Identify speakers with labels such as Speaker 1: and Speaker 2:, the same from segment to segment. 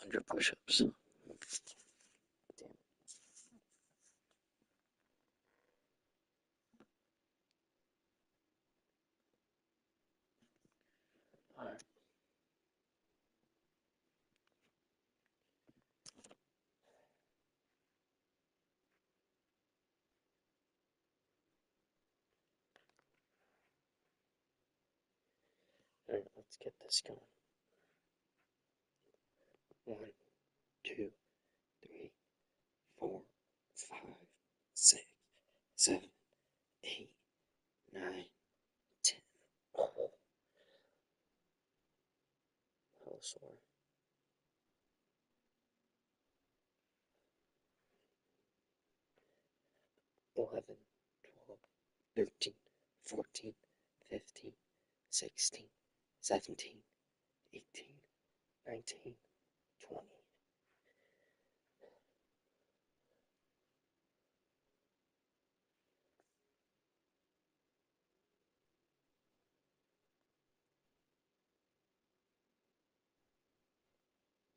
Speaker 1: 100 push-ups. Damn. Alright. Alright, let's get this going. 1, 2, 3, 4, 5, 6, 7, 8, 9, 10. Oh, hell sore. 11, 12, 13, 14, 15, 16, 17, 18, 19, 20.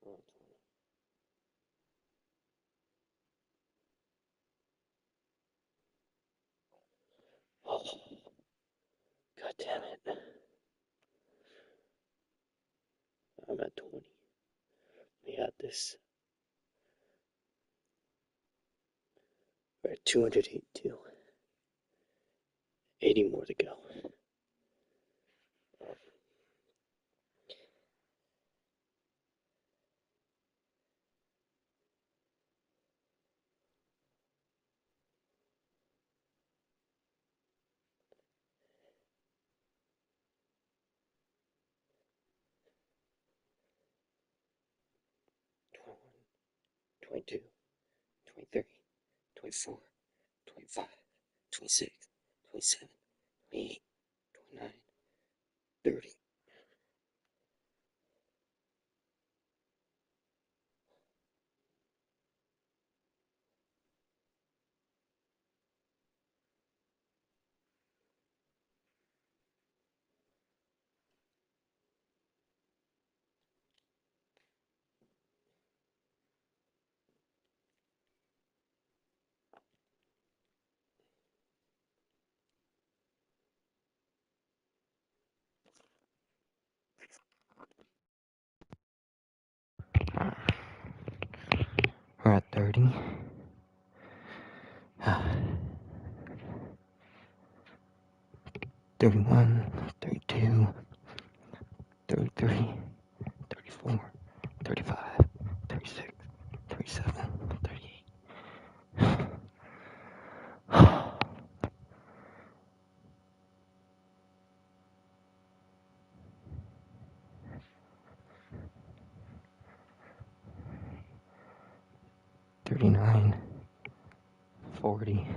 Speaker 1: Oh, 20. Oh, God damn it. I'm at 20. We got this. We're at 282. 80 more to go. 22, 23, 24, 25, 26, 27, 28, 29, 30. We're at 30. 31, 32, 33, 34, 35, 36, 37, 38. 39, 40.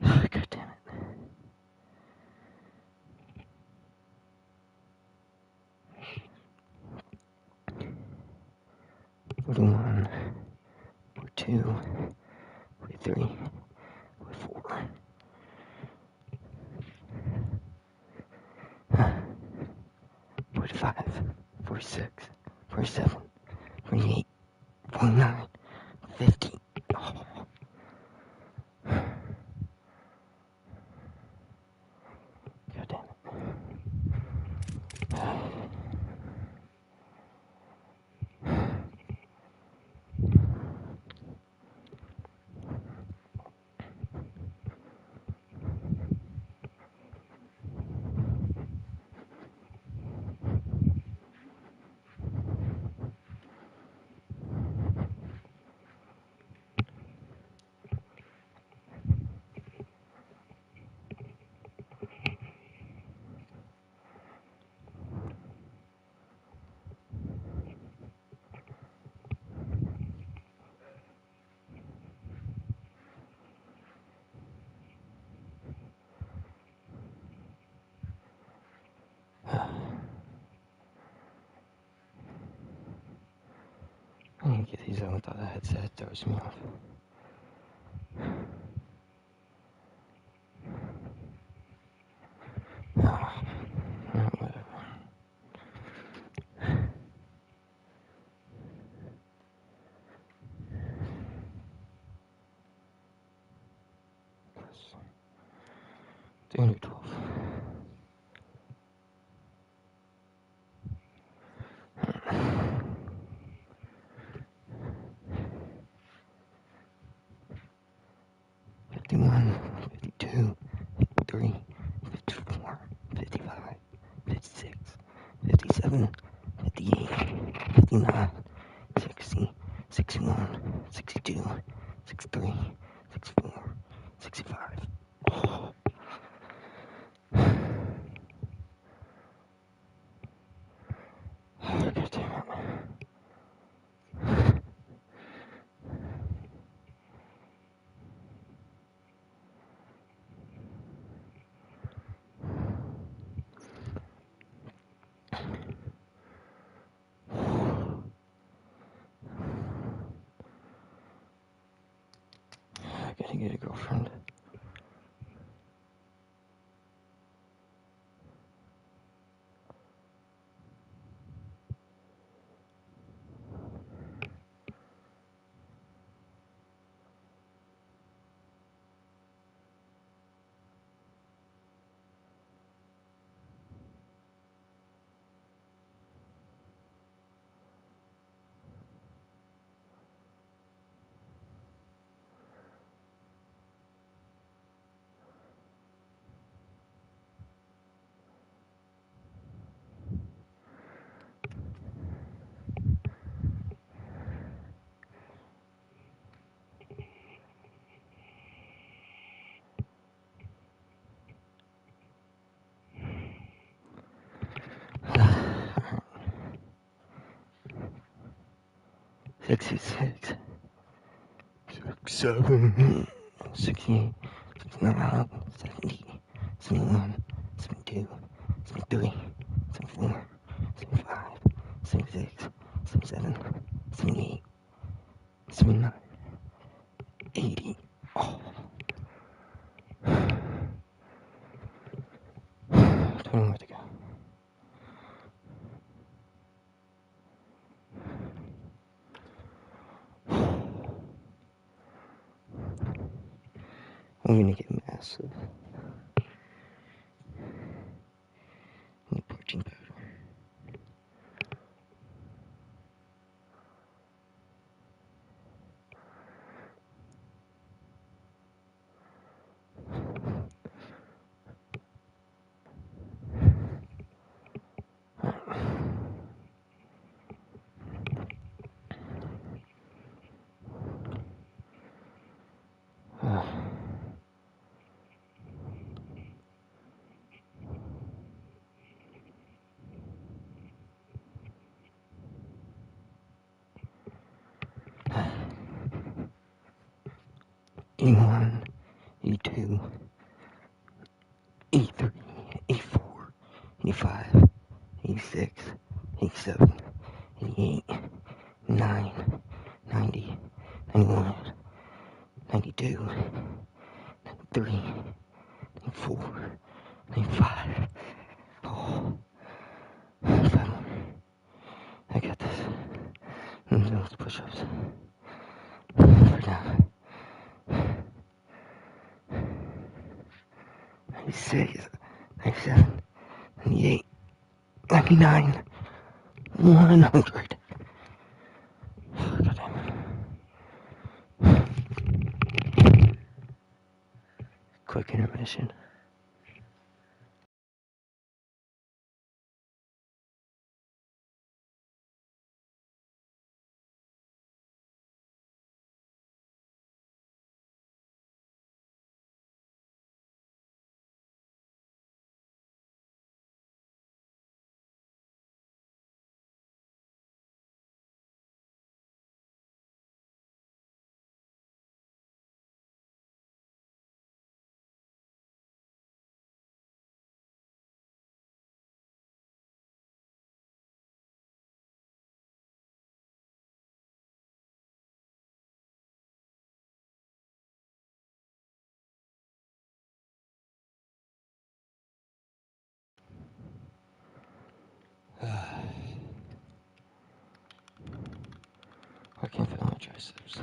Speaker 1: God damn it. 41, 42, 43, 44. 45, 46, 47, 48, 49, 50. Oh. God damn it. I need to get these out without the headset. It throws me off. Whatever.
Speaker 2: 312. 51, 52, 53, 54, 55, 56, 57, 58, 59, 60, 61, 62, 63, 64, 65. Oh. God damn it. I gotta get a girlfriend. Sixty-six, 67, 68, 69, 70, 71, 72, 73, 74, 75, 76, 77, 78, 79, 80. Oh. 20 more to go. I'm gonna get massive. Need protein powder. E1, E2, E3, E4, E5, E6, E7, E8, 9, 90, 91, 92, 93, 94, 95. Oh, 5 more. I got this. Those push-ups. For now. 96, 97, 98, 99, 100. Quick intermission. I can't feel my triceps.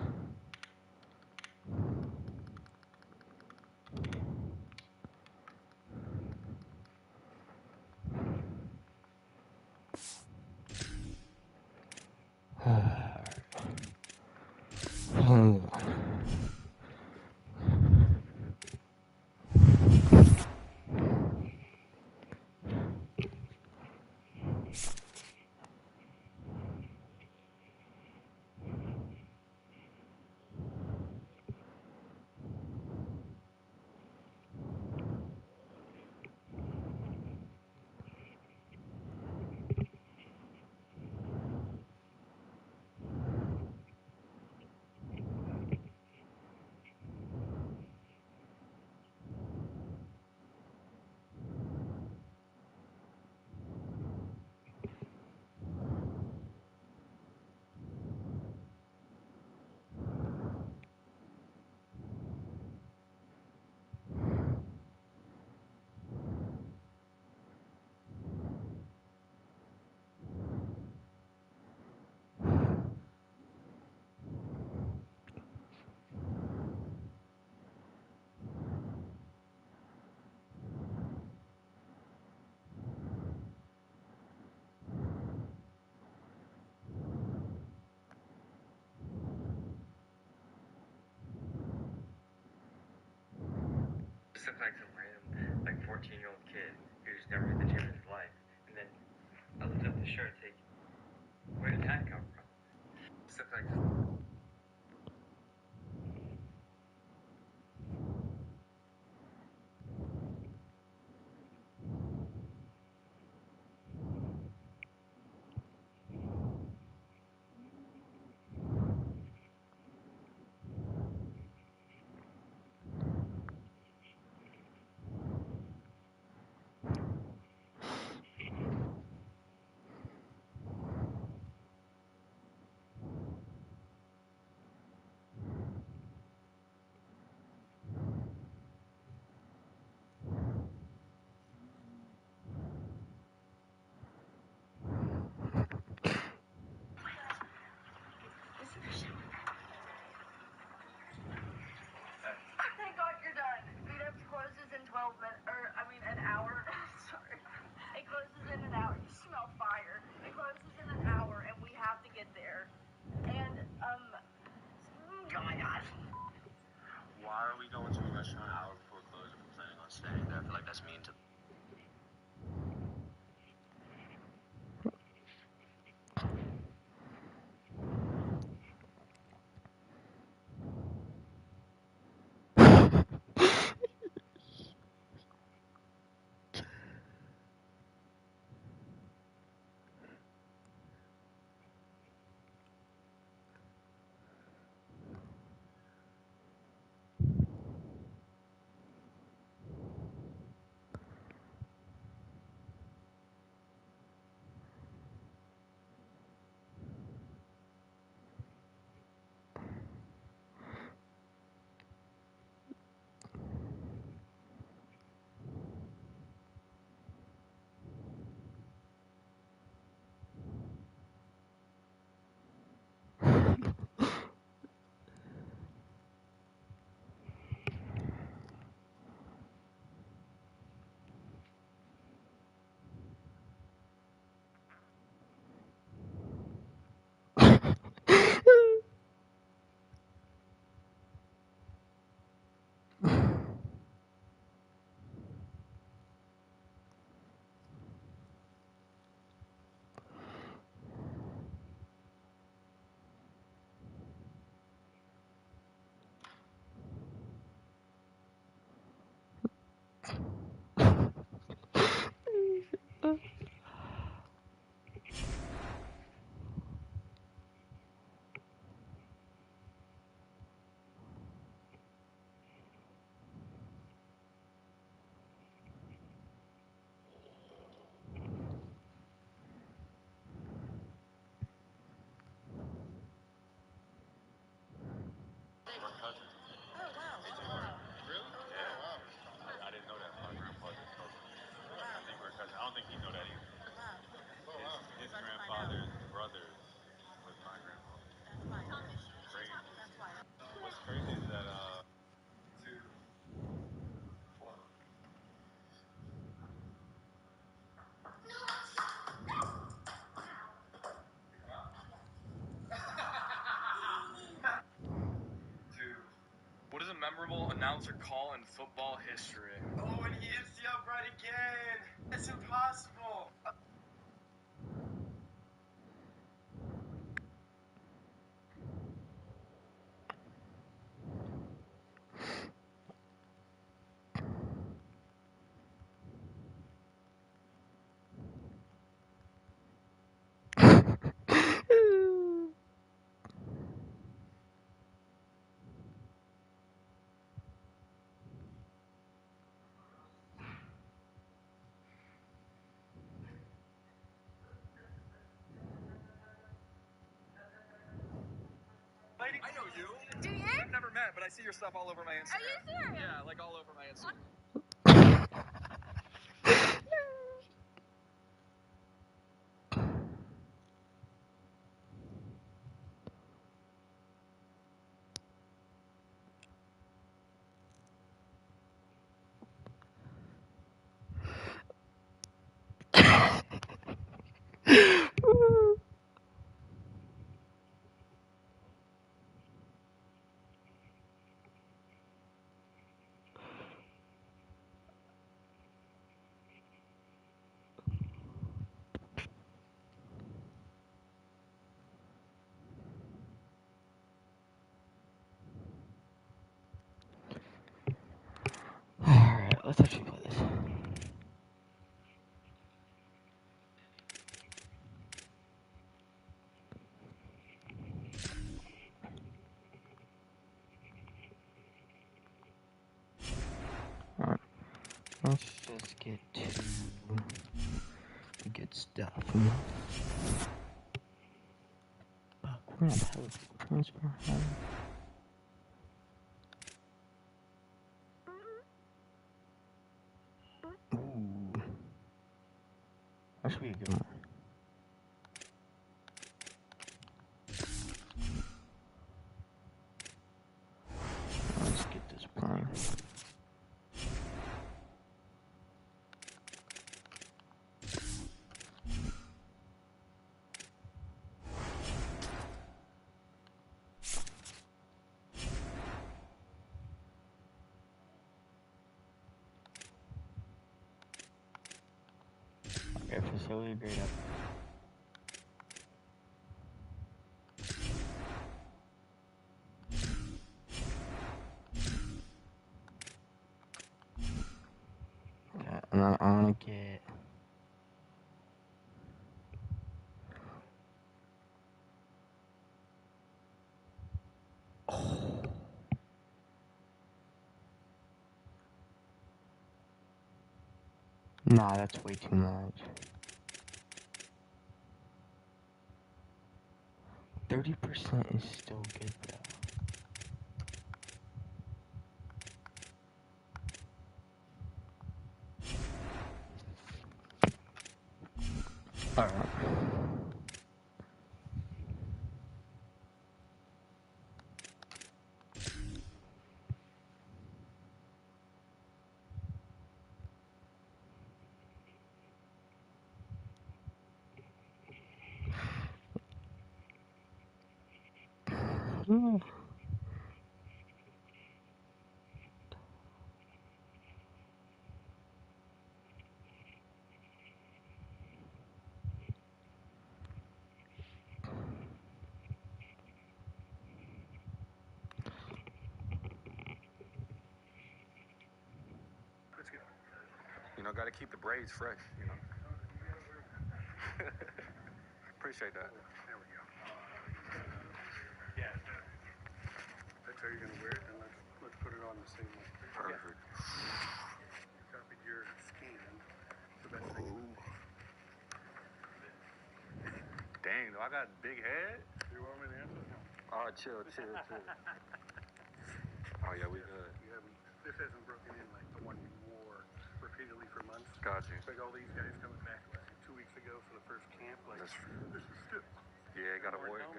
Speaker 2: looks like some random, like 14-year-old kid who just never hit the gym in his life. And then I looked up the shirt, like, where did that come from? This looks like
Speaker 3: Thank God you're done. Meetup closes in 12 minutes, or I mean an hour. Sorry. It closes in an hour. You smell fire. It closes in an hour, and we have to get there. And, oh my God.
Speaker 2: why are we going to a restaurant an hour before close if we're planning on staying there? I feel like that's mean to. I didn't know that. My grandpa just told me. I think we're cousins. I don't think he know that either. His grandfather's brother was my grandpa. Crazy. What's crazy is that
Speaker 4: What is a memorable announcer call in football history?
Speaker 5: Oh, and he hits the upright again. That's impossible.
Speaker 4: I know you.
Speaker 3: Do you?
Speaker 4: We've never met, but I see your stuff all over my Instagram.
Speaker 3: Are you serious?
Speaker 4: Yeah, like all over my Instagram.
Speaker 1: let's actually play this. Alright, let's just get to the good stuff. Buck, we're gonna have a transfer. Ooh, that should be a good one. Let's get this playing. Okay, facility grade up. Okay, and then I wanna get nah, that's way too much. 30% is still good though. Alright.
Speaker 2: You know, gotta keep the braids fresh, you know. Appreciate that.
Speaker 5: There we go. Yeah. That's how you're gonna wear it, and let's put it on the same way.
Speaker 2: Perfect.
Speaker 5: Yeah. Copied your scan. The best thing.
Speaker 2: Dang, do I got a big head?
Speaker 5: You want me to answer? No.
Speaker 2: Oh, chill. Oh, yeah, we good.
Speaker 5: You haven't. This hasn't broken in like the one you wore repeatedly for months.
Speaker 2: Got you.
Speaker 5: It's like all these guys coming back 2 weeks ago for the first camp. Like, this is stiff.
Speaker 2: Yeah, gotta wear it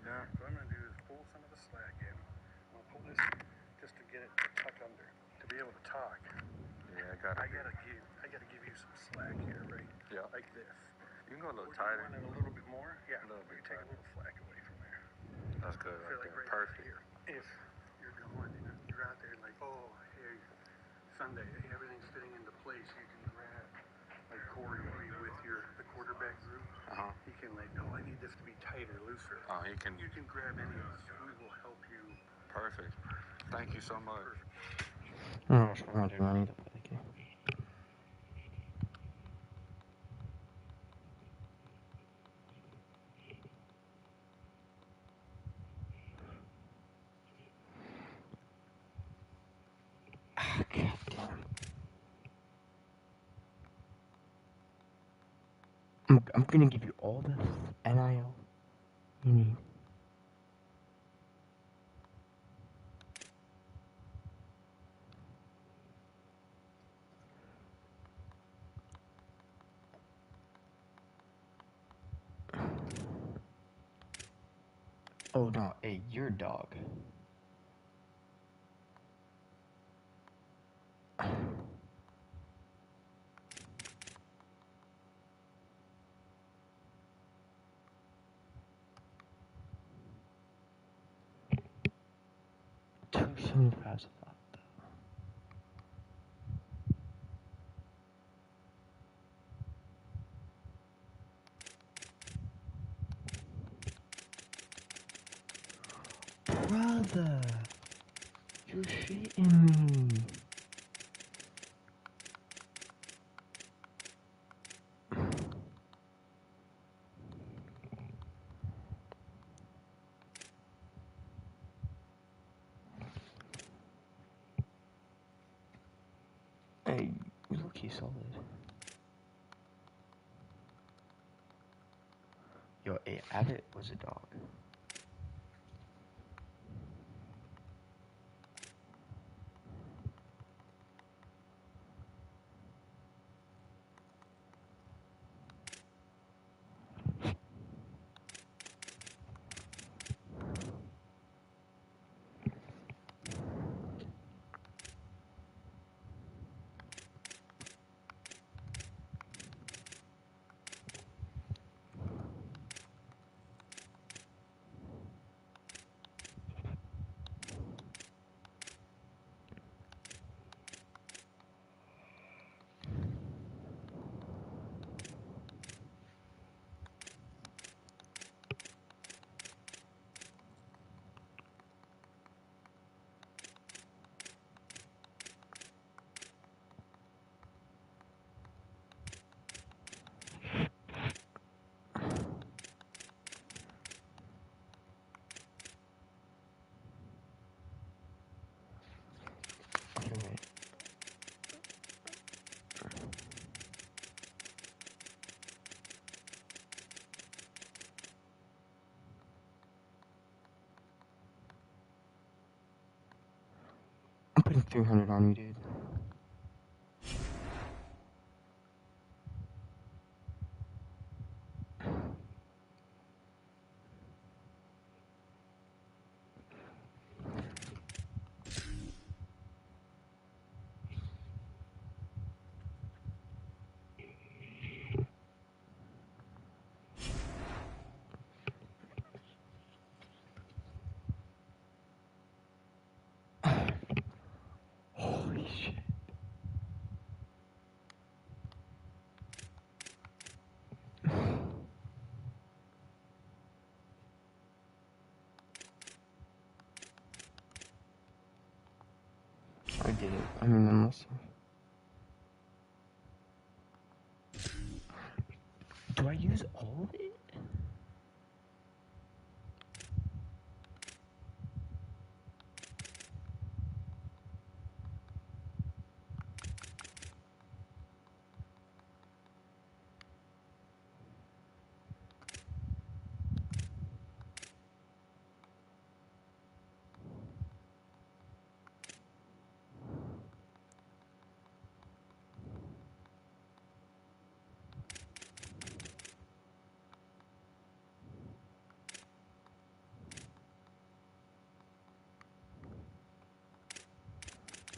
Speaker 2: now.
Speaker 5: So what I'm gonna do is pull some of the slack in. I'm gonna pull this just to get it to tuck under, to be able to talk.
Speaker 2: Yeah,
Speaker 5: I gotta give you some slack here, right?
Speaker 2: Yeah.
Speaker 5: Like this.
Speaker 2: You can go a little
Speaker 5: Would
Speaker 2: tighter.
Speaker 5: you want it a little bit more? Yeah.
Speaker 2: A little bit
Speaker 5: take
Speaker 2: tighter.
Speaker 5: a little slack away from there.
Speaker 2: That's good
Speaker 5: I feel
Speaker 2: right
Speaker 5: like
Speaker 2: there.
Speaker 5: right
Speaker 2: Perfect.
Speaker 5: here. If you're going, you're out there like, oh, hey, Sunday, everything's fitting into place. You can grab, like Corey will be with the quarterback group. He can like, no, I need this to be tighter, looser.
Speaker 2: Oh, he can.
Speaker 5: You can grab any of us. We will help you.
Speaker 2: Perfect. Thank you so much.
Speaker 5: Perfect.
Speaker 1: Oh, I need to play the game. God damn. I'm gonna give you all the NIL you need. Oh no, hey, your dog. $275. Brother, you're shitting me. low-key solid. Yo, Abbott was a dog. Okay. I'm putting 300 on you, dude. Holy shit. I did it. I mean, unless do I use all of it?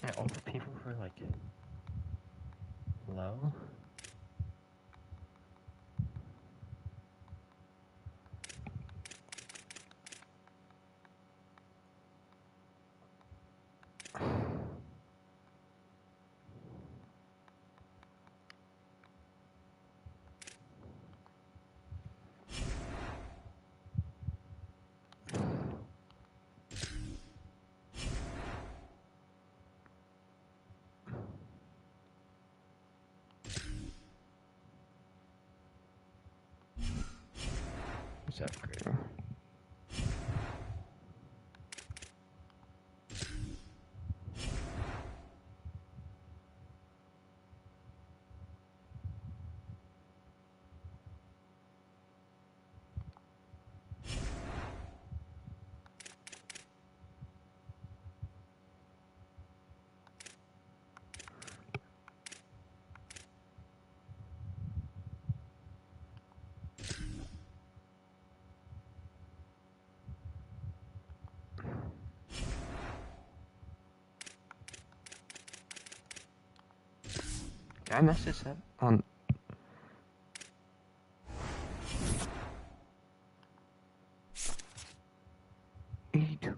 Speaker 1: Yeah, all the people who are like low. What's up, Grader? Did I mess this up on? $82.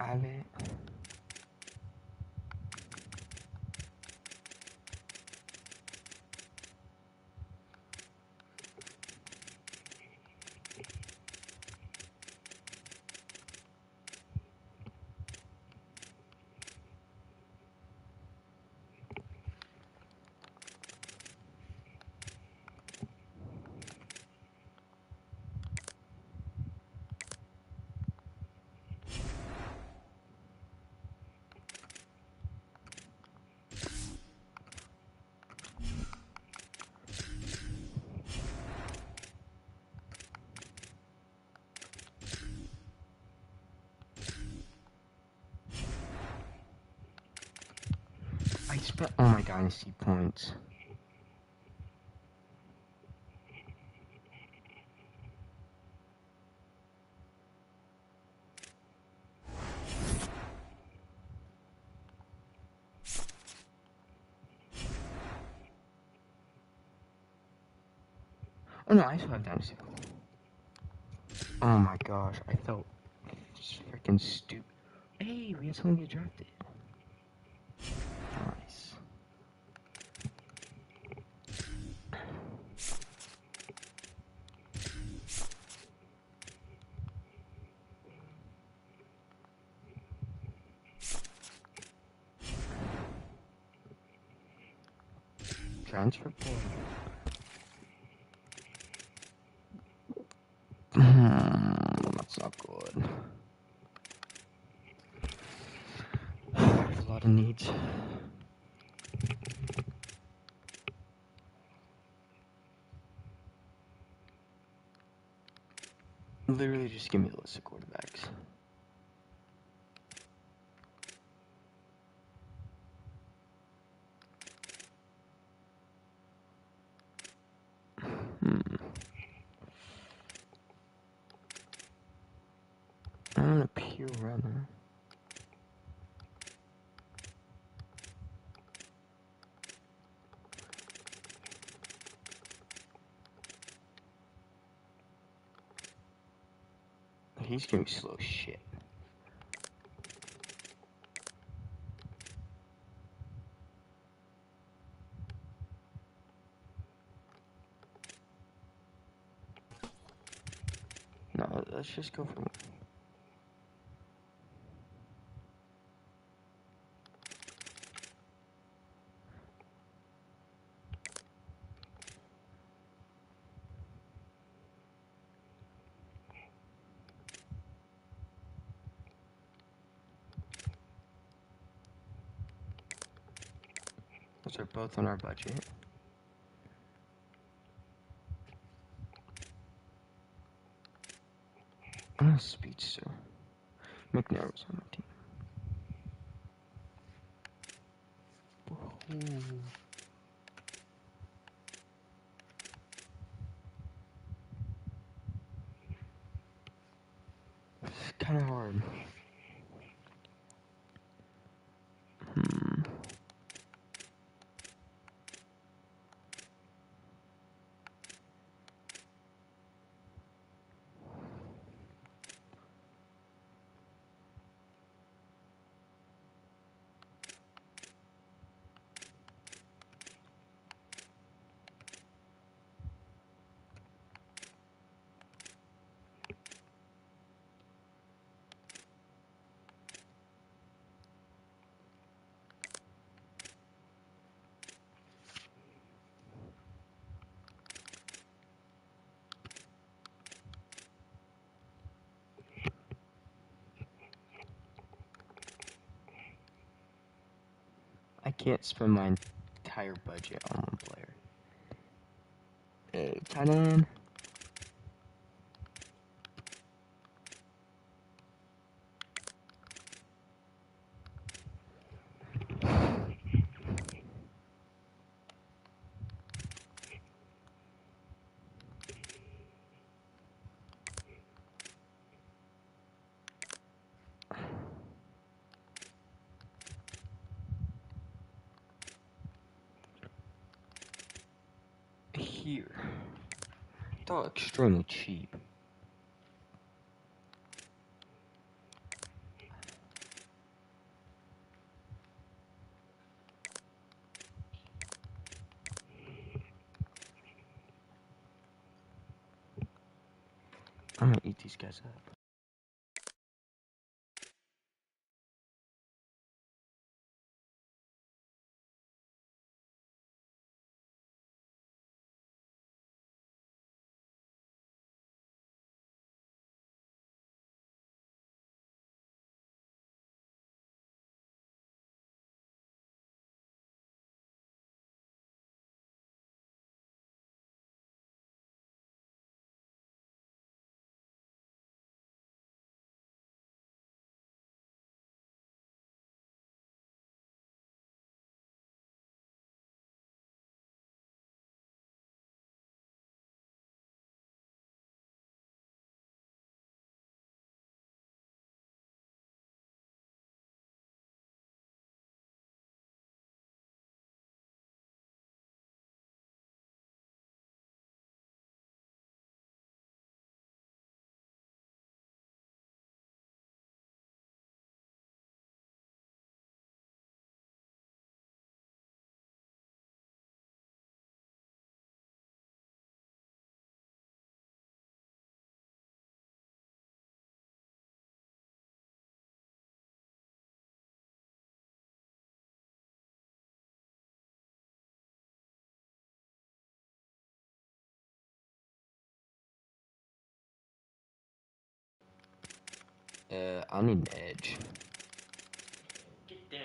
Speaker 1: Abbott. spent all my dynasty points. Oh no, I still have dynasty. Oh my gosh, I felt just freaking stupid. Hey, we had someone get drafted. Nice. Transfer portal. That's not good. I have a lot of needs. Literally just give me the list of quarterbacks. I'm a pure runner. He's gonna be slow shit. No, let's just go for one. Those are both on our budget. I'm a speedster. McNair was on my team. Ooh. It's kind of hard. I can't spend my entire budget on one player. Tight end. Here. Thought extremely cheap. I'm gonna eat these guys up. I need an edge.
Speaker 2: Get down.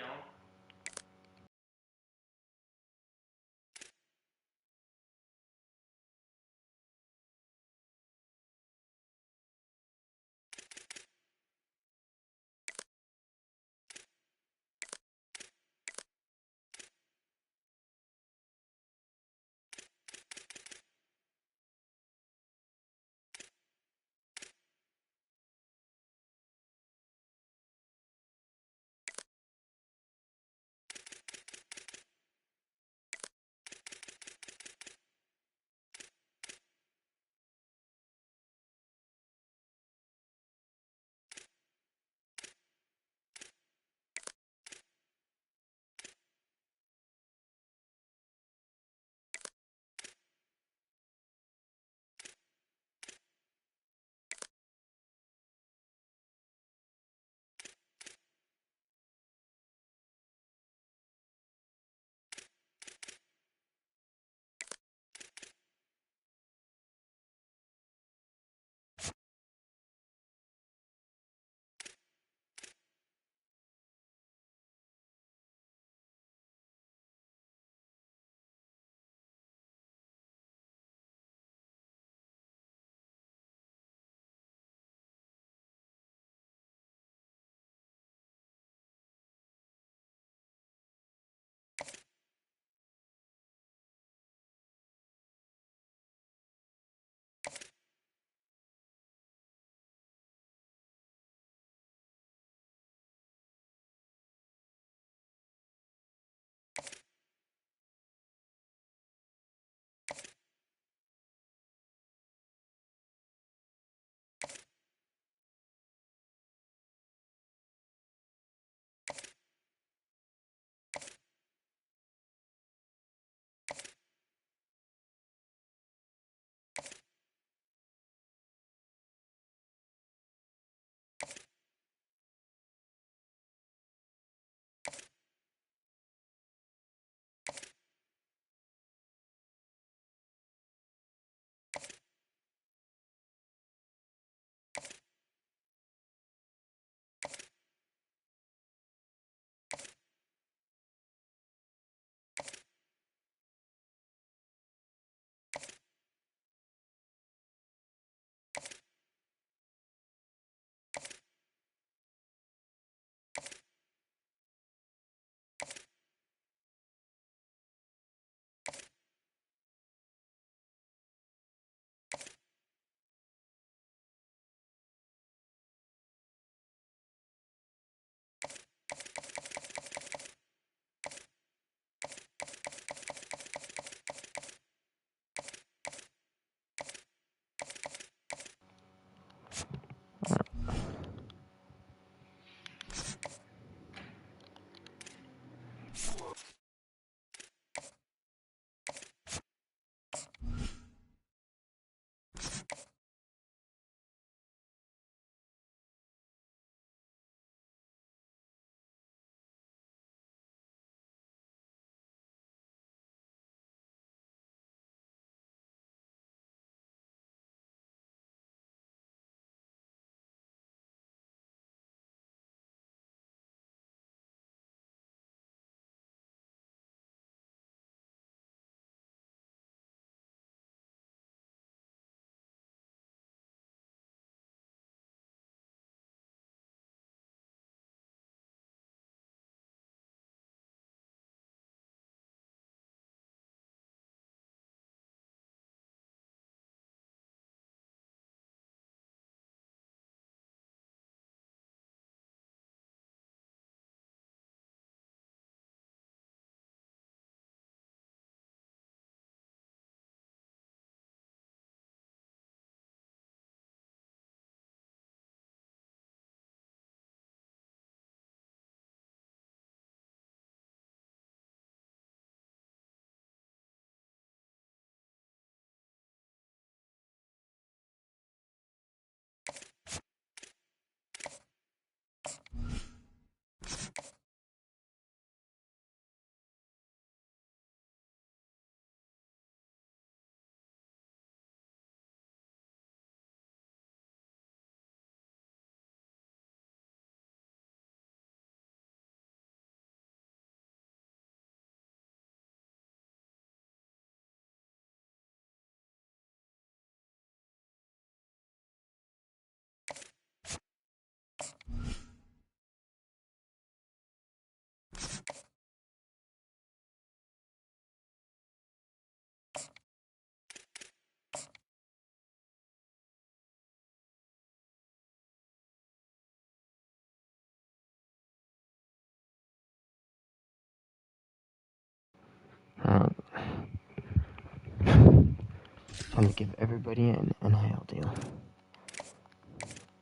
Speaker 1: Time to give everybody an NIL deal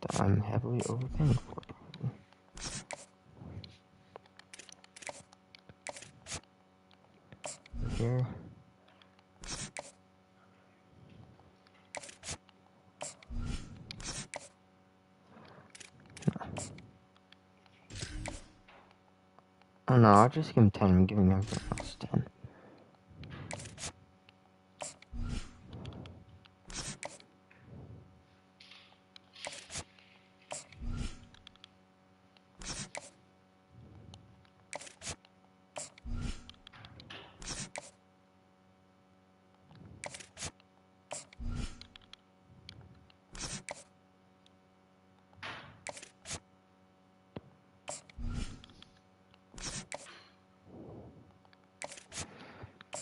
Speaker 1: that I'm heavily overpaying for, probably. Here. Oh no, I'll just give him 10. I'm giving everyone else 10.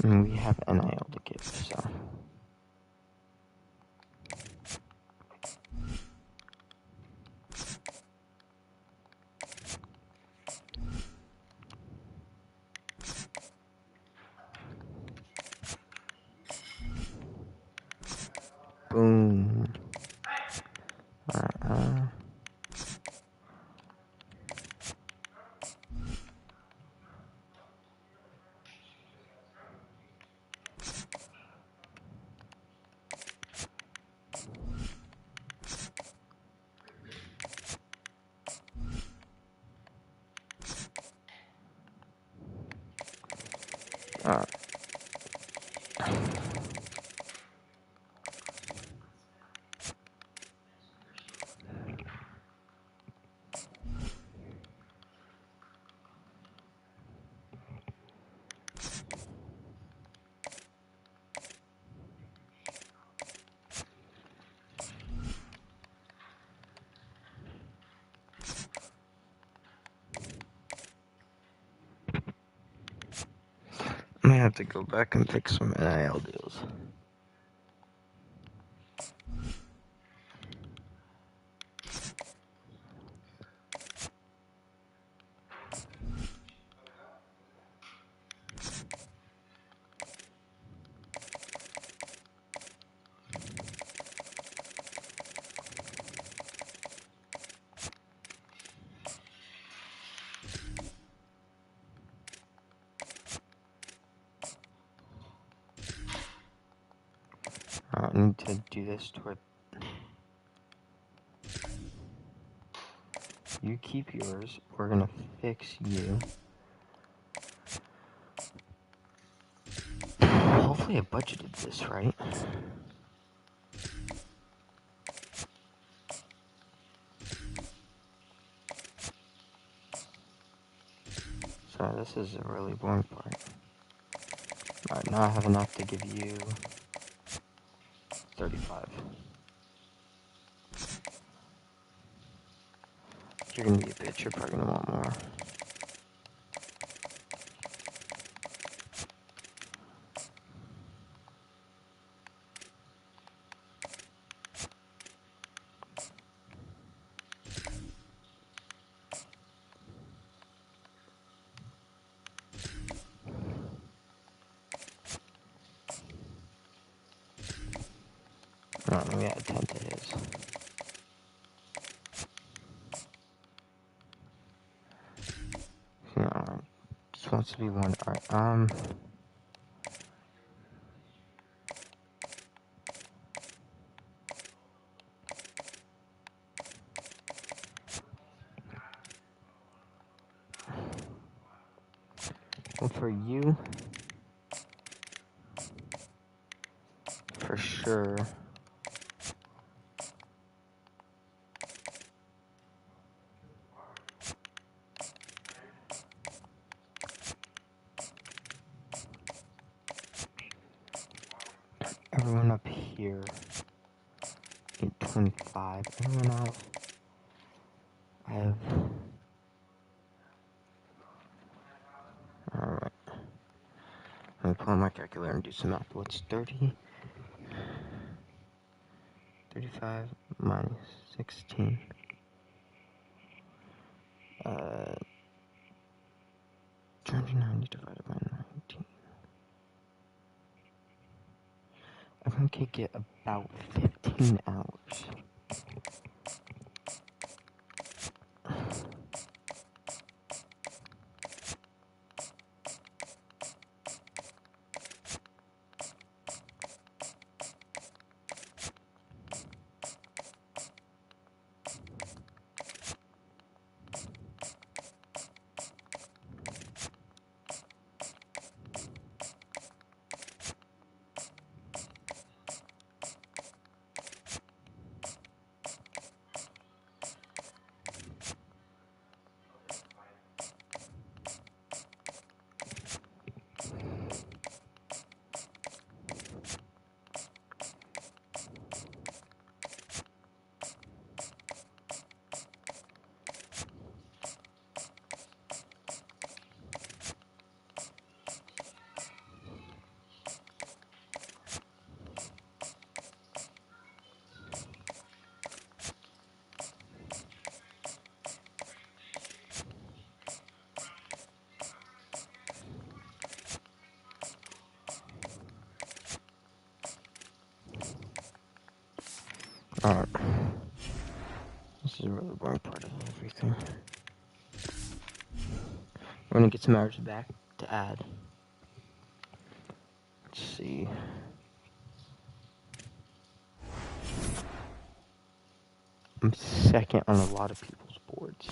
Speaker 1: And we have NIL to give, so. Boom. I may have to go back and pick some NIL deals. I need to do this to it. You keep yours. We're gonna fix you. Hopefully I budgeted this right. So this is a really boring part. Alright, now I have enough to give you 35. If you're gonna be a bitch, you're probably gonna want more. Alright, let me add 10 to his. Alright, just wants to be one. Alright, well, for you, for sure, everyone up here, get 25, everyone else, I have, alright, let me pull out my calculator and do some math. What's 30? 35 minus 16. 290 divided by 19. I could get about 15 hours. Alright. This is a really boring part of everything. We're gonna get some hours back to add. Let's see. I'm second on a lot of people's boards.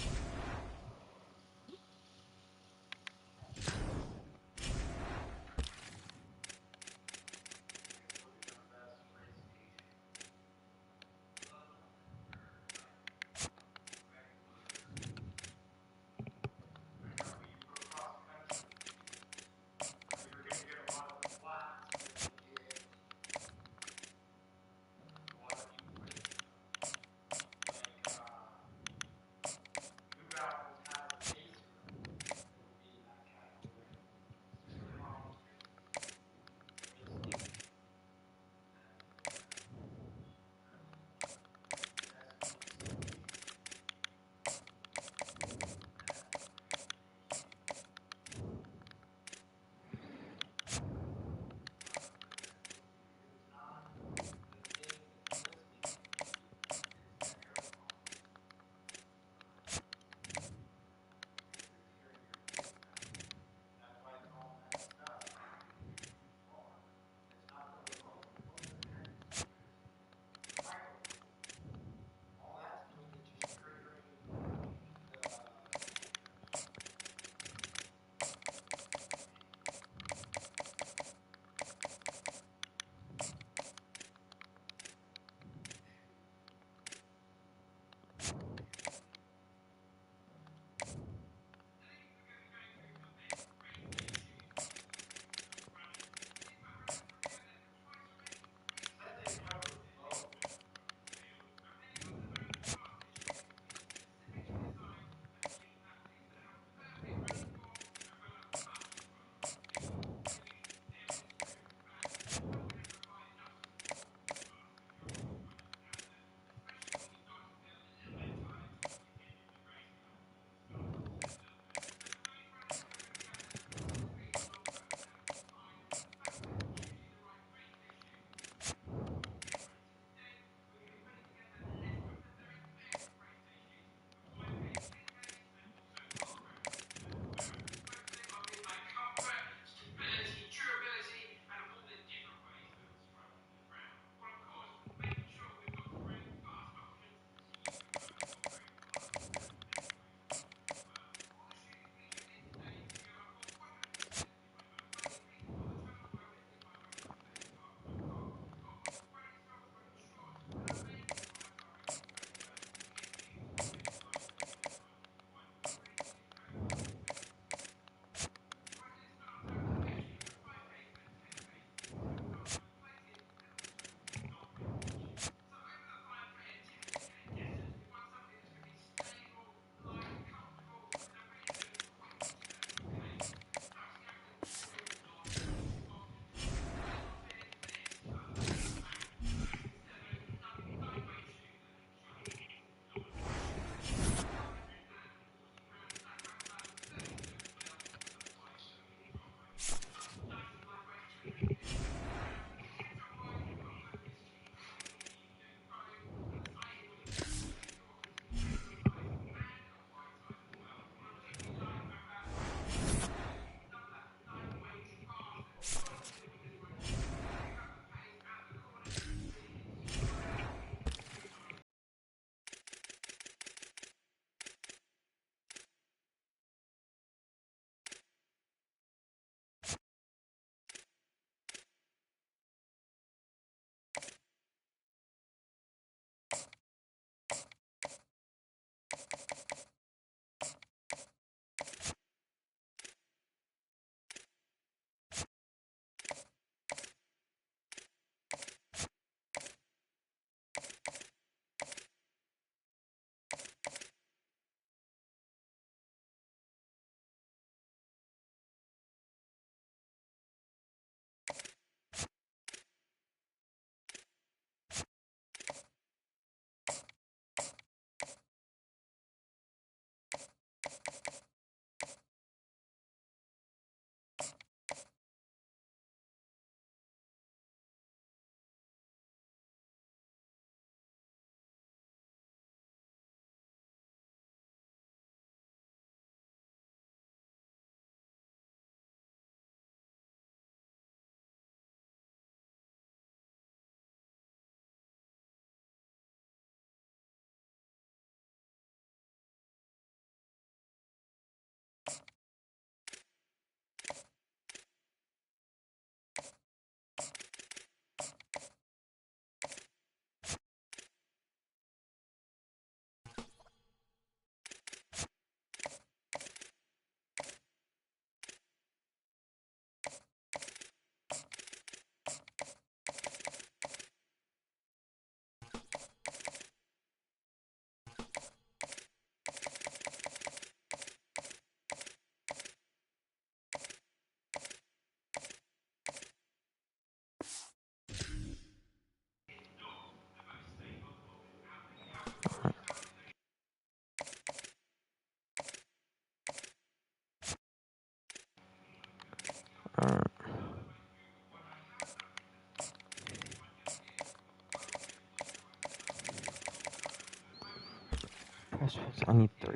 Speaker 1: grass pits? I need 3.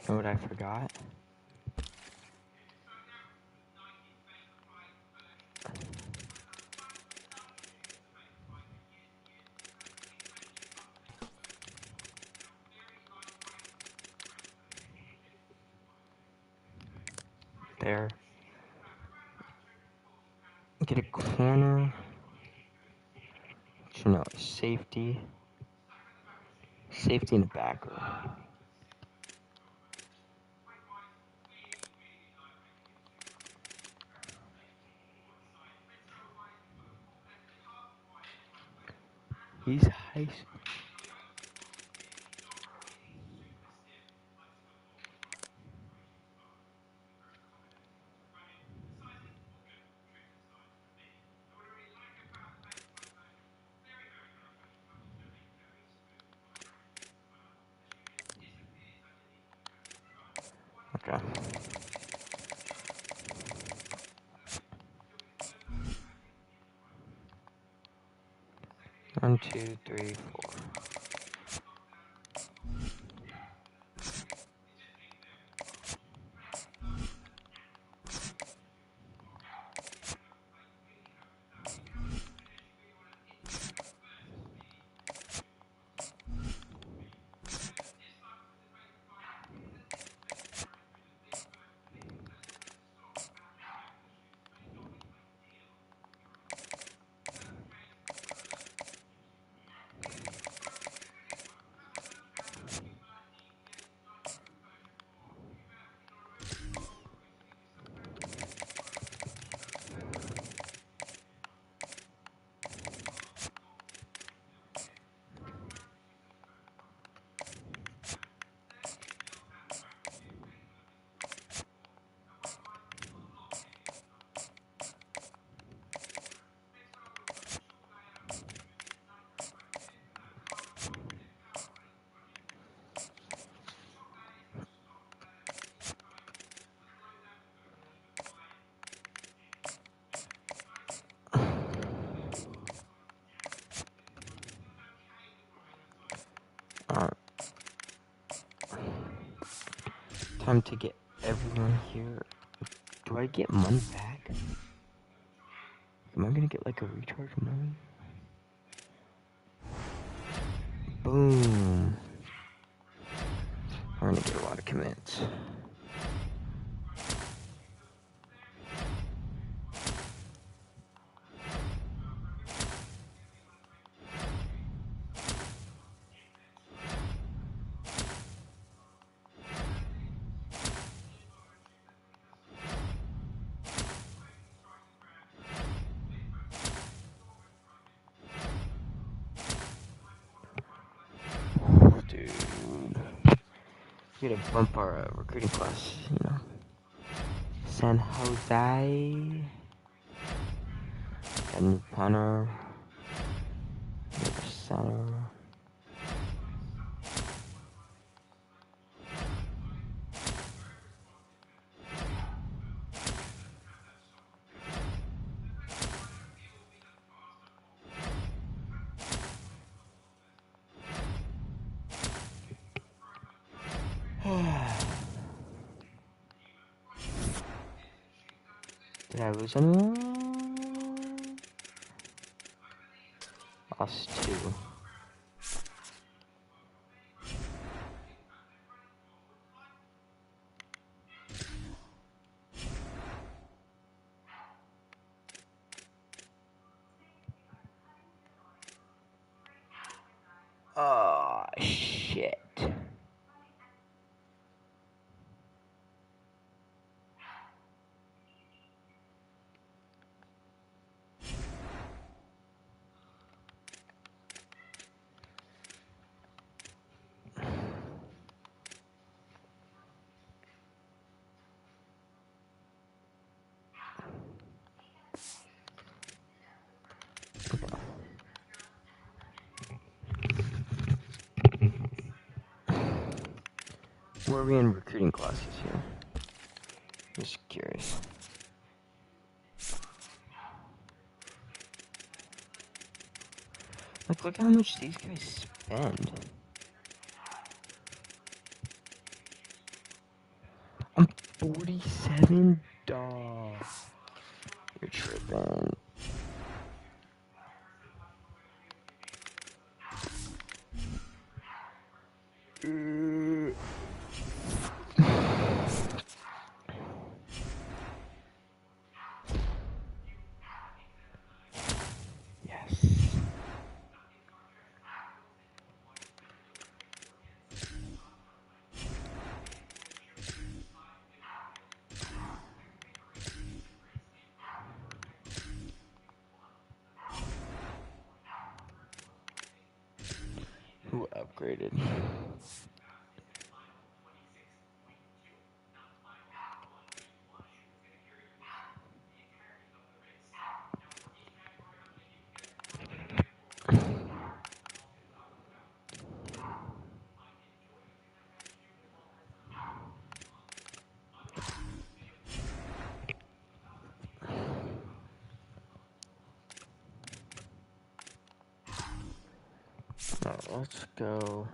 Speaker 1: Know what I forgot? There. Get a corner. You know, safety. Safety in the back row. He's high. Okay. 1, 2, 3, 4. Alright. Time to get everyone here. Do I get money back? Am I gonna get like a recharge money? Boom. We're gonna get a lot of commits. Dude. We gotta bump our recruiting class, you know. San Jose. Got a new punter. Another center. Did I lose anyone? Lost 2. Oh, shit. Where are we in recruiting classes here? Just curious. Like, look how much these guys spend. I'm 47? Dawg. You're tripping. Yes. Who upgraded? Alright, let's go.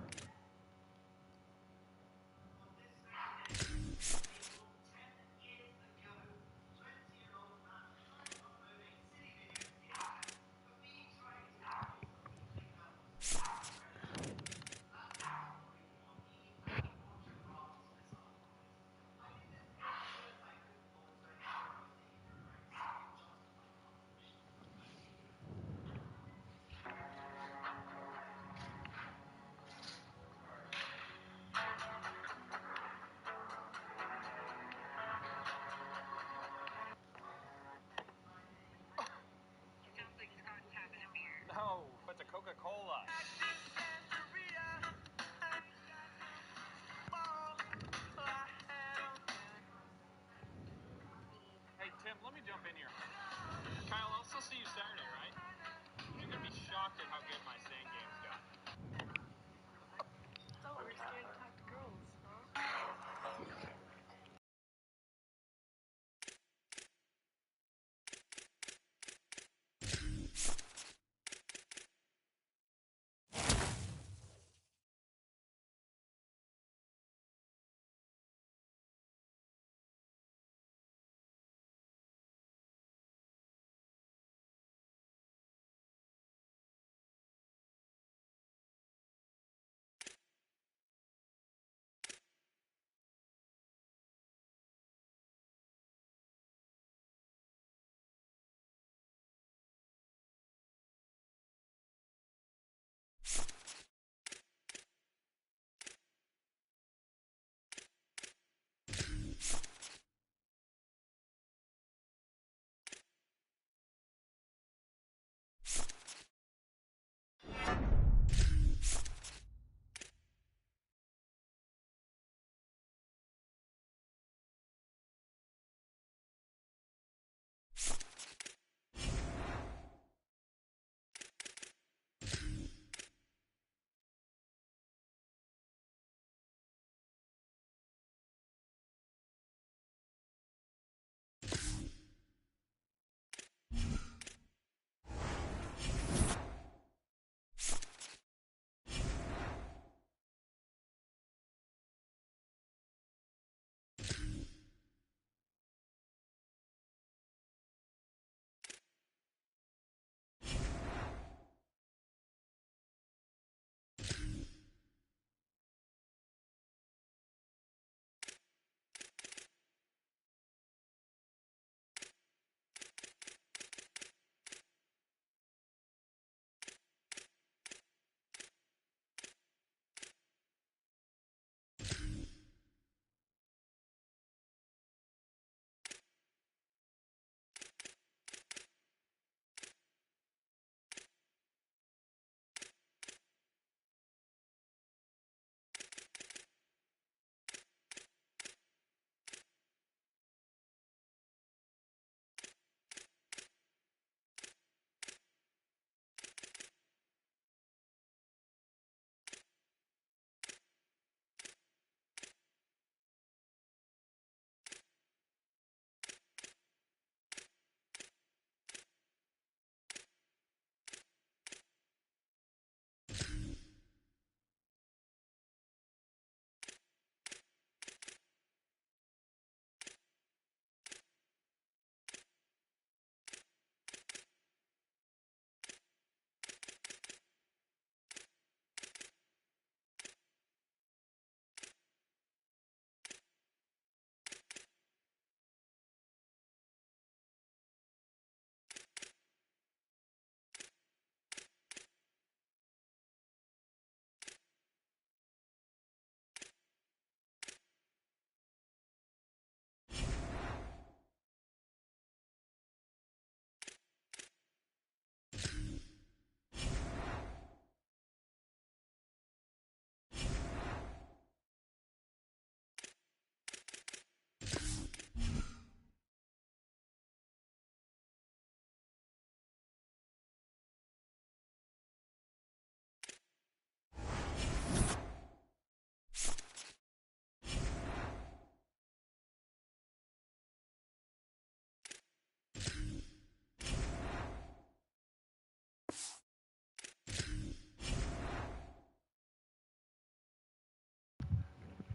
Speaker 2: No, it's a Coca-Cola. Hey, Tim, let me jump in here. Kyle, I'll still see you Saturday, right? You're going to be shocked at how good my sand game's got.
Speaker 3: So we're scared to talk to girls, huh?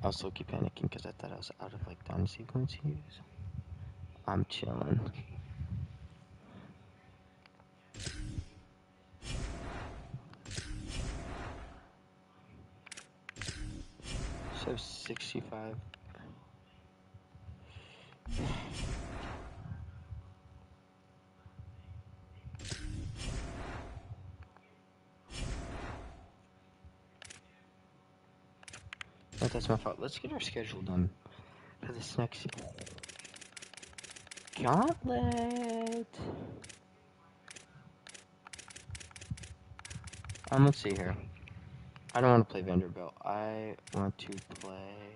Speaker 1: I was low-key panicking because I thought I was out of like dynasty points to use. I'm chilling. So 65. Oh, that's my fault. Let's get our schedule done for this next gauntlet. Let's see here. I don't want to play Vanderbilt. I want to play.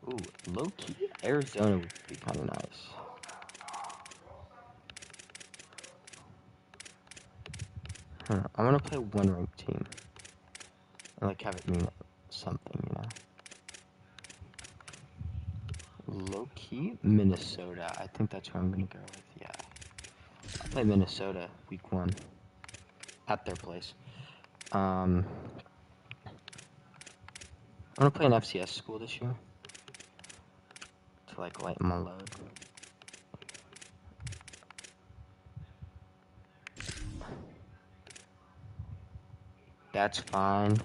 Speaker 1: Ooh, low key Arizona would be kind of nice. I want to play one ranked team. And like have it mean something, you know. Low key Minnesota. I think that's where I'm gonna go with. Yeah, I'll play Minnesota week 1 at their place. I'm gonna play an FCS school this year to like lighten my load. That's fine.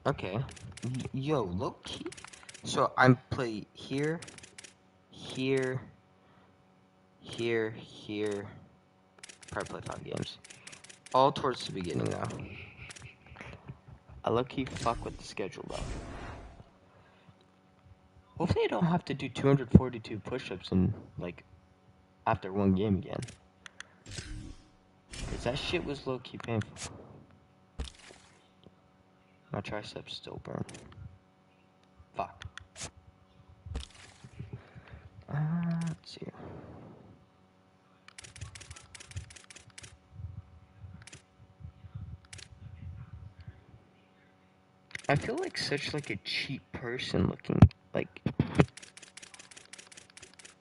Speaker 1: Okay. Yo, low key. So I'm play here, here, here. Probably play 5 games. All towards the beginning though. I low key fuck with the schedule though. Hopefully I don't have to do 242 push-ups in like after 1 game again. Cause that shit was low key painful. My triceps still burn. Fuck. Let's see. I feel like such like a cheap person looking like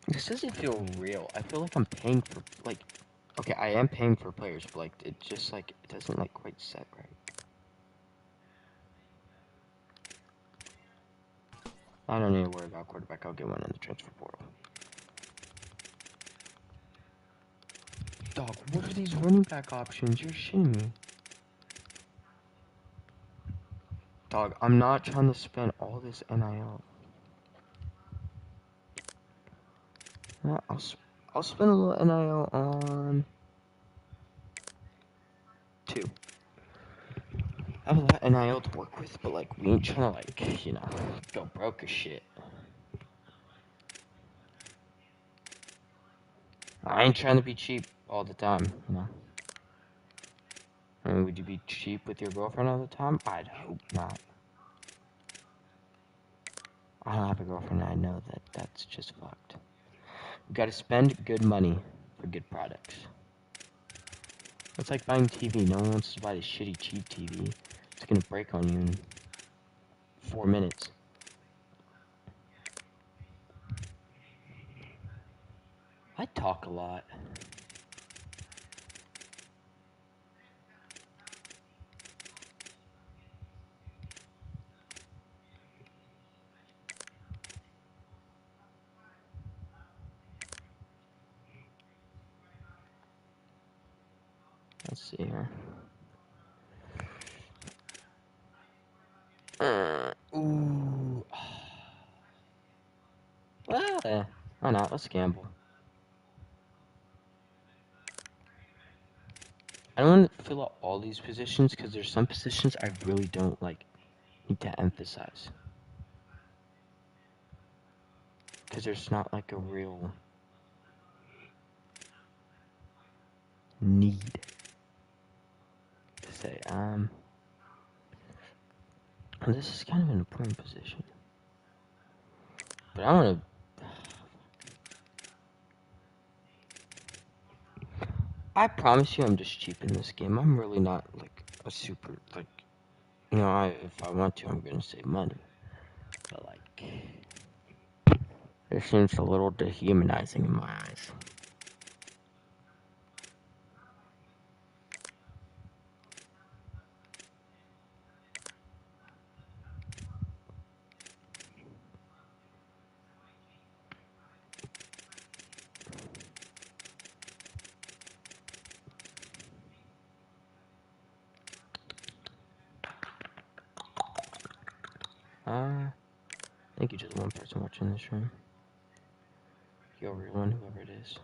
Speaker 1: this doesn't feel real. I feel like I'm paying for like okay, I am paying for players, but like it just like it doesn't like quite set right. I don't need to worry about quarterback. I'll get one in the transfer portal. Dog, what are these running back options? You're shitting me. Dog, I'm not trying to spend all this NIL. Yeah, I'll spend a little NIL on 2. I have a lot of NIL to work with, but like we ain't trying to like, you know, go broke as shit. I ain't trying to be cheap all the time, you know. I mean, would you be cheap with your girlfriend all the time? I'd hope not. I don't have a girlfriend, I know that that's just fucked. You gotta spend good money for good products. It's like buying TV. No one wants to buy this shitty cheap TV. It's gonna break on you in 4 minutes. I talk a lot. Let's see here. Ooh. Well, why not? Let's gamble. I don't want to fill out all these positions because there's some positions I really don't like need to emphasize. Because there's not like a real need to say, this is kind of an important position. But I want to. I promise you I'm just cheap in this game. I'm really not like a super, like, you know, if I want to, I'm going to save money. But like, It seems a little dehumanizing in my eyes. Thank you to the one person watching this room. Yo, everyone, whoever it is.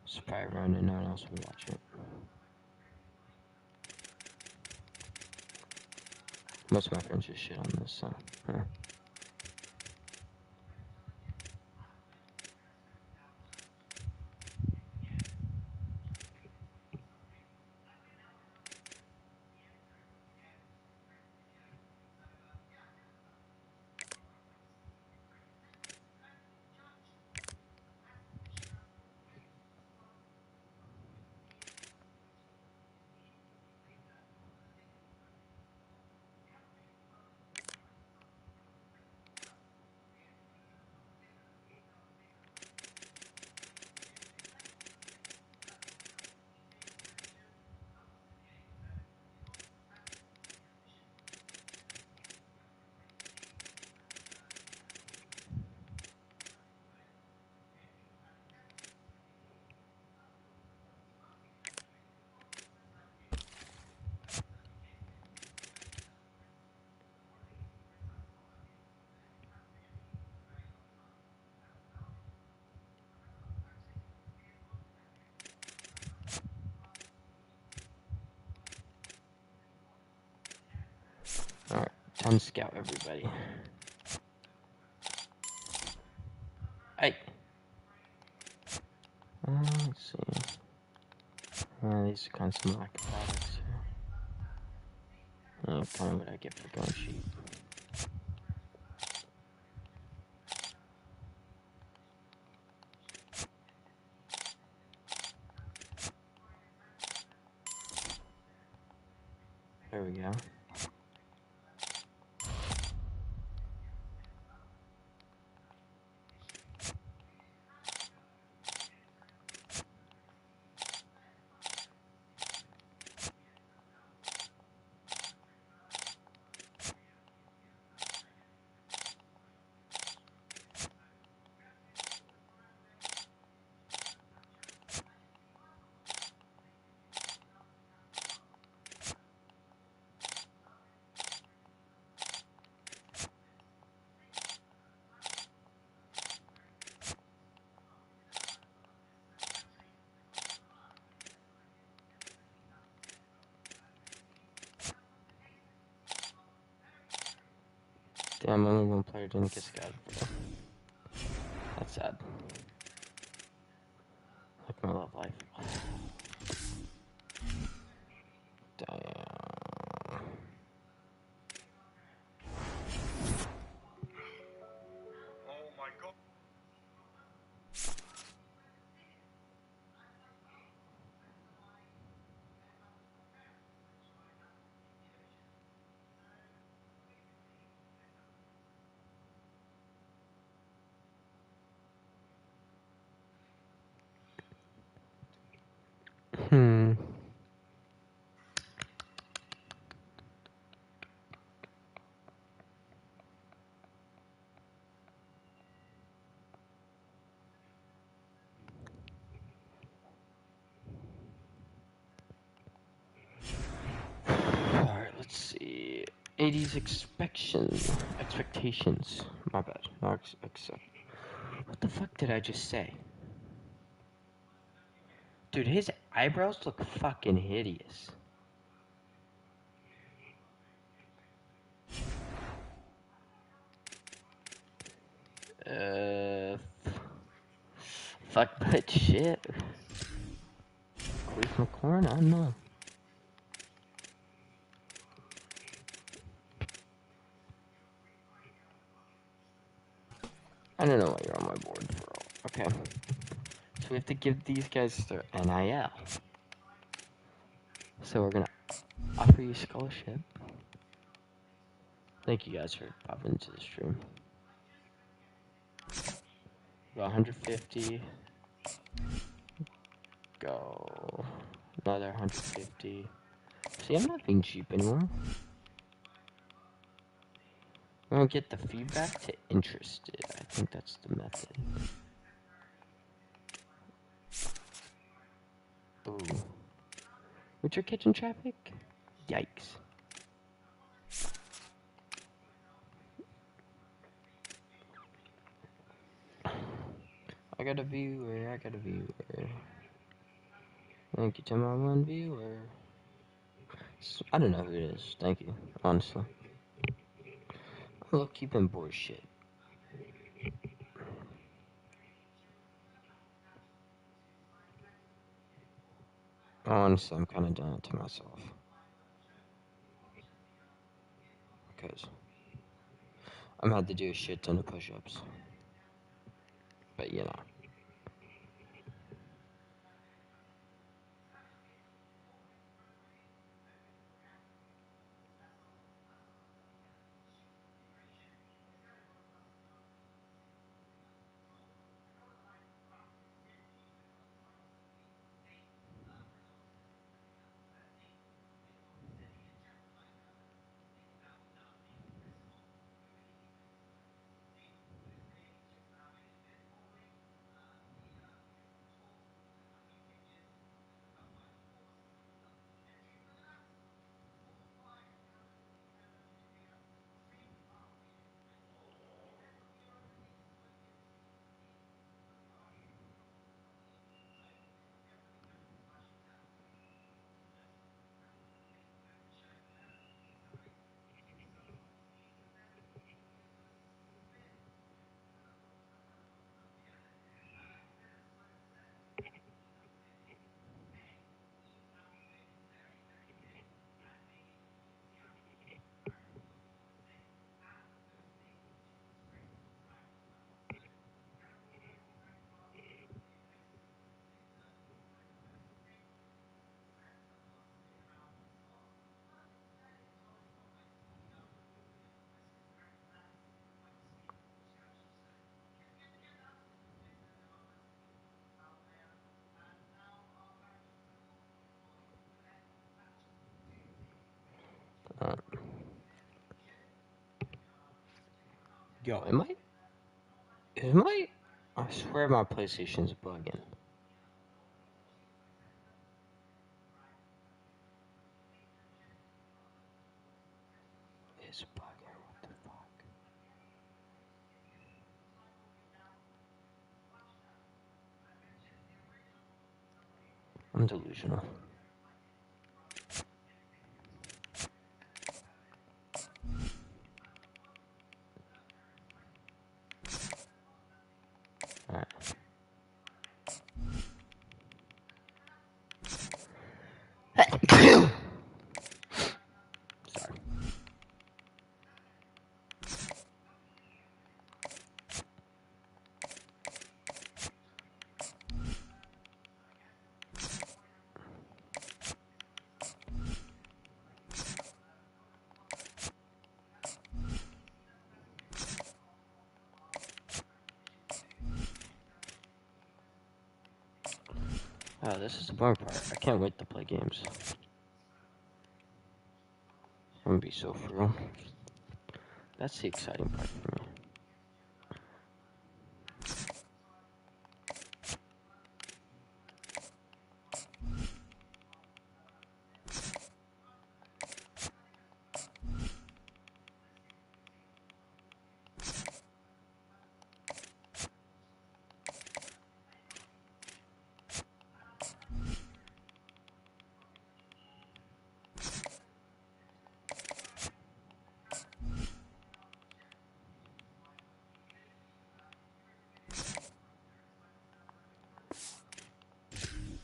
Speaker 1: It's probably everyone and no one else will watch it. Most of my friends just shit on this, so. Huh. Alright, time to scout everybody. Hey! Let's see. These are kind of some lack of products here. Kind of what I get for going cheap. There we go. Damn, only one player didn't get scouted. That's sad. Like my love life. Damn.
Speaker 4: Oh my god.
Speaker 1: Alright, let's see. 80s expectations. My bad. No, accept. What the fuck did I just say? Dude, his eyebrows look fucking hideous. Fuck that shit. Queef McCorn? I don't know. I don't know why you're on my board for all. Okay. So we have to give these guys their NIL. So we're gonna offer you scholarship. Thank you guys for popping into the stream. Go 150. Go another 150. See, I'm not being cheap anymore. I'm gonna get the feedback to interested. I think that's the method. Ooh. What's your kitchen traffic? Yikes. I got a viewer, I got a viewer. Thank you to my one viewer. I don't know who it is. Thank you, honestly. I love keeping bored shit. Honestly, I'm kind of done it to myself. Because I'm had to do a shit ton of push-ups. But you know. Yo, I swear my PlayStation's bugging. It's bugging, what the fuck? I'm delusional. Alright. Sorry. Oh, this is the boring part. I can't wait to play games. I'm gonna be so for real. That's the exciting part for me.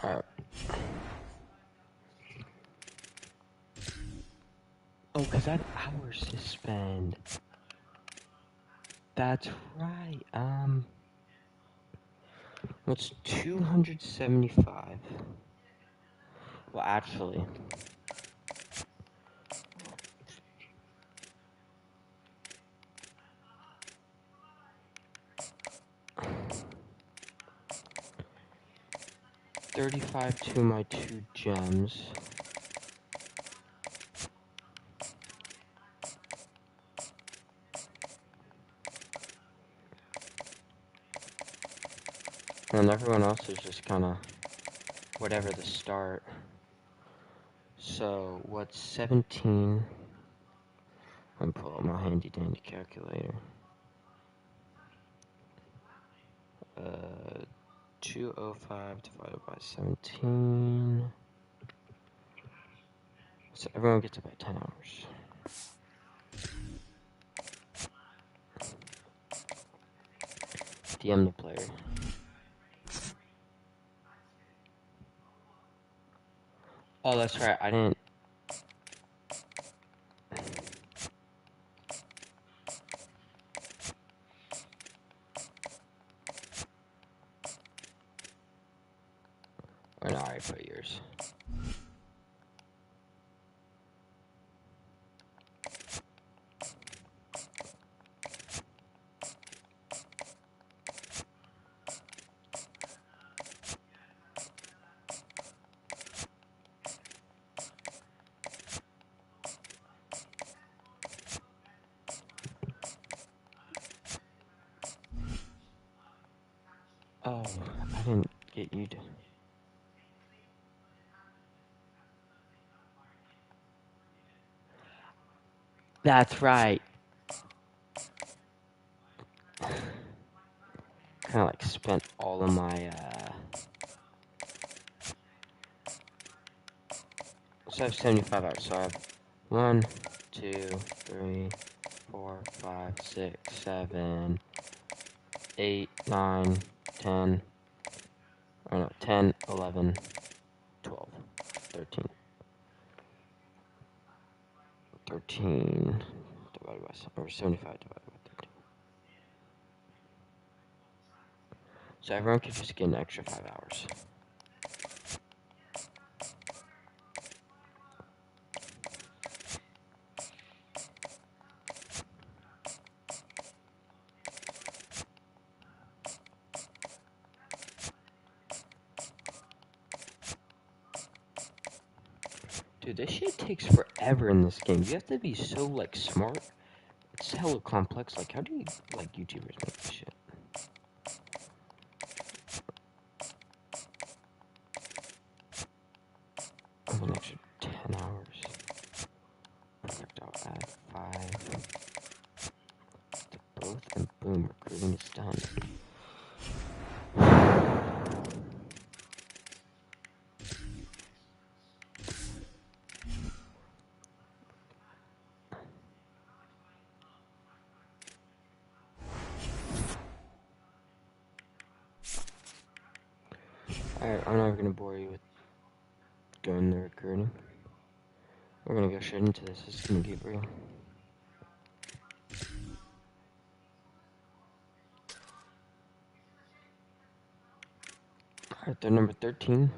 Speaker 1: Alright. Oh, because I have hours to spend. That's right. What's 275? Well, actually, 35 to my 2 gems. And everyone else is just kind of whatever the start. So, what's 17? I'm gonna pull out my handy dandy calculator. 205 divided by 17. So everyone gets about 10 hours. DM the player. Oh, that's right. I didn't. Or no, I put yours. Oh, I didn't get you to. That's right. Kind of like spent all of my. So I have 75 hours. So I have 1, 2, 3, 4, 5, 6, 7, 8, 9, 10. Or no, 10, 11, 12, 13. 13 divided by, or 75 divided by 13. So everyone could just get an extra 5 hours. Dude, this shit takes forever in this game. You have to be so, like, smart. It's hella complex. Like, how do you, like, YouTubers make this shit? I have an extra 10 hours. Perfect, I'll add 5 to both, and boom, recruiting is done. Alright, I'm not gonna bore you with going to recruiting. We're gonna go straight into this. It's gonna get real. Alright, they're number 13.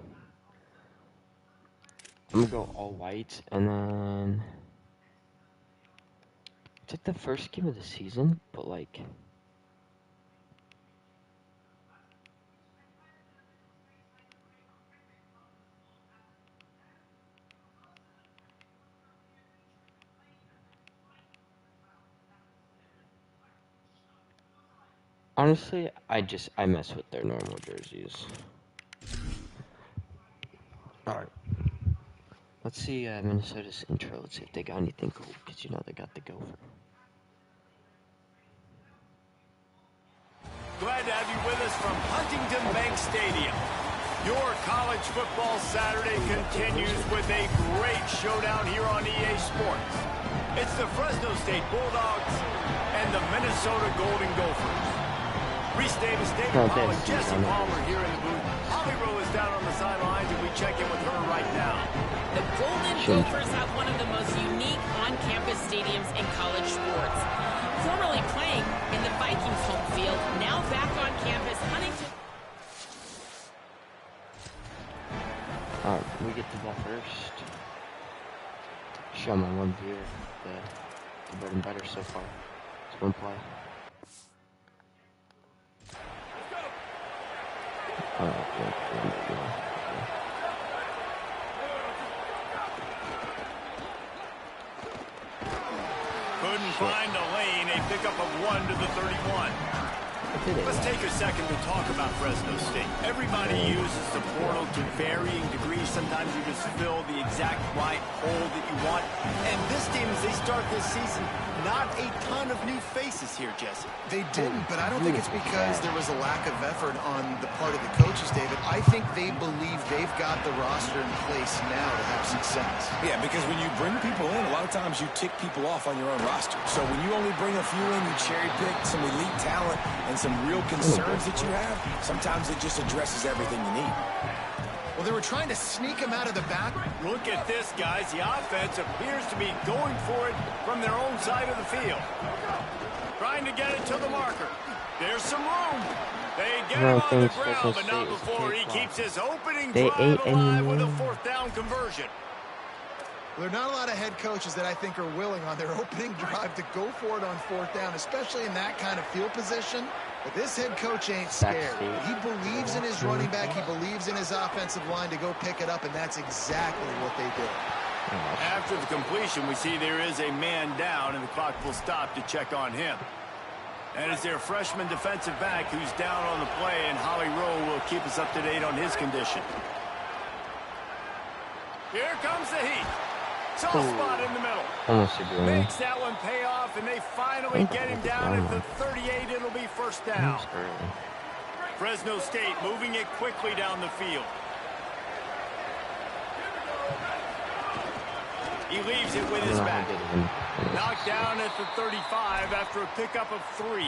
Speaker 1: I'm gonna go all white, and then it's like the first game of the season, but like honestly, I mess with their normal jerseys. Alright. Let's see Minnesota's intro. Let's see if they got anything cool, because you know they got the gopher.
Speaker 6: Glad to have you with us from Huntington Bank Stadium. Your college football Saturday continues with a great showdown here on EA Sports. It's the Fresno State Bulldogs and the Minnesota Golden Gophers. Reese Davis, David Paul, and Jesse Palmer here in the booth. Holly Rowe is down on the sidelines, and we check in with her right now.
Speaker 7: The Golden Gophers have one of the most unique on-campus stadiums in college sports. Formerly playing in the Vikings home field, now back on campus, Huntington.
Speaker 1: Alright, we get the ball first. Show my one viewer the bread and butter so far. It's one play. Alright, yeah.
Speaker 6: couldn't find the lane. A pickup of 1 to the 31. Let's take a second to talk about Fresno State. Everybody uses the portal to varying degrees. Sometimes you just fill the exact right hole that you want. And this team, as they start this season, not a ton of new faces here, Jesse.
Speaker 8: They didn't, but I don't think it's because there was a lack of effort on the part of the coaches, David. I think they believe they've got the roster in place now to have success.
Speaker 9: Yeah, because when you bring people in, a lot of times you tick people off on your own roster. So when you only bring a few in, you cherry pick some elite talent and some real concerns that you have, sometimes it just addresses everything you need.
Speaker 8: Well, they were trying to sneak him out of the back.
Speaker 6: Look at this, guys. The offense appears to be going for it from their own side of the field. Trying to get it to the marker. There's some room. They get him on the ground, but not before he keeps his opening drive alive with a 4th down conversion.
Speaker 8: There are not a lot of head coaches that I think are willing on their opening drive to go for it on 4th down, especially in that kind of field position. But this head coach ain't scared. He believes in his running back. He believes in his offensive line to go pick it up, and that's exactly what they did.
Speaker 6: After the completion, we see there is a man down, and the clock will stop to check on him. And it's their freshman defensive back who's down on the play, and Holly Rowe will keep us up to date on his condition. Here comes the heat. Soft spot in the middle. Makes that one pay off, and they finally get him down at the 38. It'll be 1st down. Fresno State moving it quickly down the field. He leaves it with his back. Knocked down at the 35 after a pickup of 3.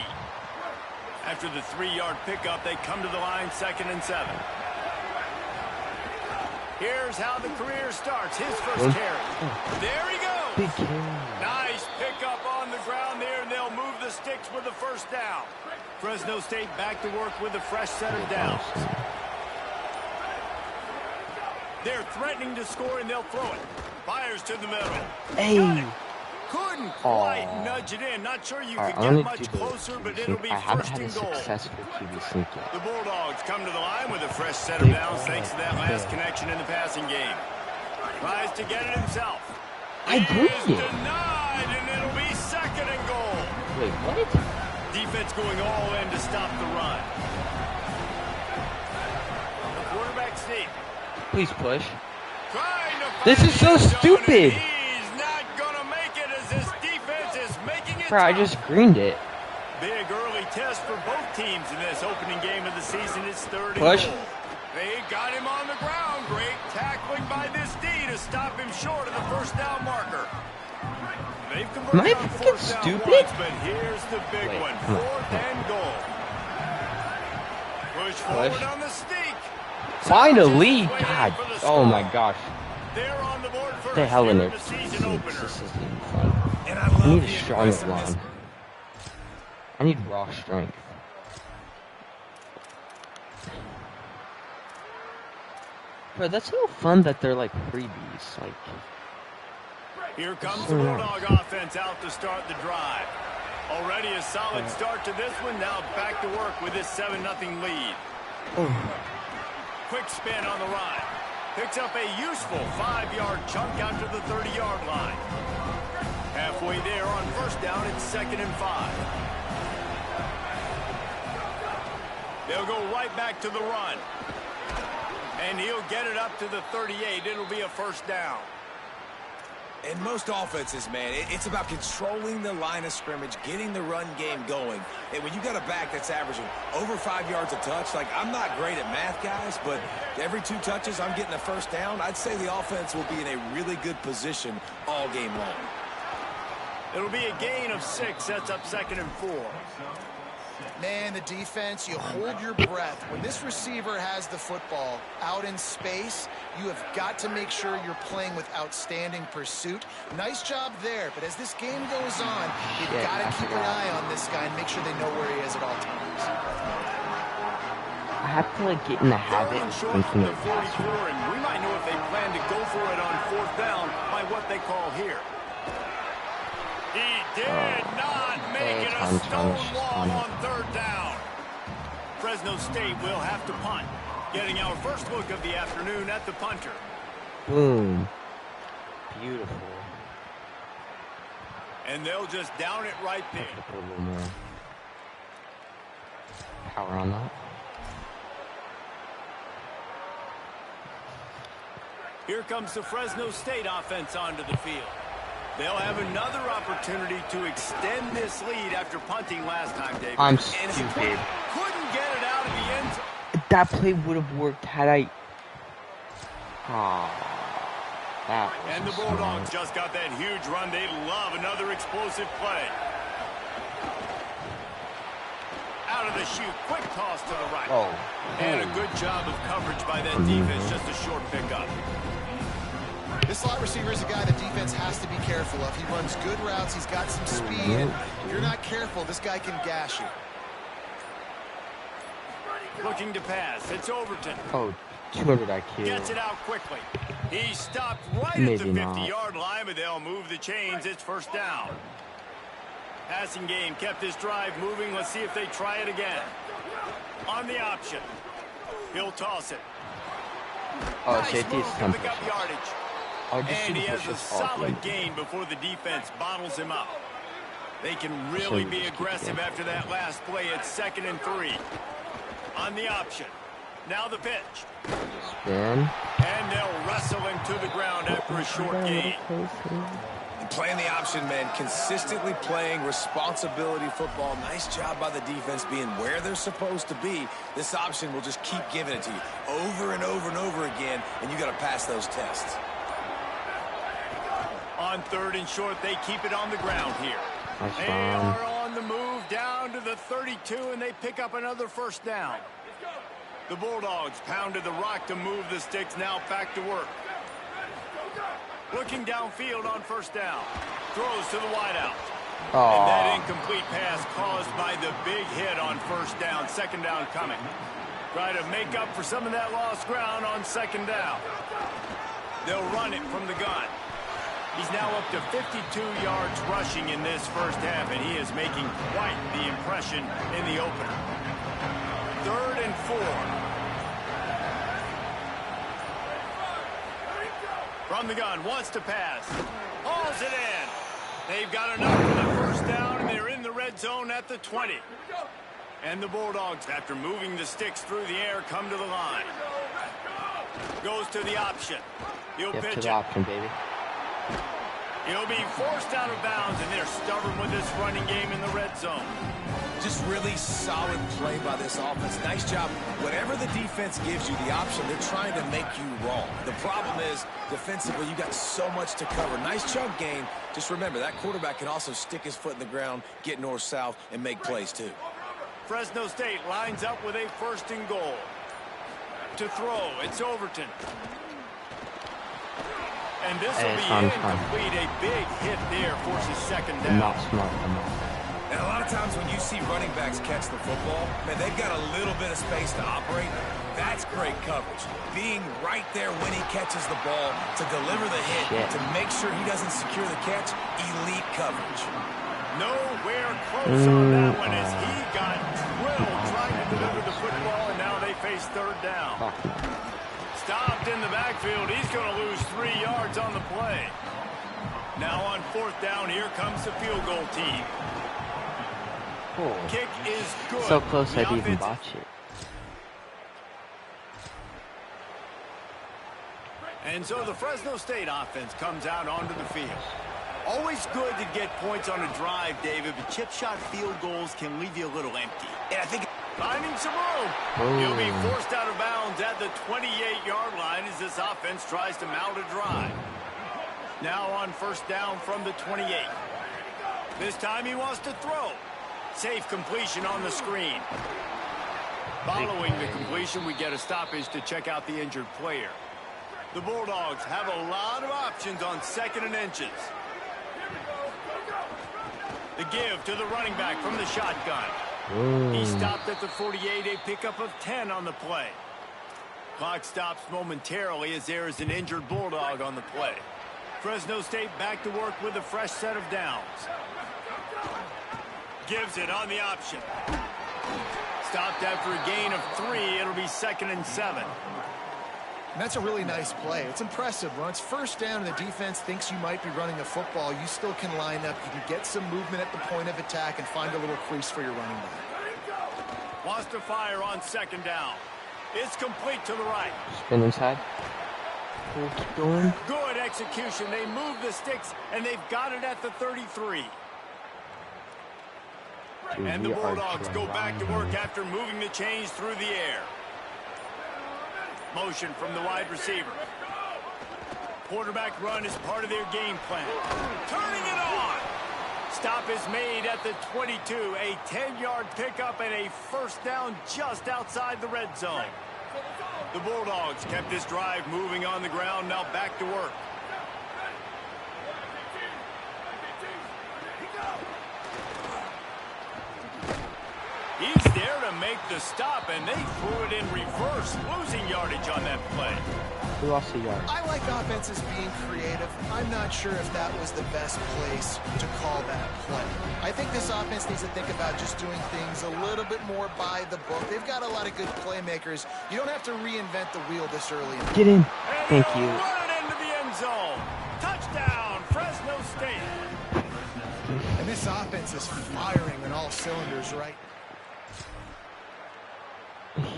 Speaker 6: After the 3-yard pickup, they come to the line 2nd and 7. Here's how the career starts. His first carry. There he goes. Nice pickup on the ground there, and they'll move the sticks with the 1st down. Fresno State back to work with a fresh set of downs. They're threatening to score, and they'll throw it. Fires to the middle.
Speaker 1: Hey.
Speaker 6: Couldn't quite nudge it in. Not sure you could get much closer, but it'll be 1st and goal. The Bulldogs come to the line with a fresh set of downs thanks to that last connection in the passing game. Tries to get it himself.
Speaker 1: I agree.
Speaker 6: Denied, and it'll be 2nd and goal.
Speaker 1: Wait, what?
Speaker 6: Defense going all in to stop the run. The quarterback sneak.
Speaker 1: Please push. This is so stupid. Bro, I just greened it.
Speaker 6: Big early test for both teams in this opening game of the season. It's 3rd and
Speaker 1: push.
Speaker 6: goal. They got him on the ground. Great tackling by this D to stop him short of the 1st down marker. They've converted on 4th down once, but here's the big one. 4th and goal. Push forward on the sneak.
Speaker 1: Finally, God. Oh my gosh.
Speaker 6: They're on the board first.
Speaker 1: The hell in it.
Speaker 6: The season opener.
Speaker 1: This isn't even fun. I need a stronger line. I need raw strength. Bro, that's so fun that they're like freebies. Like,
Speaker 6: here comes the Bulldog offense out to start the drive. Already a solid start to this one. Now back to work with this 7-0 lead. Quick spin on the run. Picks up a useful 5-yard chunk out to the 30-yard line. Halfway there on 1st down, it's 2nd and 5. They'll go right back to the run. And he'll get it up to the 38. It'll be a 1st down.
Speaker 9: In most offenses, man, it's about controlling the line of scrimmage, getting the run game going. And when you got a back that's averaging over 5 yards a touch, like, I'm not great at math, guys, but every 2 touches I'm getting a 1st down, I'd say the offense will be in a really good position all game long.
Speaker 6: It'll be a gain of 6. Sets up 2nd and 4.
Speaker 8: Man, the defense, you hold your breath. When this receiver has the football out in space, you have got to make sure you're playing with outstanding pursuit. Nice job there, but as this game goes on, you've got to keep an eye on this guy and make sure they know where he is at all times.
Speaker 1: I have to like get in the habit of thinking of passing.
Speaker 6: And we might know if they plan to go for it on 4th down by what they call here. He did not make it a stone wall on 3rd down. Fresno State will have to punt. Getting our first look of the afternoon at the punter.
Speaker 1: Boom. Beautiful.
Speaker 6: And they'll just down it right there.
Speaker 1: Put a little more power on that.
Speaker 6: Here comes the Fresno State offense onto the field. They'll have another opportunity to extend this lead after punting last time, David.
Speaker 1: I'm
Speaker 6: And
Speaker 1: stupid.
Speaker 6: couldn't get it out of the end zone.
Speaker 1: That play would have worked had I... That was
Speaker 6: And the Bulldogs just got that huge run. They love another explosive play. Out of the chute, quick toss to the right.
Speaker 1: Oh.
Speaker 6: And a good job of coverage by that defense, just a short pickup.
Speaker 8: This slot receiver is a guy the defense has to be careful of. He runs good routes. He's got some speed. And if you're not careful, this guy can gash you.
Speaker 6: Looking to pass. It's Overton.
Speaker 1: Oh, 200 IQ.
Speaker 6: Gets it out quickly. He stopped right
Speaker 1: Maybe
Speaker 6: at the
Speaker 1: not.
Speaker 6: 50-yard line, but they'll move the chains. It's first down. Passing game kept this drive moving. Let's see if they try it again. On the option. He'll toss it.
Speaker 1: Oh,
Speaker 6: Nice
Speaker 1: JT
Speaker 6: move
Speaker 1: is
Speaker 6: to
Speaker 1: 10
Speaker 6: pick up yardage.
Speaker 1: I'll just
Speaker 6: And
Speaker 1: do
Speaker 6: he
Speaker 1: the
Speaker 6: has a
Speaker 1: pushes all
Speaker 6: solid
Speaker 1: game.
Speaker 6: gain before the defense bottles him up. They can really
Speaker 1: So
Speaker 6: be
Speaker 1: just keep
Speaker 6: aggressive
Speaker 1: going.
Speaker 6: after that last play. It's 2nd and 3. On the option. Now the pitch.
Speaker 1: Spin.
Speaker 6: And they'll wrestle him to the ground after a short gain.
Speaker 9: Playing the option, man, consistently playing responsibility football. Nice job by the defense being where they're supposed to be. This option will just keep giving it to you over and over and over again, and you got to pass those tests.
Speaker 6: On 3rd and short, they keep it on the ground here.
Speaker 1: Nice
Speaker 6: They
Speaker 1: run.
Speaker 6: are on the move down to the 32, and they pick up another first down. The Bulldogs pounded the rock to move the sticks, now back to work. Looking downfield on first down. Throws to the wideout. And that incomplete pass caused by the big hit on first down. 2nd down coming. Try to make up for some of that lost ground on 2nd down. They'll run it from the gun. He's now up to 52 yards rushing in this first half, and he is making quite the impression in the opener. 3rd and 4. From the gun, wants to pass. Hauls it in. They've got enough for the first down, and they're in the red zone at the 20. And the Bulldogs, after moving the sticks through the air, come to the line. Goes to the option. He'll
Speaker 1: Get
Speaker 6: pitch
Speaker 1: to
Speaker 6: it.
Speaker 1: the option, baby.
Speaker 6: He'll be forced out of bounds, and they're stubborn with this running game in the red zone.
Speaker 9: Just really solid play by this offense. Nice job. Whatever the defense gives you the option, they're trying to make you wrong. The problem is, defensively, you got so much to cover. Nice chunk gain. Just remember, that quarterback can also stick his foot in the ground, get north-south, and make plays, too.
Speaker 6: Fresno State lines up with a 1st and goal. To throw, it's Overton. And this will be incomplete. A big hit there forces 2nd down.
Speaker 1: Not smart enough.
Speaker 9: And a lot of times when you see running backs catch the football, man, they've got a little bit of space to operate. That's great coverage. Being right there when he catches the ball to deliver the hit, to make sure he doesn't secure the catch, elite coverage.
Speaker 6: Nowhere close on that one as he got drilled trying to deliver the football, and now they face 3rd down. Stopped in the backfield. He's going to lose 3 yards on the play. Now on 4th down, here comes the field goal team.
Speaker 1: Oh.
Speaker 6: Kick is good.
Speaker 1: So close
Speaker 6: The
Speaker 1: I'd even
Speaker 6: offense-
Speaker 1: botch it.
Speaker 6: And so the Fresno State offense comes out onto the field. Always good to get points on a drive, David, but chip shot field goals can leave you a little empty.
Speaker 9: And I think
Speaker 6: Finding some room. He'll be forced out of bounds at the 28-yard line as this offense tries to mount a drive. Now on 1st down from the 28. This time he wants to throw. Safe completion on the screen. Following the completion, we get a stoppage to check out the injured player. The Bulldogs have a lot of options on 2nd and inches. The give to the running back from the shotgun. He stopped at the 48, a pickup of 10 on the play. Clock stops momentarily as there is an injured Bulldog on the play. Fresno State back to work with a fresh set of downs. Gives it on the option. Stopped after a gain of 3. It'll be 2nd and 7.
Speaker 8: And that's a really nice play. It's impressive. When it's first down and the defense thinks you might be running the football, you still can line up. You can get some movement at the point of attack and find a little crease for your running back.
Speaker 6: Wants to fire on second down. It's complete to the right.
Speaker 1: Spin inside. We'll keep going.
Speaker 6: Good execution. They move the sticks, and they've got it at the 33.
Speaker 1: Dude,
Speaker 6: and the Bulldogs go back to work after moving the chains through the air. Motion from the wide receiver. Quarterback run is part of their game plan. Turning it on. Stop is made at the 22. A 10-yard pickup and a first down just outside the red zone. The Bulldogs kept this drive moving on the ground. Now back to work. He's there to make the stop, and they threw it in reverse, losing yardage on that play.
Speaker 1: We lost a yard.
Speaker 8: I like offenses being creative. I'm not sure if that was the best place to call that play. I think this offense needs to think about just doing things a little bit more by the book. They've got a lot of good playmakers. You don't have to reinvent the wheel this early.
Speaker 1: Get in. Thank you.
Speaker 6: Run into the end zone. Touchdown, Fresno State.
Speaker 8: And this offense is firing on all cylinders right now.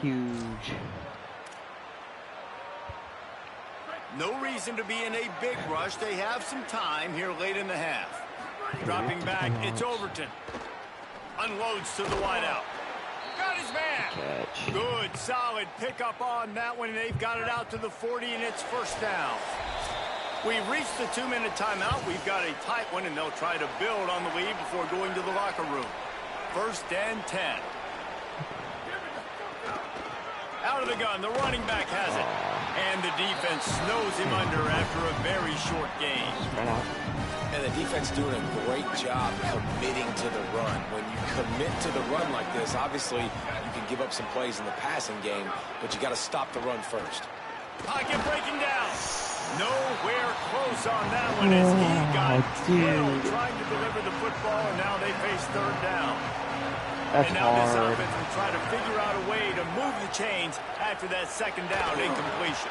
Speaker 1: Huge.
Speaker 6: No reason to be in a big rush. They have some time here late in the half. Dropping back, it's Overton. Unloads to the wideout. Got his man.
Speaker 1: Catch.
Speaker 6: Good, solid pickup on that one. They've got it out to the 40, and it's first down. We've reached the 2-minute timeout. We've got a tight one, and they'll try to build on the lead before going to the locker room. First and 10. Out of the gun, the running back has it. And the defense snows him under after a very short game.
Speaker 9: And the defense doing a great job committing to the run. When you commit to the run like this, obviously you can give up some plays in the passing game, but you got to stop the run first.
Speaker 6: Pocket breaking down. Nowhere close on that one as he got killed trying to deliver the football, and now they face third down.
Speaker 1: That's
Speaker 6: and now this
Speaker 1: hard.
Speaker 6: offense will try to figure out a way to move the chains after that second down incompletion.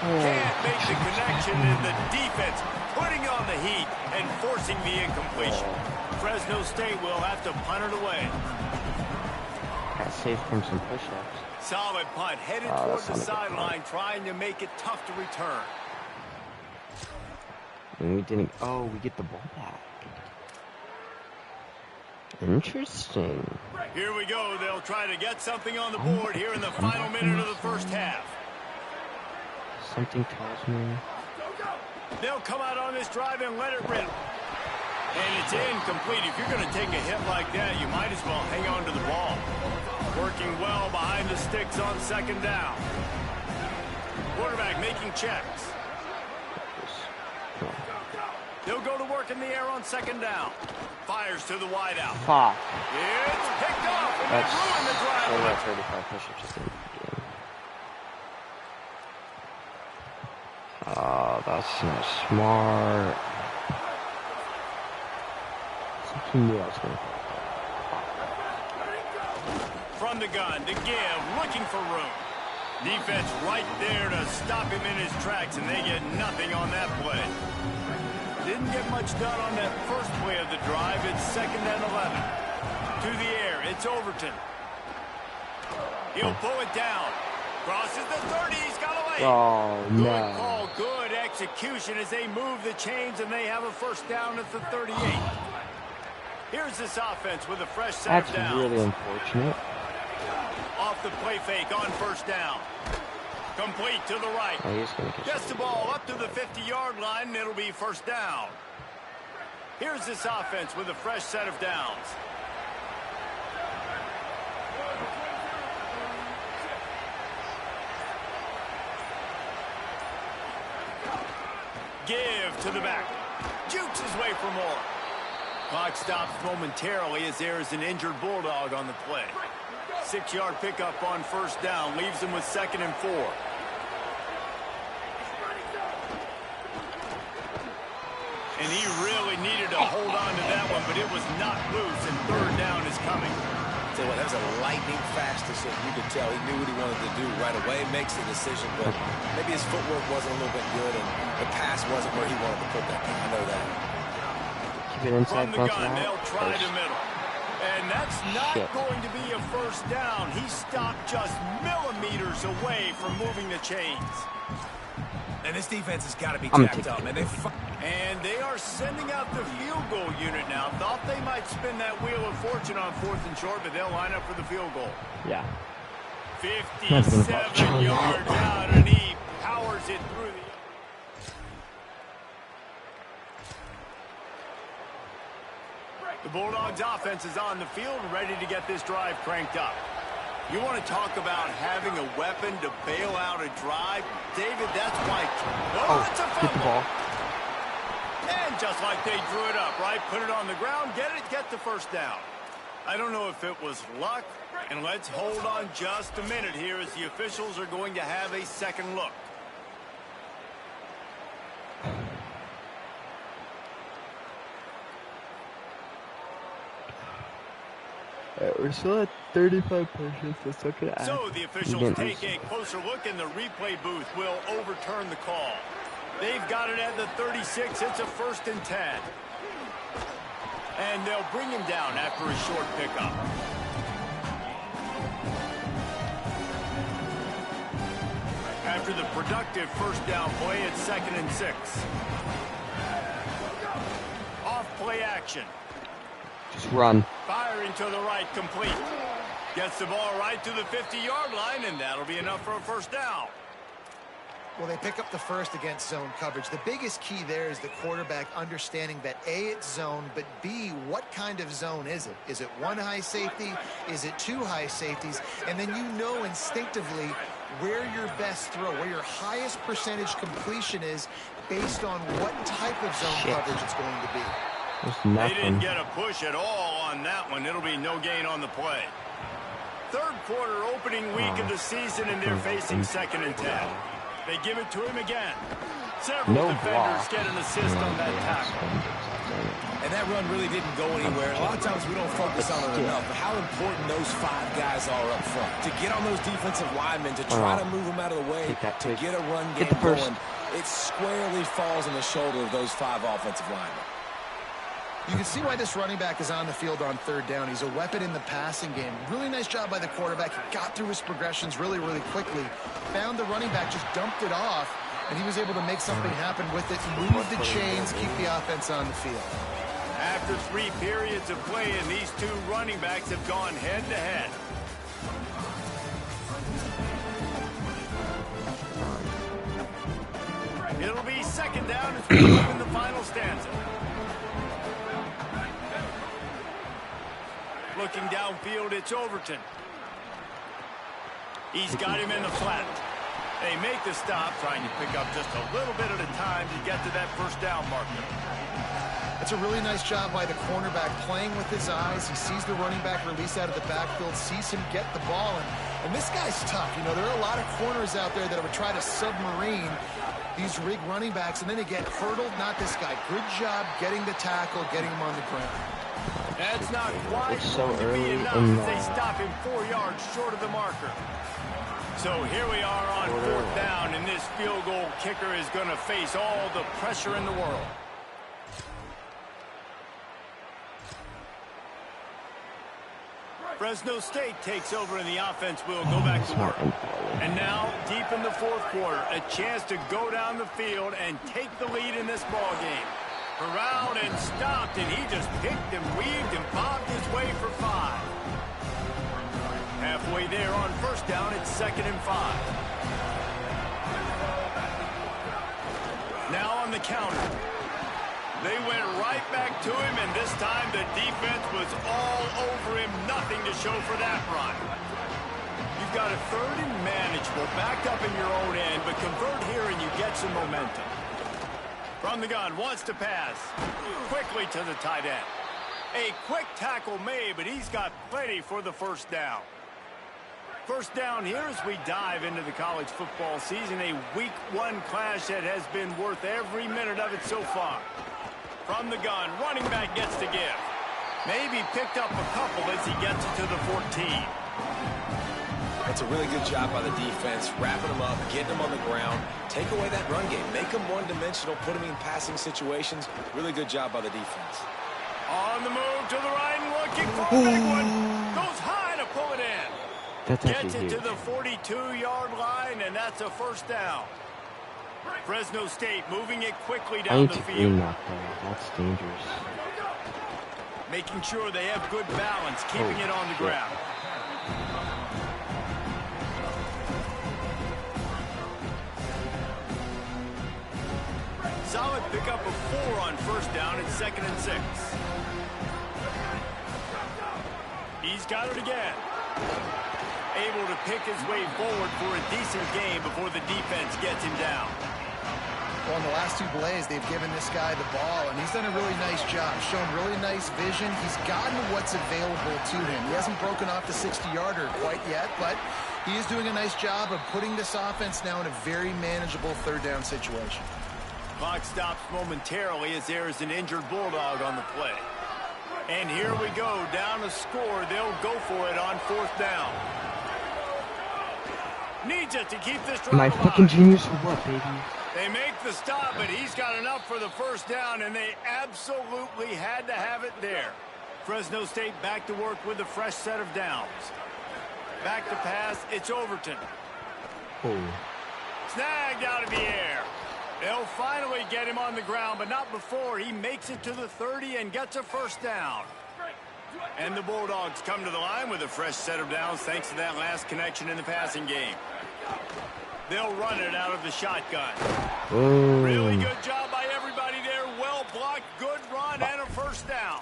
Speaker 6: Can't make the connection, and the defense putting on the heat and forcing the incompletion. Fresno State will have to punt it away.
Speaker 1: Got saved from some push-ups.
Speaker 6: Solid punt, headed toward the sideline, trying to make it tough to return.
Speaker 1: And we didn't. Oh, we get the ball back. Interesting.
Speaker 6: Here we go. They'll try to get something on the board here in the final minute of the first half.
Speaker 1: Something tells me.
Speaker 6: They'll come out on this drive and let it rip. And it's incomplete. If you're going to take a hit like that, you might as well hang on to the ball. Working well behind the sticks on second down. Quarterback making checks. They'll go to work in the air on second down. Fires to the wideout.
Speaker 1: Fuck.
Speaker 6: It's picked off, and
Speaker 1: That's
Speaker 6: they ruin the drive.
Speaker 1: so about 35 push-ups at the end of the game. Oh, that's not smart. Something knew I was going to
Speaker 6: From the gun, to give, looking for room. Defense right there to stop him in his tracks, and they get nothing on that play. Didn't get much done on that first play of the drive. It's second and 11. To the air, it's Overton. He'll pull it down. Crosses the 30, he's got away.
Speaker 1: Oh, no.
Speaker 6: Good call, good execution as they move the chains, and they have a first down at the 38. Here's this offense with a fresh set of downs.
Speaker 1: That's really unfortunate.
Speaker 6: Off the play fake on first down. Complete to the right.
Speaker 1: Oh, he's gonna
Speaker 6: Gets the ball up to the 50-yard line, and it'll be first down. Here's this offense with a fresh set of downs. Give to the back. Jukes his way for more. Clock stops momentarily as there is an injured Bulldog on the play. 6-yard pickup on first down leaves him with second and 4. And he really needed to hold on to that one, but it was not loose, and third down is coming.
Speaker 9: tell you what, that was a lightning-fast decision. You could tell he knew what he wanted to do right away, makes the decision, but maybe his footwork wasn't a little bit good, and the pass wasn't where he wanted to put that thing. I know that.
Speaker 1: Keep it inside,
Speaker 6: From the gun, they'll try the middle. And that's not going to be a first down. He stopped just millimeters away from moving the chains.
Speaker 9: And this defense has got to be jacked up, man.
Speaker 6: And they are sending out the field goal unit now. Thought they might spin that wheel of fortune on 4th and short, but they'll line up for the field goal.
Speaker 1: Yeah.
Speaker 6: 57 yards out, and he powers it through the Bulldogs offense is on the field, ready to get this drive cranked up. You want to talk about having a weapon to bail out a drive? David, that's why. Oh, it's a fumble.
Speaker 1: Get the ball.
Speaker 6: And just like they drew it up, right? Put it on the ground, get the first down. I don't know if it was luck, and let's hold on just a minute here as the officials are going to have a second look.
Speaker 1: We're still at 35 pushes. Let's look at it.
Speaker 6: So the officials take a closer look, and the replay booth will overturn the call. They've got it at the 36. It's a 1st and 10. And they'll bring him down after a short pickup. After the productive first down play, it's 2nd and 6. Off play action.
Speaker 1: Just run.
Speaker 6: Firing to the right, complete. Gets the ball right to the 50-yard line, and that'll be enough for a first down.
Speaker 8: Well, they pick up the first against zone coverage. The biggest key there is the quarterback understanding that A, it's zone, but B, what kind of zone is it? Is it one high safety? Is it two high safeties? And then you know instinctively where your best throw, where your highest percentage completion is based on what type of zone coverage it's going to be.
Speaker 6: They didn't get a push at all on that one. It'll be no gain on the play. Third quarter opening week of the season, and they're facing 2nd and 10. They give it to him again. Several defenders get an assist on that tackle.
Speaker 9: And that run really didn't go anywhere. A lot of times we don't focus on it enough, but how important those 5 guys are up front. To get on those defensive linemen, to try to move them out of the way, to get a run game going, it squarely falls on the shoulder of those 5 offensive linemen.
Speaker 8: You can see why this running back is on the field on 3rd down. He's a weapon in the passing game. Really nice job by the quarterback. He got through his progressions really, really quickly. Found the running back, just dumped it off, and he was able to make something happen with it, move the chains, keep the offense on the field.
Speaker 6: After 3 periods of play, and these 2 running backs have gone head-to-head. It'll be 2nd down as we open the final stanza. Looking downfield, it's Overton. He's got him in the flat. They make the stop, trying to pick up just a little bit at a time to get to that first down marker.
Speaker 8: That's a really nice job by the cornerback, playing with his eyes. He sees the running back release out of the backfield, sees him get the ball, and this guy's tough. You know, there are a lot of corners out there that would try to submarine these rig running backs, and then they get hurdled. Not this guy. Good job getting the tackle, getting him on the ground.
Speaker 6: That's not quite
Speaker 1: so early
Speaker 6: enough as they stop him 4 yards short of the marker. So here we are on 4th down, and this field goal kicker is going to face all the pressure in the world. Fresno State takes over, and the offense will go back to work. And now, deep in the 4th quarter, a chance to go down the field and take the lead in this ball game. Corralled and stopped, and he just picked and weaved and bobbed his way for 5. Halfway there on 1st down, it's 2nd and 5. Now on the counter. They went right back to him, and this time the defense was all over him. Nothing to show for that run. You've got a 3rd and manageable, backed up in your own end, but convert here and you get some momentum. From the gun, wants to pass. Quickly to the tight end. A quick tackle made, but he's got plenty for the first down. First down here as we dive into the college football season. A week 1 clash that has been worth every minute of it so far. From the gun, running back gets to give. Maybe picked up a couple as he gets it to the 14.
Speaker 9: That's a really good job by the defense, wrapping them up, getting them on the ground, take away that run game, make them one-dimensional, put them in passing situations. Really good job by the defense.
Speaker 6: On the move to the right and looking for a big one. Goes high to pull it in.
Speaker 1: That's
Speaker 6: Gets
Speaker 1: actually
Speaker 6: it
Speaker 1: huge.
Speaker 6: to the 42-yard line, and that's a first down. Fresno State moving it quickly
Speaker 1: I
Speaker 6: down
Speaker 1: need
Speaker 6: the
Speaker 1: to
Speaker 6: field.
Speaker 1: green that though. That's dangerous.
Speaker 6: Making sure they have good balance, keeping it on the ground. Solid pickup of 4 on first down at 2nd and 6. He's got it again. Able to pick his way forward for a decent game before the defense gets him down.
Speaker 8: Well, in the last 2 plays, they've given this guy the ball, and he's done a really nice job, shown really nice vision. He's gotten what's available to him. He hasn't broken off the 60-yarder quite yet, but he is doing a nice job of putting this offense now in a very manageable 3rd down situation.
Speaker 6: Clock stops momentarily as there is an injured Bulldog on the play. And here we go, down to score. They'll go for it on 4th down. Needs it to keep this drive
Speaker 1: Am I
Speaker 6: alive.
Speaker 1: fucking genius or what, baby?
Speaker 6: They make the stop, but he's got enough for the first down, and they absolutely had to have it there. Fresno State back to work with a fresh set of downs. Back to pass, it's Overton.
Speaker 1: Oh.
Speaker 6: Snagged out of the air. They'll finally get him on the ground, but not before he makes it to the 30 and gets a first down. And the Bulldogs come to the line with a fresh set of downs thanks to that last connection in the passing game. They'll run it out of the shotgun.
Speaker 1: Oh.
Speaker 6: Really good job by everybody there. Well blocked, good run, and a first down.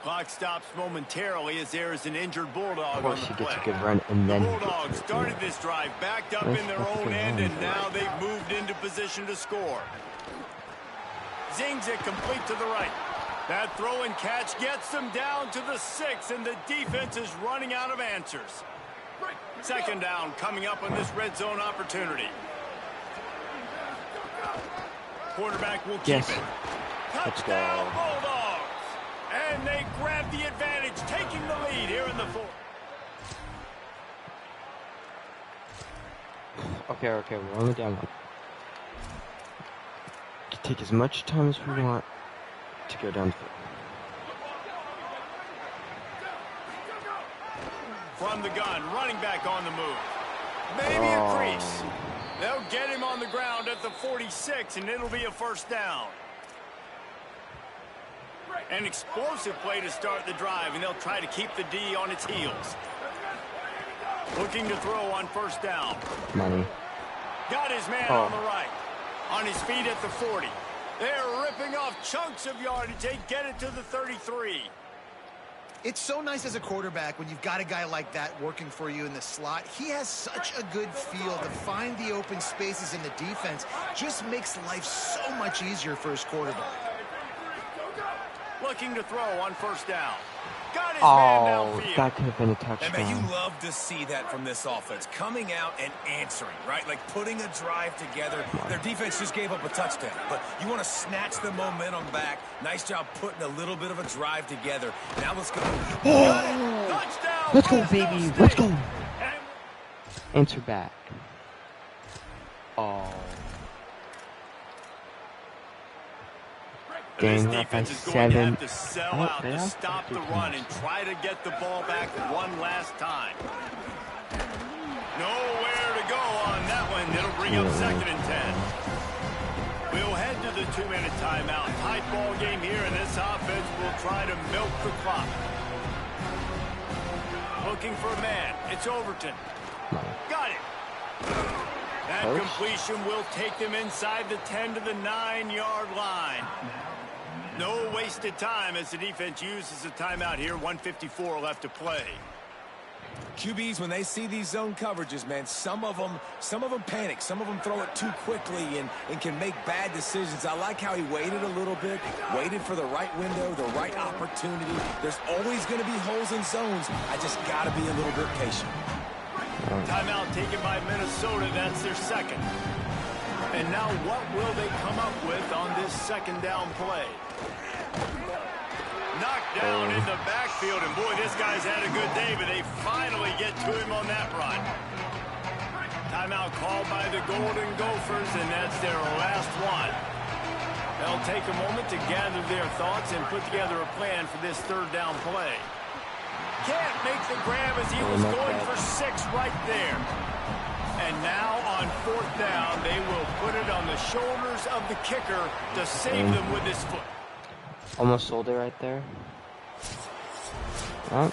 Speaker 6: Clock stops momentarily as there is an injured Bulldog
Speaker 1: Of course
Speaker 6: on
Speaker 1: he
Speaker 6: the
Speaker 1: gets
Speaker 6: play.
Speaker 1: a good run and then
Speaker 6: The
Speaker 1: he gets
Speaker 6: Bulldogs
Speaker 1: hurt,
Speaker 6: started
Speaker 1: yeah.
Speaker 6: this drive backed up
Speaker 1: That's
Speaker 6: in their
Speaker 1: fucking
Speaker 6: own end, and
Speaker 1: wrong,
Speaker 6: now they've moved into position to score. Zings it complete to the right. That throw and catch gets them down to the 6, and the defense is running out of answers. 2nd down coming up on this red zone opportunity. Quarterback will keep
Speaker 1: Yes.
Speaker 6: it.
Speaker 1: Let's go.
Speaker 6: Touchdown Bulldogs! And they grab the advantage, taking the lead here in the 4th.
Speaker 1: Okay, we're only down 1. Can take as much time as we want to go down the field.
Speaker 6: From the gun, running back on the move. Maybe a crease. They'll get him on the ground at the 46, and it'll be a first down. An explosive play to start the drive, and they'll try to keep the D on its heels. Looking to throw on first down.
Speaker 1: Money.
Speaker 6: Got his man on the right. On his feet at the 40. They're ripping off chunks of yardage. They get it to the 33.
Speaker 8: It's so nice as a quarterback when you've got a guy like that working for you in the slot. He has such a good feel to find the open spaces in the defense. Just makes life so much easier for his quarterback.
Speaker 6: Looking to throw on first down. Got his man downfield.
Speaker 1: That could have been a
Speaker 9: And man, you
Speaker 1: touchdown.
Speaker 9: love to see that from this offense. Coming out and answering, right? Like putting a drive together. Their defense just gave up a touchdown. But you want to snatch the momentum back. Nice job putting a little bit of a drive together. Now let's go.
Speaker 6: Touchdown,
Speaker 1: Let's go,
Speaker 6: Fresno
Speaker 1: baby.
Speaker 6: State.
Speaker 1: Let's go.
Speaker 6: And
Speaker 1: Answer back. Oh.
Speaker 6: this
Speaker 1: Dang, we're up by
Speaker 6: defense is going to
Speaker 1: 7.
Speaker 6: have to sell
Speaker 1: Oh,
Speaker 6: out
Speaker 1: they
Speaker 6: to
Speaker 1: are
Speaker 6: stop the
Speaker 1: 2
Speaker 6: run
Speaker 1: points.
Speaker 6: and try to get the ball back one last time. Nowhere to go on that one. It'll bring up 2nd and 10. We'll head to the 2-minute timeout. Tight ball game here, and this offense will try to milk the clock. Looking for a man. It's Overton. Got it. That
Speaker 1: Close.
Speaker 6: completion will take them inside the 10 to the 9-yard line. No wasted time as the defense uses a timeout here. 1:54 left to play.
Speaker 9: QBs, when they see these zone coverages, man, some of them panic. Some of them throw it too quickly and can make bad decisions. I like how he waited a little bit, waited for the right window, the right opportunity. There's always going to be holes in zones. I just got to be a little bit patient.
Speaker 6: Timeout taken by Minnesota. That's their 2nd. And now what will they come up with on this 2nd down play? Knocked down in the backfield, and boy, this guy's had a good day, but they finally get to him on that run. Timeout called by the Golden Gophers, and that's their last one. They'll take a moment to gather their thoughts and put together a plan for this third down play. Can't make the grab as he was going for 6 right there. And now on 4th down, they will put it on the shoulders of the kicker to save them with his foot.
Speaker 1: Almost sold it right there. Oh,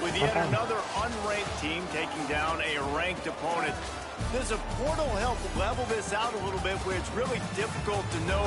Speaker 6: with yet another unranked team taking down a ranked opponent. Does a portal help level this out a little bit where it's really difficult to know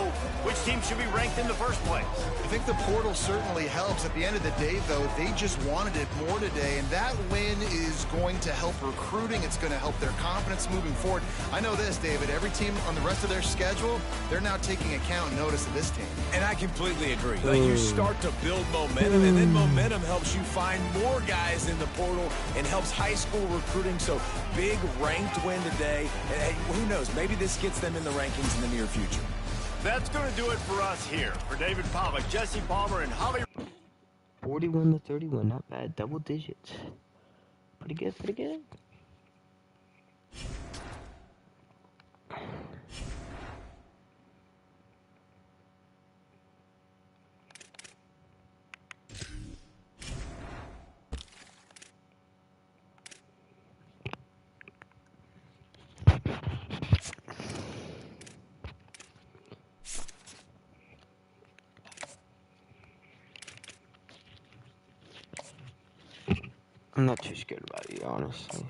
Speaker 6: which team should be ranked in the first place?
Speaker 8: I think the portal certainly helps. At the end of the day, though, they just wanted it more today, and that win is going to help recruiting. It's going to help their confidence moving forward. I know this, David, every team on the rest of their schedule, they're now taking account and notice of this team.
Speaker 9: And I completely agree. Like, you start to build momentum, and then momentum helps you find more guys in the portal and helps high school recruiting. So big ranked win today. And who knows, maybe this gets them in the rankings in the near future.
Speaker 6: That's going to do it for us here. For David Pollock, Jesse Palmer, and Holly.
Speaker 1: 41-31, not bad. Double digits. Pretty good, pretty good. I'm not too scared about it, honestly.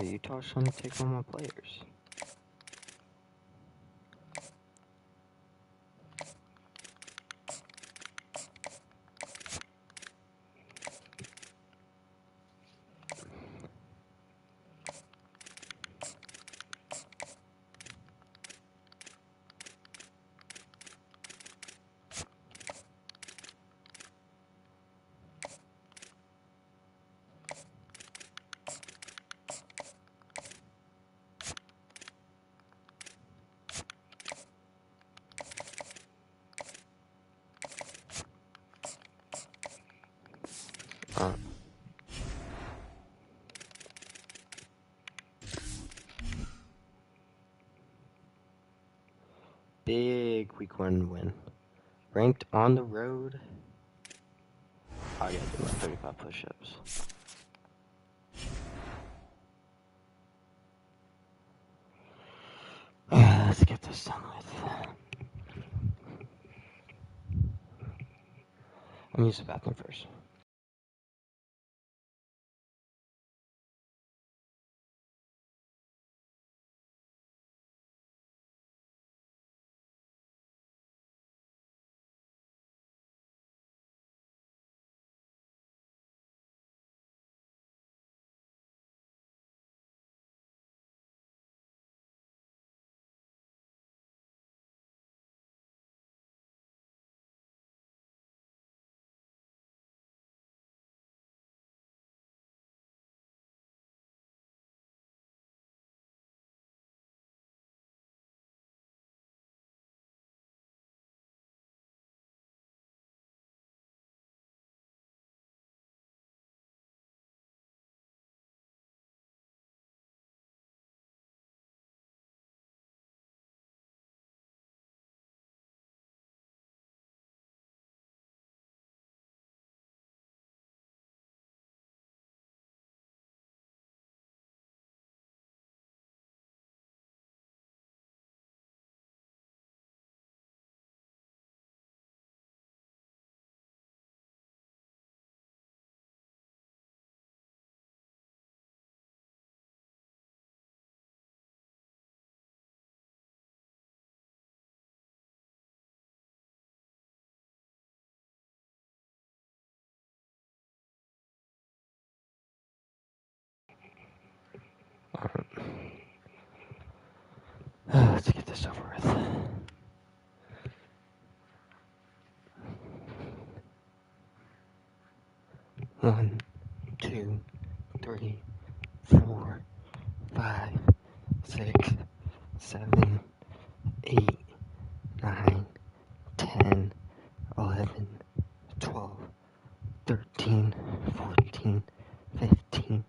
Speaker 1: Utah's trying to take all my players. Big week 1 win. Ranked on the road. I gotta do my 35 push-ups. Let's get this done with. I'm gonna use the bathroom first. Alright. Let's get this over with. 1, 2, 3, 4, 5, 6, 7, 8, 9, 10, 11, 12, 13, 14, 15,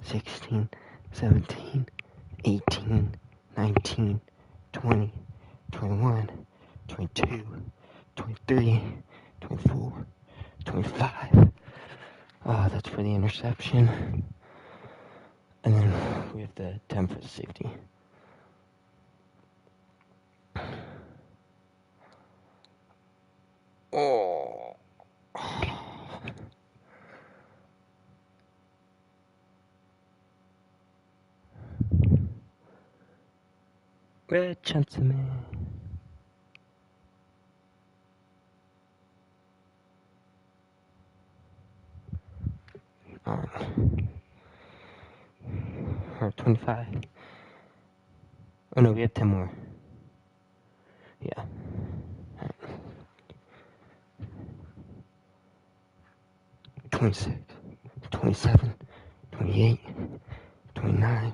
Speaker 1: 16, 17, 18, 19, 20, 21, 22, 23, 24, 25. That's for the interception. And then we have the 10 for the safety. Oh. Red chance of me. Alright. Or 25. Oh no, we have 10 more. Yeah. Alright. 26, 27, 28, 29,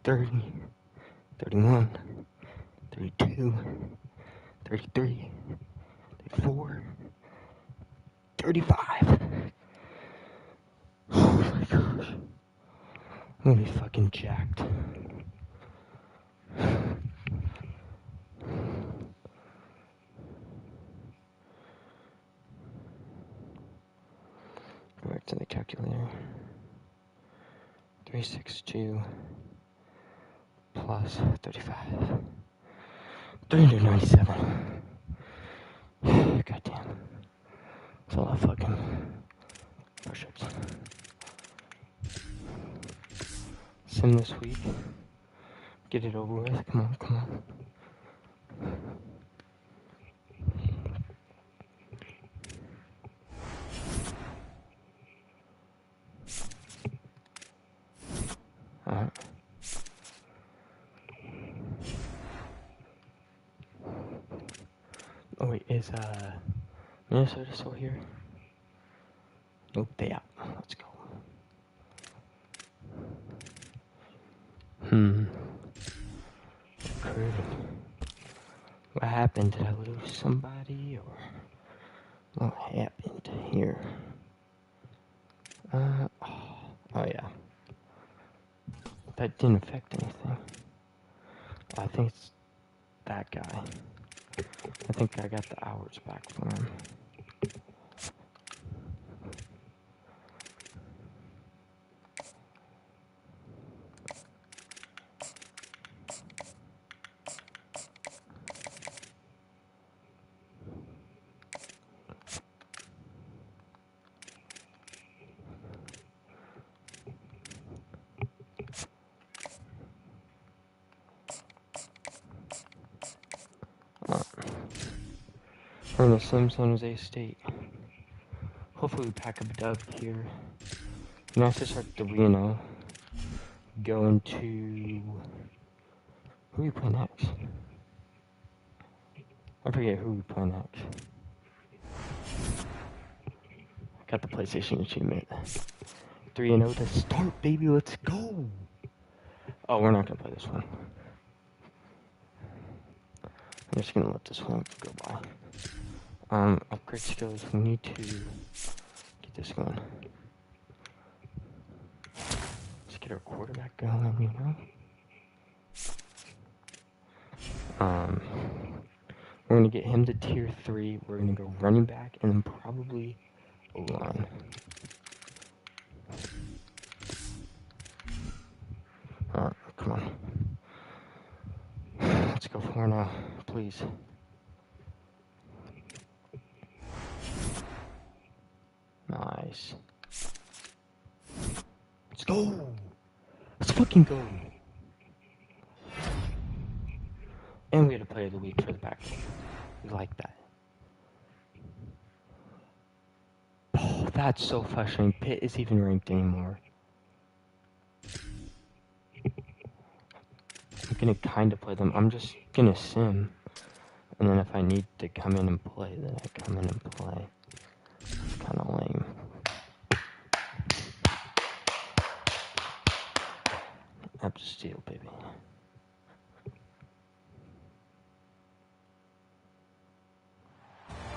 Speaker 1: 30, 31, 32, 33, 34, 35. Oh my gosh. I'm gonna be fucking jacked. Go back to the calculator. 362 plus 35. 397. Goddamn. That's a lot of fucking push-ups. Sim this week. Get it over with. Come on, come on. Alright. Oh wait, is Minnesota still here? Nope, they out. Let's go. Recruiting. What happened? Did I lose somebody or what happened here? Oh yeah. That didn't affect anything. I think it's that guy. I think I got the hours back for him. We're in the San Jose State. Hopefully we pack up a dub here. Nice to start the Reno. Going to... Who we play next? I forget who we play next. Got the PlayStation achievement. 3-0 to start, baby. Let's go. Oh, we're not gonna play this one. I'm just gonna let this one go by. Upgrade skills. We need to get this going. Let's get our quarterback going, you know? We're gonna get him to tier 3. We're gonna go running back and then probably O-line. Alright, come on. Let's go for it now, please. Nice. Let's go! Let's fucking go! And we had a play of the week for the back. We like that. Oh, that's so frustrating. Pitt is even ranked anymore. gonna kind of play them. I'm just gonna sim. And then if I need to come in and play, then I come in and play. It's kind of lame. Up to steal, baby.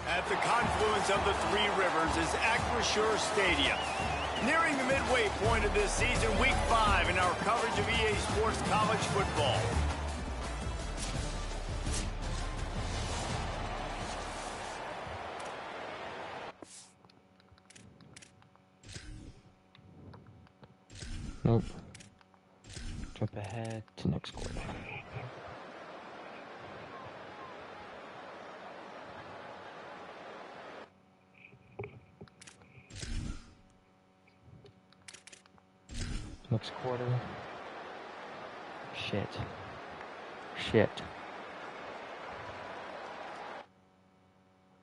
Speaker 6: At the confluence of the Three Rivers is Acrisure Stadium. Nearing the midway point of this season, Week 5 in our coverage of EA Sports College Football.
Speaker 1: Nope. Jump ahead to next quarter. Next quarter. Shit. Shit.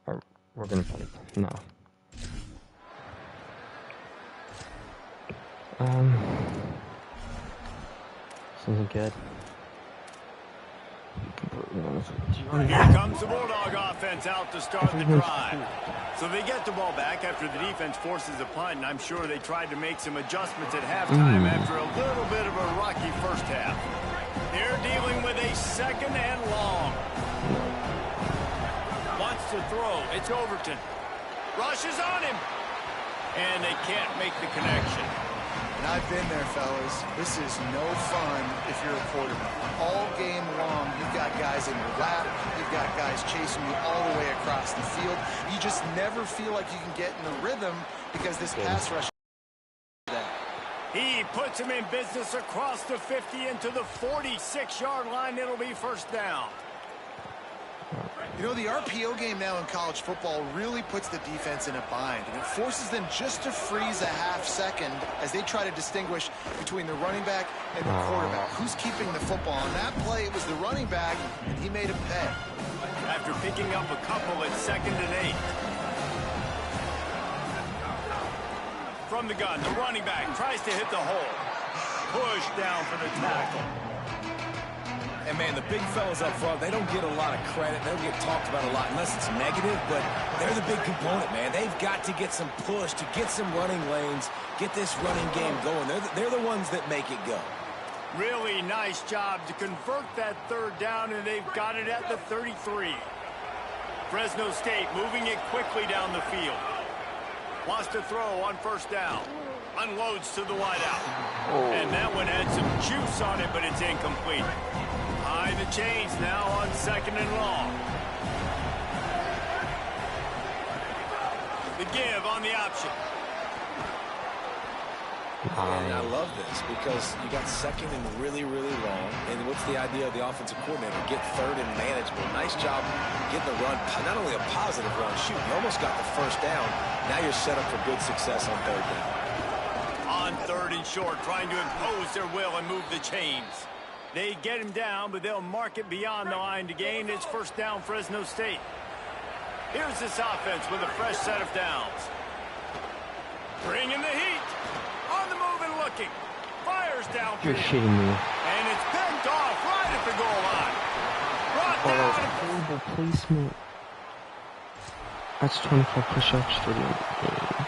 Speaker 1: Or we're gonna play. No. This isn't good.
Speaker 6: Here comes the Bulldog offense out to start the drive. So they get the ball back after the defense forces a punt, and I'm sure they tried to make some adjustments at halftime after a little bit of a rocky first half. They're dealing with a second and long. Wants to throw. It's Overton. Rushes on him. And they can't make the connection.
Speaker 8: And I've been there, fellas. This is no fun if you're a quarterback. All game long, you've got guys in your lap. You've got guys chasing you all the way across the field. You just never feel like you can get in the rhythm because this pass rush.
Speaker 6: He puts him in business across the 50 into the 46-yard line. It'll be first down.
Speaker 8: You know, the RPO game now in college football really puts the defense in a bind, and it forces them just to freeze a half second as they try to distinguish between the running back and the quarterback. Who's keeping the football? On that play, it was the running back, and he made him pay.
Speaker 6: After picking up a couple at 2nd and 8. From the gun, the running back tries to hit the hole. Push down for the tackle.
Speaker 9: And, man, the big fellas up front, they don't get a lot of credit. They don't get talked about a lot unless it's negative, but they're the big component, man. They've got to get some push, to get some running lanes, get this running game going. They're the ones that make it go.
Speaker 6: Really nice job to convert that third down, and they've got it at the 33. Fresno State moving it quickly down the field. Wants to throw on first down. Unloads to the wideout. And that one had some juice on it, but it's incomplete. High the chains now on 2nd and long. The give on the option.
Speaker 9: And I love this because you got 2nd and really, really long. And what's the idea of the offensive coordinator? Get 3rd and manageable. Nice job getting the run. Not only a positive run, shoot, you almost got the first down. Now you're set up for good success on 3rd down.
Speaker 6: On 3rd and short, trying to impose their will and move the chains. They get him down, but they'll mark it beyond the line to gain. It's first down, Fresno State. Here's this offense with a fresh set of downs. Bringing the heat. On the move and looking. Fires down.
Speaker 1: You're shitting me.
Speaker 6: And it's picked off right at the goal line. Brought down.
Speaker 1: Horrible placement. That's 25 push-ups for the game.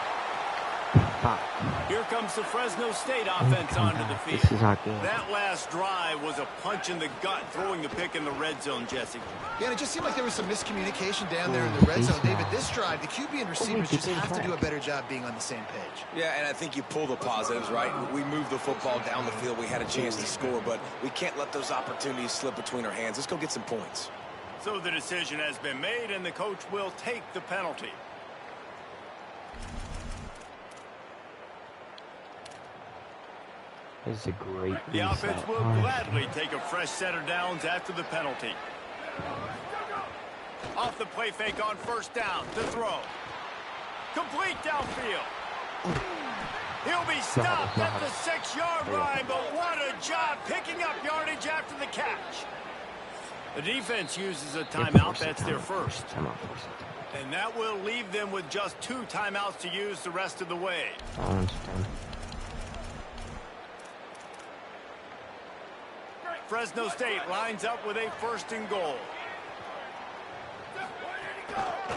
Speaker 6: Here comes the Fresno State offense onto the field.
Speaker 1: This is not good.
Speaker 6: That last drive was a punch in the gut, throwing the pick in the red zone, Jesse.
Speaker 8: Yeah, and it just seemed like there was some miscommunication down there in the red zone. David, this drive, the QB and receivers just have to do a better job being on the same page.
Speaker 9: Yeah, and I think you pull the positives, right? We moved the football down the field. We had a chance to score, but we can't let those opportunities slip between our hands. Let's go get some points.
Speaker 6: So the decision has been made, and the coach will take the penalty.
Speaker 1: This is a great
Speaker 6: The
Speaker 1: reset.
Speaker 6: offense will gladly take a fresh set of downs after the penalty. Off the play fake on first down to throw. Complete downfield. He'll be stopped at the 6-yard line, but what a job picking up yardage after the catch. The defense uses a timeout. That's their first. And that will leave them with just 2 timeouts to use the rest of the way. Fresno State lines up with a 1st and goal.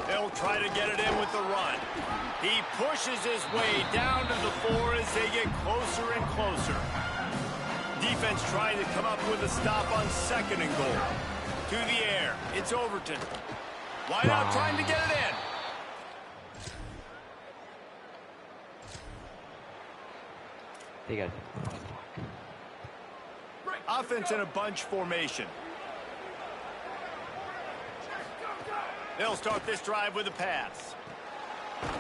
Speaker 6: They'll try to get it in with the run. He pushes his way down to the 4 as they get closer and closer. Defense trying to come up with a stop on 2nd and goal. To the air. It's Overton. Wide out trying to get it in.
Speaker 1: They got it.
Speaker 6: Offense in a bunch formation. They'll start this drive with a pass.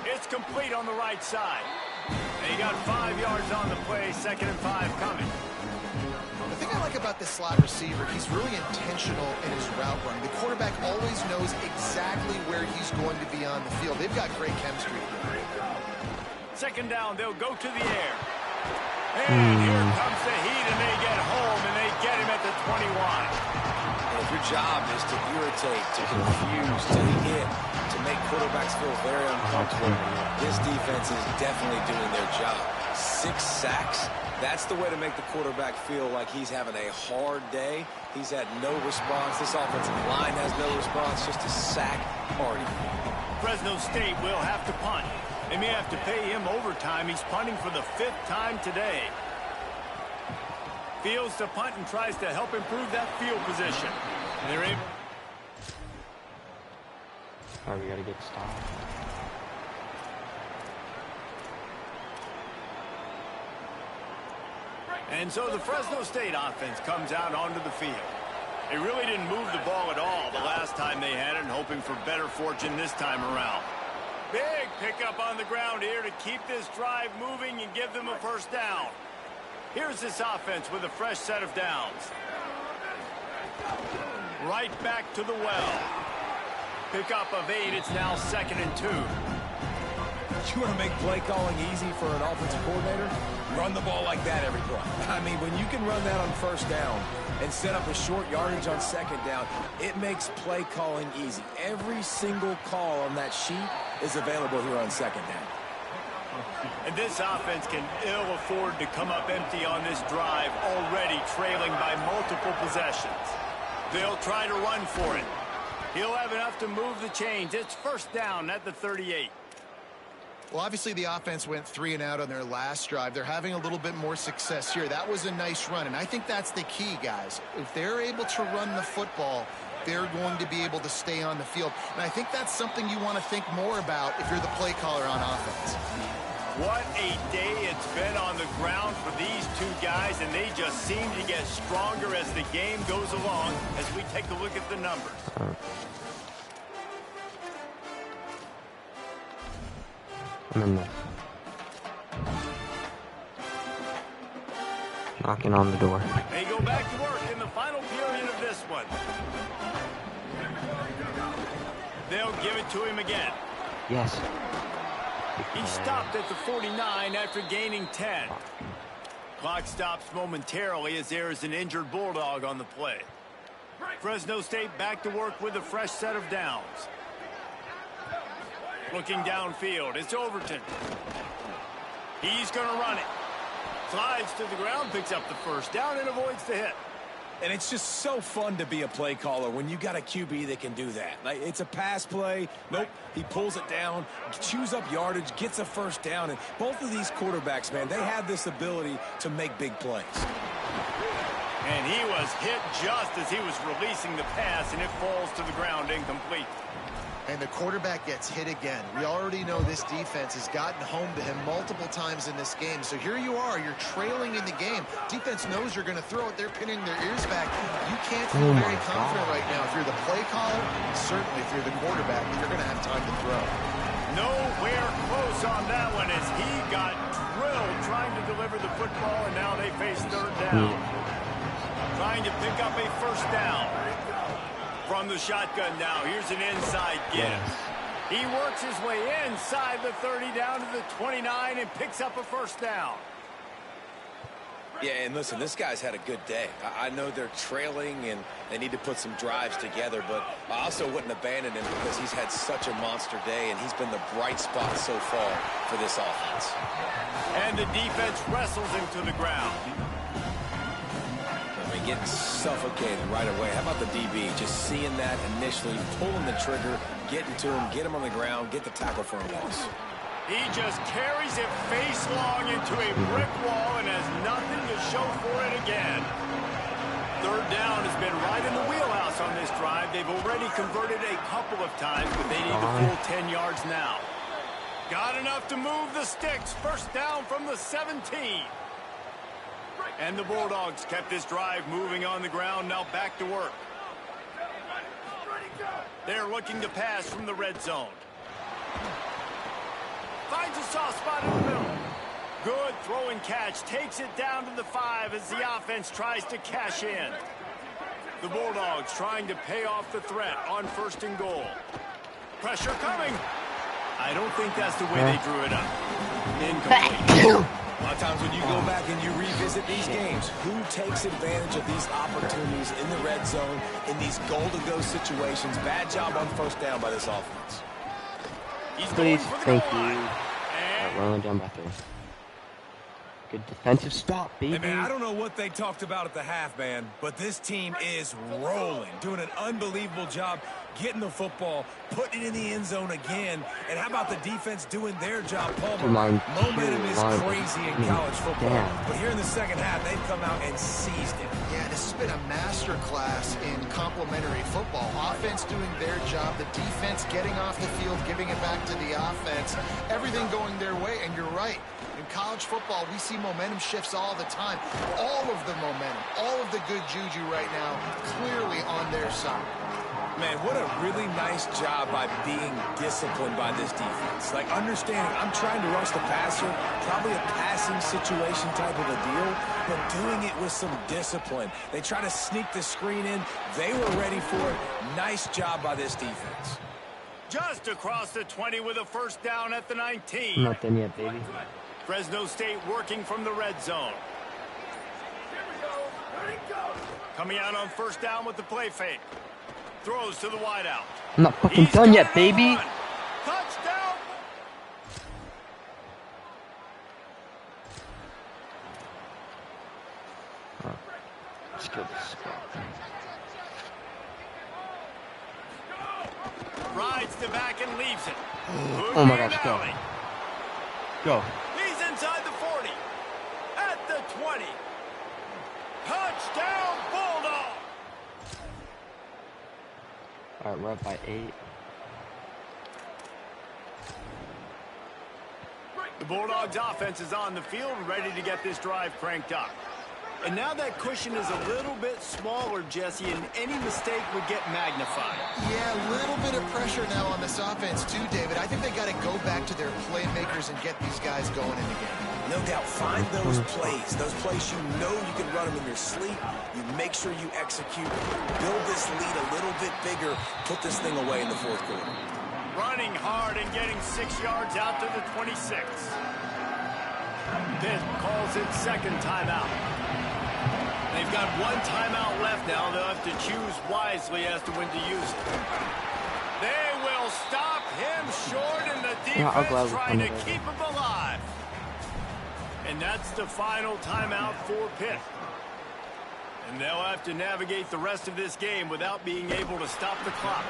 Speaker 6: It's complete on the right side. They got 5 yards on the play, 2nd and 5 coming.
Speaker 8: The thing I like about this slot receiver, he's really intentional in his route run. The quarterback always knows exactly where he's going to be on the field. They've got great chemistry.
Speaker 6: 2nd down, they'll go to the air. And here comes the heat, and they get home, and they get him at the 21.
Speaker 9: And if your job is to irritate, to confuse, to hit, to make quarterbacks feel very uncomfortable, this defense is definitely doing their job. 6 sacks, that's the way to make the quarterback feel like he's having a hard day. He's had no response. This offensive line has no response, just a sack party.
Speaker 6: Fresno State will have to punt. They may have to pay him overtime. He's punting for the 5th time today. Fields to punt and tries to help improve that field position. And they're able.
Speaker 1: Oh, we gotta get stopped.
Speaker 6: And so the Fresno State offense comes out onto the field. They really didn't move the ball at all the last time they had it, and hoping for better fortune this time around. Big pickup on the ground here to keep this drive moving and give them a 1st down. Here's this offense with a fresh set of downs. Right back to the well. Pickup of 8. It's now 2nd and 2.
Speaker 9: You want to make play calling easy for an offensive coordinator? Run the ball like that every play. I mean, when you can run that on 1st down and set up a short yardage on 2nd down, it makes play calling easy. Every single call on that sheet is available here on 2nd down.
Speaker 6: And this offense can ill afford to come up empty on this drive, already trailing by multiple possessions. They'll try to run for it. He'll have enough to move the chains. It's 1st down at the 38.
Speaker 8: Well, obviously the offense went 3 and out on their last drive. They're having a little bit more success here. That was a nice run, and I think that's the key, guys. If they're able to run the football, they're going to be able to stay on the field. And I think that's something you want to think more about if you're the play caller on offense.
Speaker 6: What a day it's been on the ground for these 2 guys, and they just seem to get stronger as the game goes along as we take a look at the numbers.
Speaker 1: I'm in there. Knocking on the door.
Speaker 6: They go back to work in the final period of this one. They'll give it to him again.
Speaker 1: Yes.
Speaker 6: He stopped at the 49 after gaining 10. Clock stops momentarily as there is an injured Bulldog on the play. Fresno State back to work with a fresh set of downs. Looking downfield, it's Overton. He's going to run it. Slides to the ground, picks up the 1st down, and avoids the hit.
Speaker 9: And it's just so fun to be a play caller when you got a QB that can do that. Like, it's a pass play. Nope, he pulls it down, chews up yardage, gets a 1st down. And both of these quarterbacks, man, they have this ability to make big plays.
Speaker 6: And he was hit just as he was releasing the pass, and it falls to the ground incomplete.
Speaker 8: And the quarterback gets hit again. We already know this defense has gotten home to him multiple times in this game. So here you are, you're trailing in the game. Defense knows you're going to throw it. They're pinning their ears back. You can't feel very confident right now. If you're the play caller, and certainly if you're the quarterback, you're going to have time to throw.
Speaker 6: Nowhere close on that one as he got drilled trying to deliver the football, and now they face 3rd down. Trying to pick up a 1st down. From the shotgun now, here's an inside give. Yes. He works his way inside the 30 down to the 29 and picks up a 1st down.
Speaker 9: Yeah, and listen, this guy's had a good day. I know they're trailing and they need to put some drives together, but I also wouldn't abandon him because he's had such a monster day and he's been the bright spot so far for this offense.
Speaker 6: And the defense wrestles him to the ground.
Speaker 9: I mean, getting suffocated right away. How about the DB? Just seeing that initially, pulling the trigger, getting to him, get him on the ground, get the tackle for a loss.
Speaker 6: He just carries it face long into a brick wall and has nothing to show for it again. Third down has been right in the wheelhouse on this drive. They've already converted a couple of times, but they need the full 10 yards now. Got enough to move the sticks. First down from the 17. And the Bulldogs kept this drive moving on the ground. Now back to work. They're looking to pass from the red zone. Finds a soft spot in the middle. Good throw and catch. Takes it down to the 5 as the offense tries to cash in. The Bulldogs trying to pay off the threat on 1st and goal. Pressure coming. I don't think that's the way they drew it up. Incomplete.
Speaker 9: A lot of times when you go back and you revisit these games, who takes advantage of these opportunities in the red zone, in these goal-to-go situations? Bad job on 1st down by this offense.
Speaker 1: Please, thank you. Rolling down by 3. Good defensive stop, baby.
Speaker 9: Hey, man, I don't know what they talked about at the half, man, but this team is rolling, doing an unbelievable job getting the football, putting it in the end zone again. And how about the defense doing their job, Palmer? Momentum is crazy in college football. But here in the second half, they've come out and seized it.
Speaker 8: Yeah, this has been a master class in complementary football. Offense doing their job, the defense getting off the field, giving it back to the offense. Everything going their way, and you're right. In college football, we see momentum shifts all the time. All of the momentum, all of the good juju right now, clearly on their side.
Speaker 9: Man, what a really nice job by being disciplined by this defense. Like, understanding I'm trying to rush the passer, probably a passing situation type of a deal, but doing it with some discipline. They try to sneak the screen in. They were ready for it. Nice job by this defense.
Speaker 6: Just across the 20 with a 1st down at the 19.
Speaker 1: Not done yet, baby.
Speaker 6: Fresno State working from the red zone. Coming out on 1st down with the play fake. Throws to the wideout.
Speaker 1: I'm not fucking done yet, baby.
Speaker 6: Touchdown.
Speaker 1: Let's kill this squad.
Speaker 6: Rides the back and leaves it.
Speaker 1: Oh my gosh, go. Go.
Speaker 6: He's inside the 40. At the 20. Touchdown, Bulldog.
Speaker 1: All right, we're up by 8.
Speaker 6: The Bulldogs offense is on the field, ready to get this drive cranked up. And now that cushion is a little bit smaller, Jesse, and any mistake would get magnified.
Speaker 8: Yeah, a little bit of pressure now on this offense too, David. I think they got to go back to their playmakers and get these guys going in the game.
Speaker 9: No doubt, find those plays you know you can run them in your sleep. You make sure you execute, build this lead a little bit bigger, put this thing away in the 4th quarter.
Speaker 6: Running hard and getting 6 yards out to the 26. Pitt calls it 2nd timeout. They've got 1 timeout left now. They'll have to choose wisely as to when to use it. They will stop him short, and the defense trying to keep him alive. And that's the final timeout for Pitt. And they'll have to navigate the rest of this game without being able to stop the clock.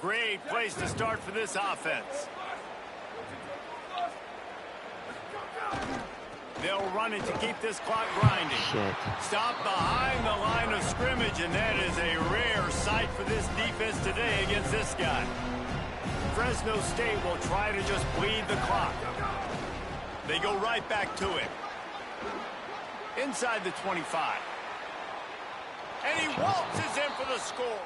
Speaker 6: Great place to start for this offense. They'll run it to keep this clock grinding. Stop behind the line of scrimmage, and that is a rare sight for this defense today against this guy. Fresno State will try to just bleed the clock. They go right back to it. Inside the 25. And he waltzes in for the score.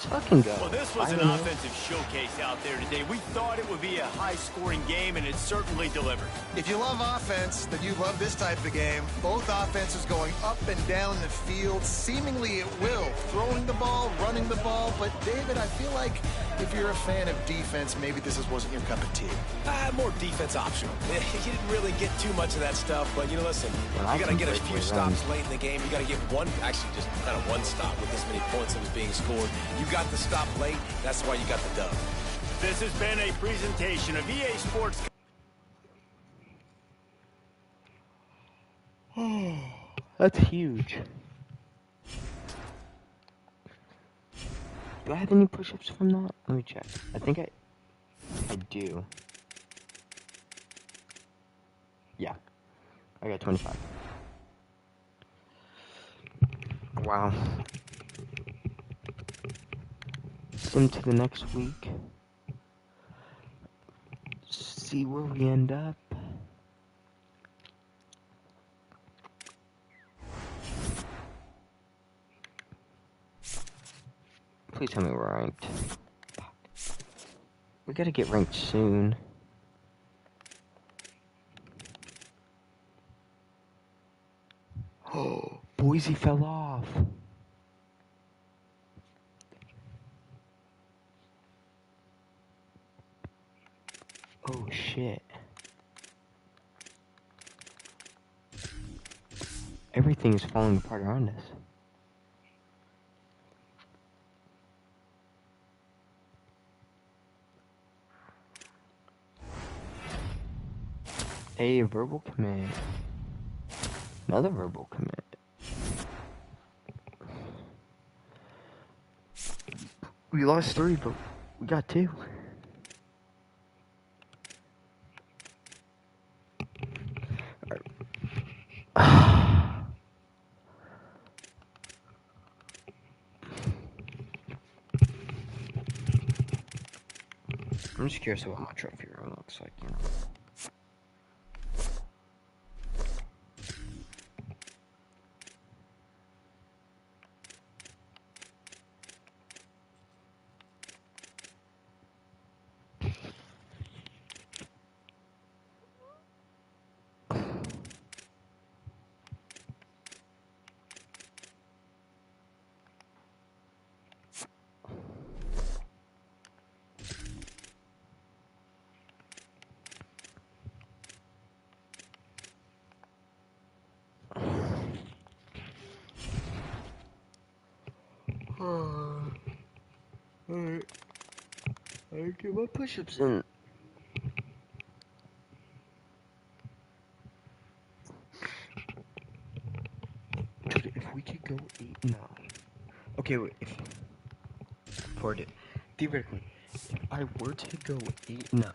Speaker 1: Fucking go.
Speaker 6: Well, this was an offensive showcase out there today. We thought it would be a high-scoring game, and it certainly delivered.
Speaker 8: If you love offense, then you love this type of game. Both offenses going up and down the field, seemingly at will. Throwing the ball, running the ball. But, David, I feel like If you're a fan of defense, maybe this wasn't your cup of tea.
Speaker 9: More defense optional. You didn't really get too much of that stuff, but, you know, listen, you got to get a few stops late in the game. You got to get one, actually just kind of one stop with this many points that was being scored. You got the stop late. That's why you got the dub.
Speaker 6: This has been a presentation of EA Sports.
Speaker 1: Oh, that's huge. Do I have any push-ups from that? Let me check. I think I do. Yeah. I got 25. Wow. Into the next week. See where we end up. Please tell me we're ranked. We gotta get ranked soon. Oh, Boise fell off. Oh shit. Everything is falling apart around us. A verbal command. Another verbal command. We lost 3, but we got 2. I'm just curious about what my trophy room looks like, you know. Alright. I get my push-ups in. Dude, if we could go 8-0. Okay, wait, if... For it. Theoretically, if I were to go 8-0,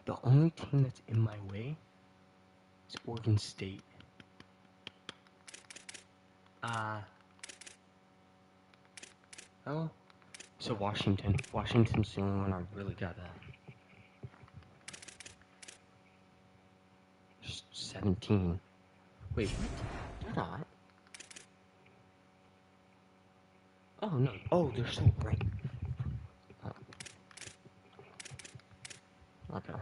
Speaker 1: the only team that's in my way is Oregon State. Oh. So Washington. Washington's the only one I really got that. Just 17. Wait, what? They're not. Oh, no. Oh, they're still ranked. Oh. Okay.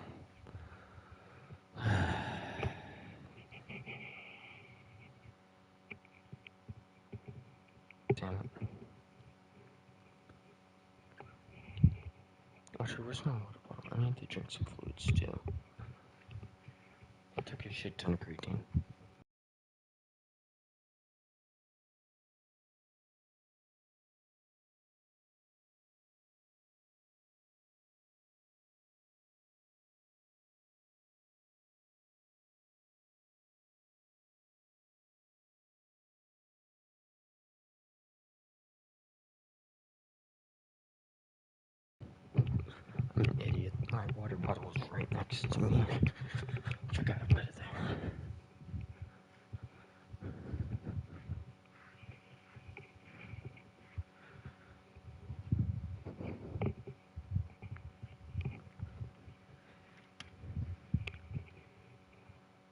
Speaker 1: Damn it. Actually, where's my water bottle? I need to drink some fluids too. I took a shit ton of creatine. I'm an idiot. My water bottle was right next to me. I gotta put it there.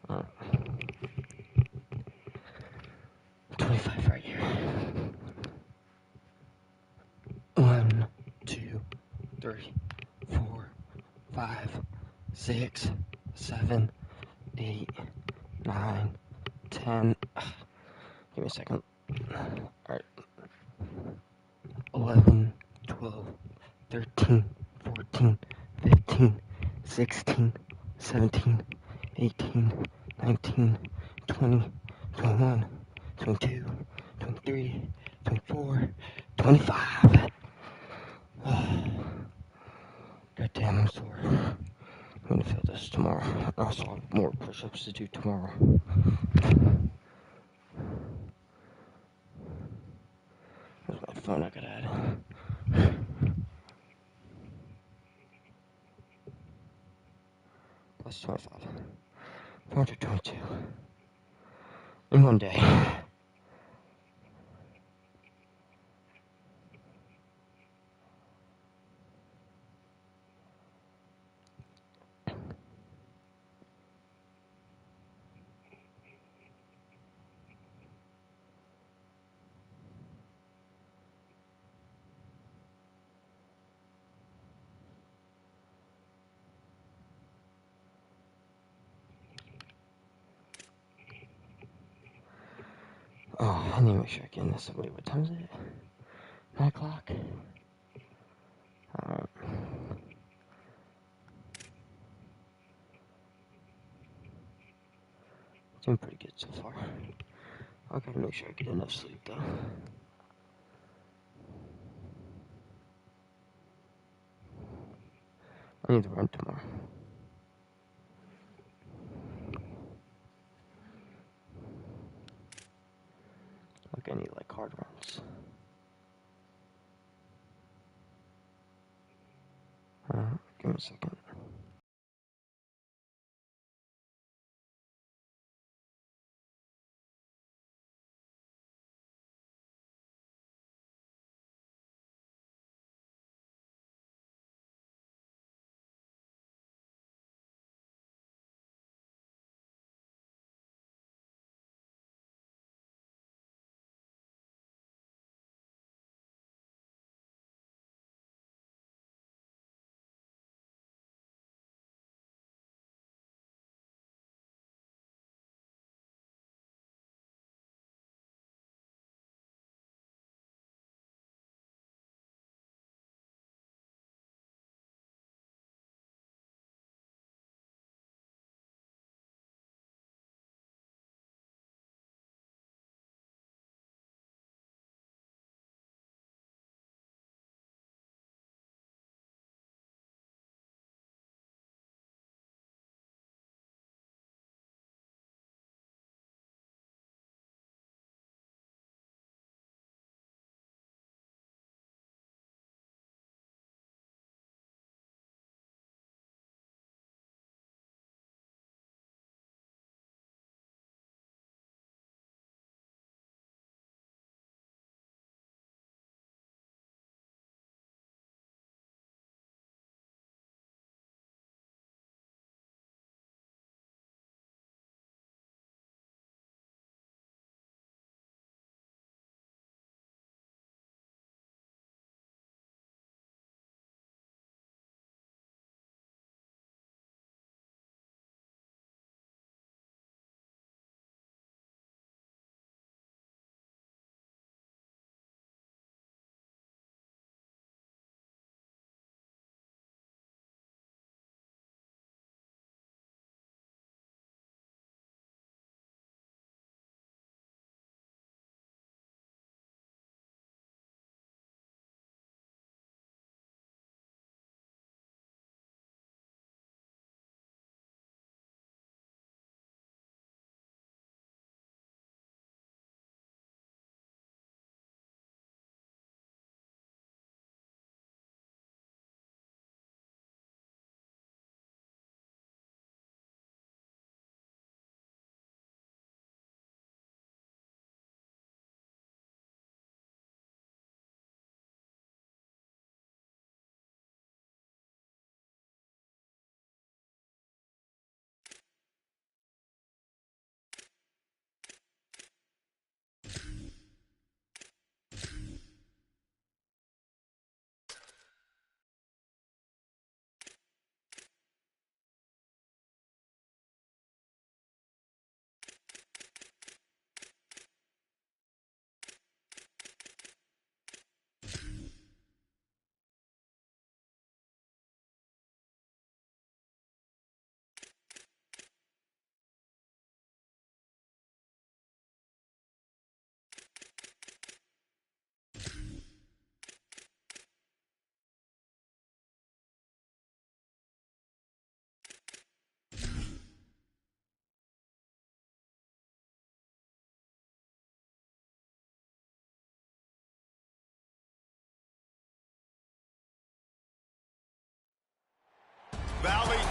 Speaker 1: Alright. 25 right here. 1, 2, 3, 4, 5, 6, 7, 8, 9, 10. Give me a second. Alright. 11, 12, 13, 14, 15, 16, 17, 18, 19, 20, 21, 22, 23, 24, 25. God damn, I'm sore. I'm gonna feel this tomorrow. I also have more push-ups to do tomorrow. Where's my phone I gotta add? Plus 25. 422. In one day. Oh, I need to make sure I get in this. Wait, what time is it? 9 o'clock? Alright. Doing pretty good so far. I gotta make sure I get enough sleep though. I need to run tomorrow. Like I need like hard runs. Give me a second.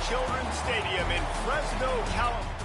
Speaker 6: Children's Stadium in Fresno, California.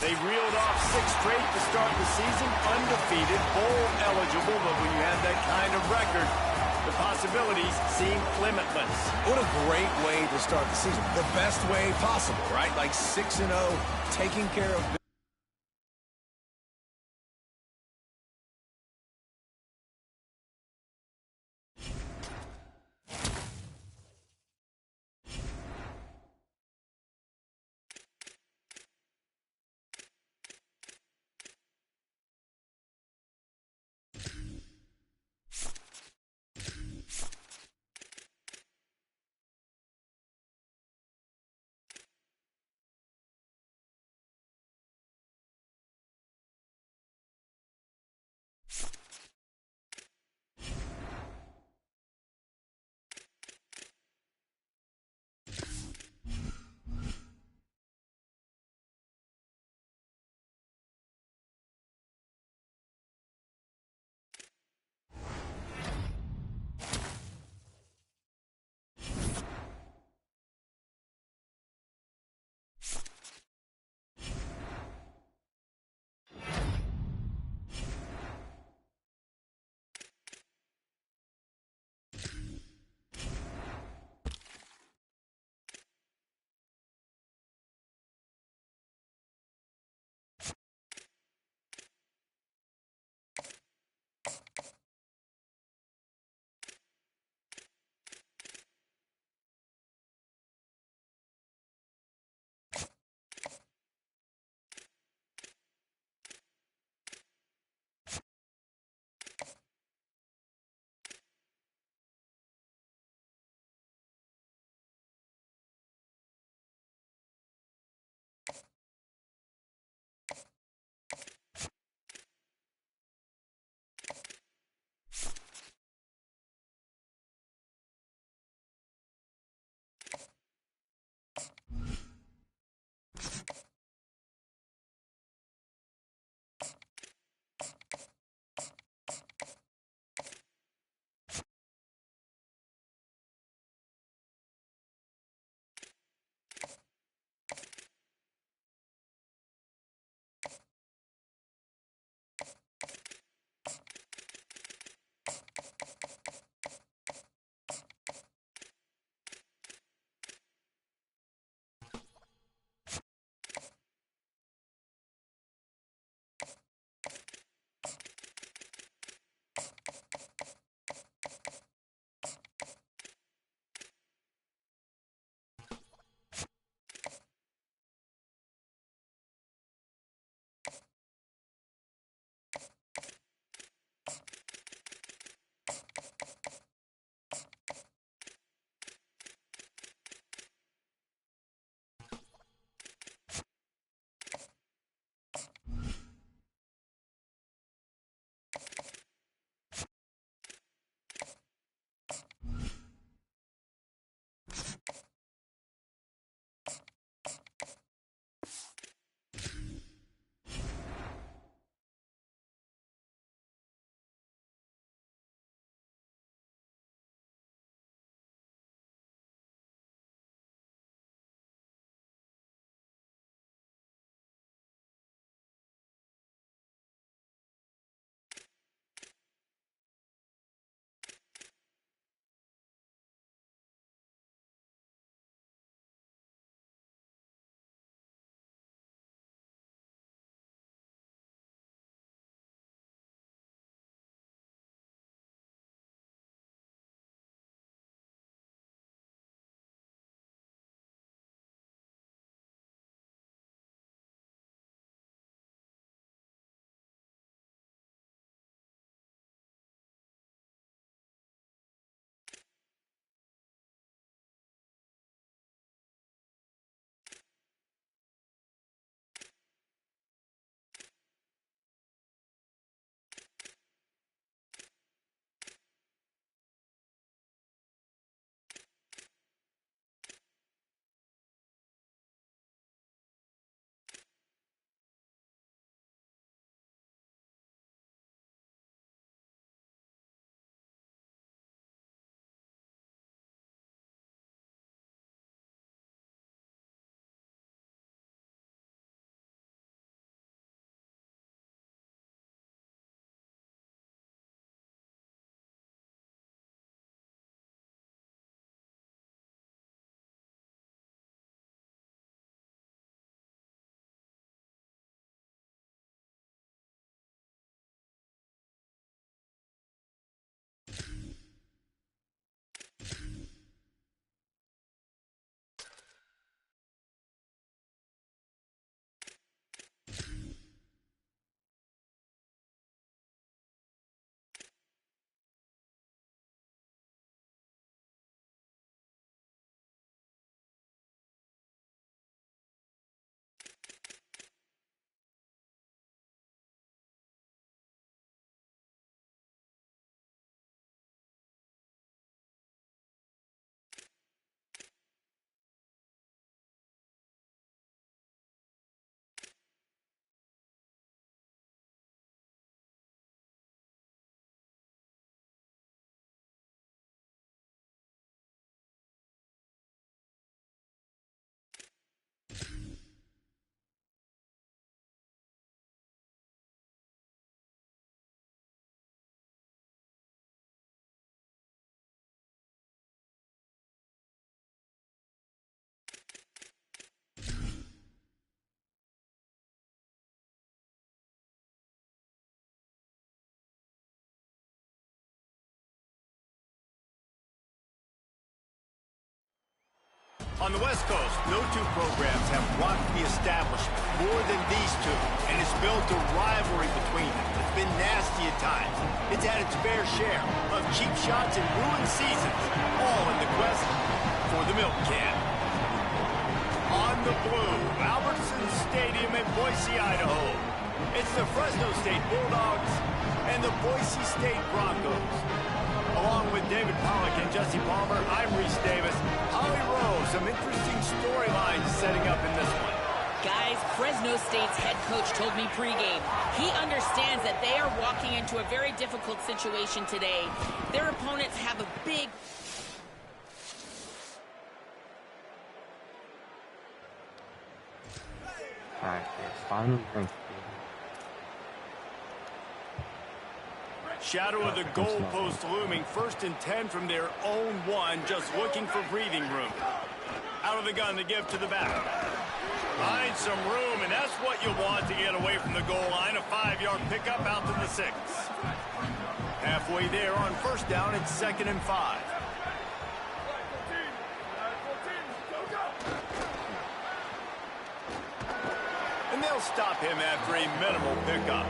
Speaker 6: They reeled off 6 straight to start the season, undefeated, bowl eligible, but when you have that kind of record, the possibilities seem limitless.
Speaker 9: What a great way to start the season. The best way possible, right? Like 6-0, taking care of
Speaker 6: On the West Coast, no two programs have rocked the establishment more than these two, and it's built a rivalry between them. It's been nasty at times. It's had its fair share of cheap shots and ruined seasons, all in the quest for the milk can. On the blue, Albertson Stadium in Boise, Idaho. It's the Fresno State Bulldogs and the Boise State Broncos. Along with David Pollack and Jesse Palmer, I'm Reese Davis. Holly Rowe, some interesting storylines setting up in this one.
Speaker 7: Guys, Fresno State's head coach told me pregame he understands that they are walking into a very difficult situation today. Their opponents have a big...
Speaker 1: Alright, finally drink.
Speaker 6: Shadow of the goalpost looming, 1st and 10 from their own 1, just looking for breathing room. Out of the gun to give to the back. Find some room, and that's what you want to get away from the goal line. A 5-yard pickup out to the 6. Halfway there on 1st down, it's 2nd and 5. And they'll stop him after a minimal pickup.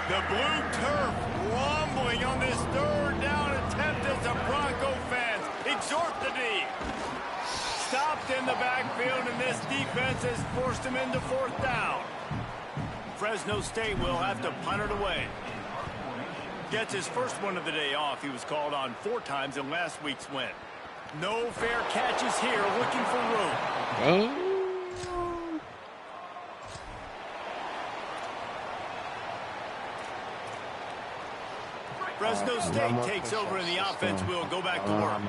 Speaker 6: The blue turf rumbling on this 3rd down attempt as the Bronco fans exhort the D. Stopped in the backfield, and this defense has forced him into 4th down. Fresno State will have to punt it away. Gets his first one of the day off. He was called on 4 times in last week's win. No fair catches here, looking for room. Fresno State takes over and the offense will go back to work.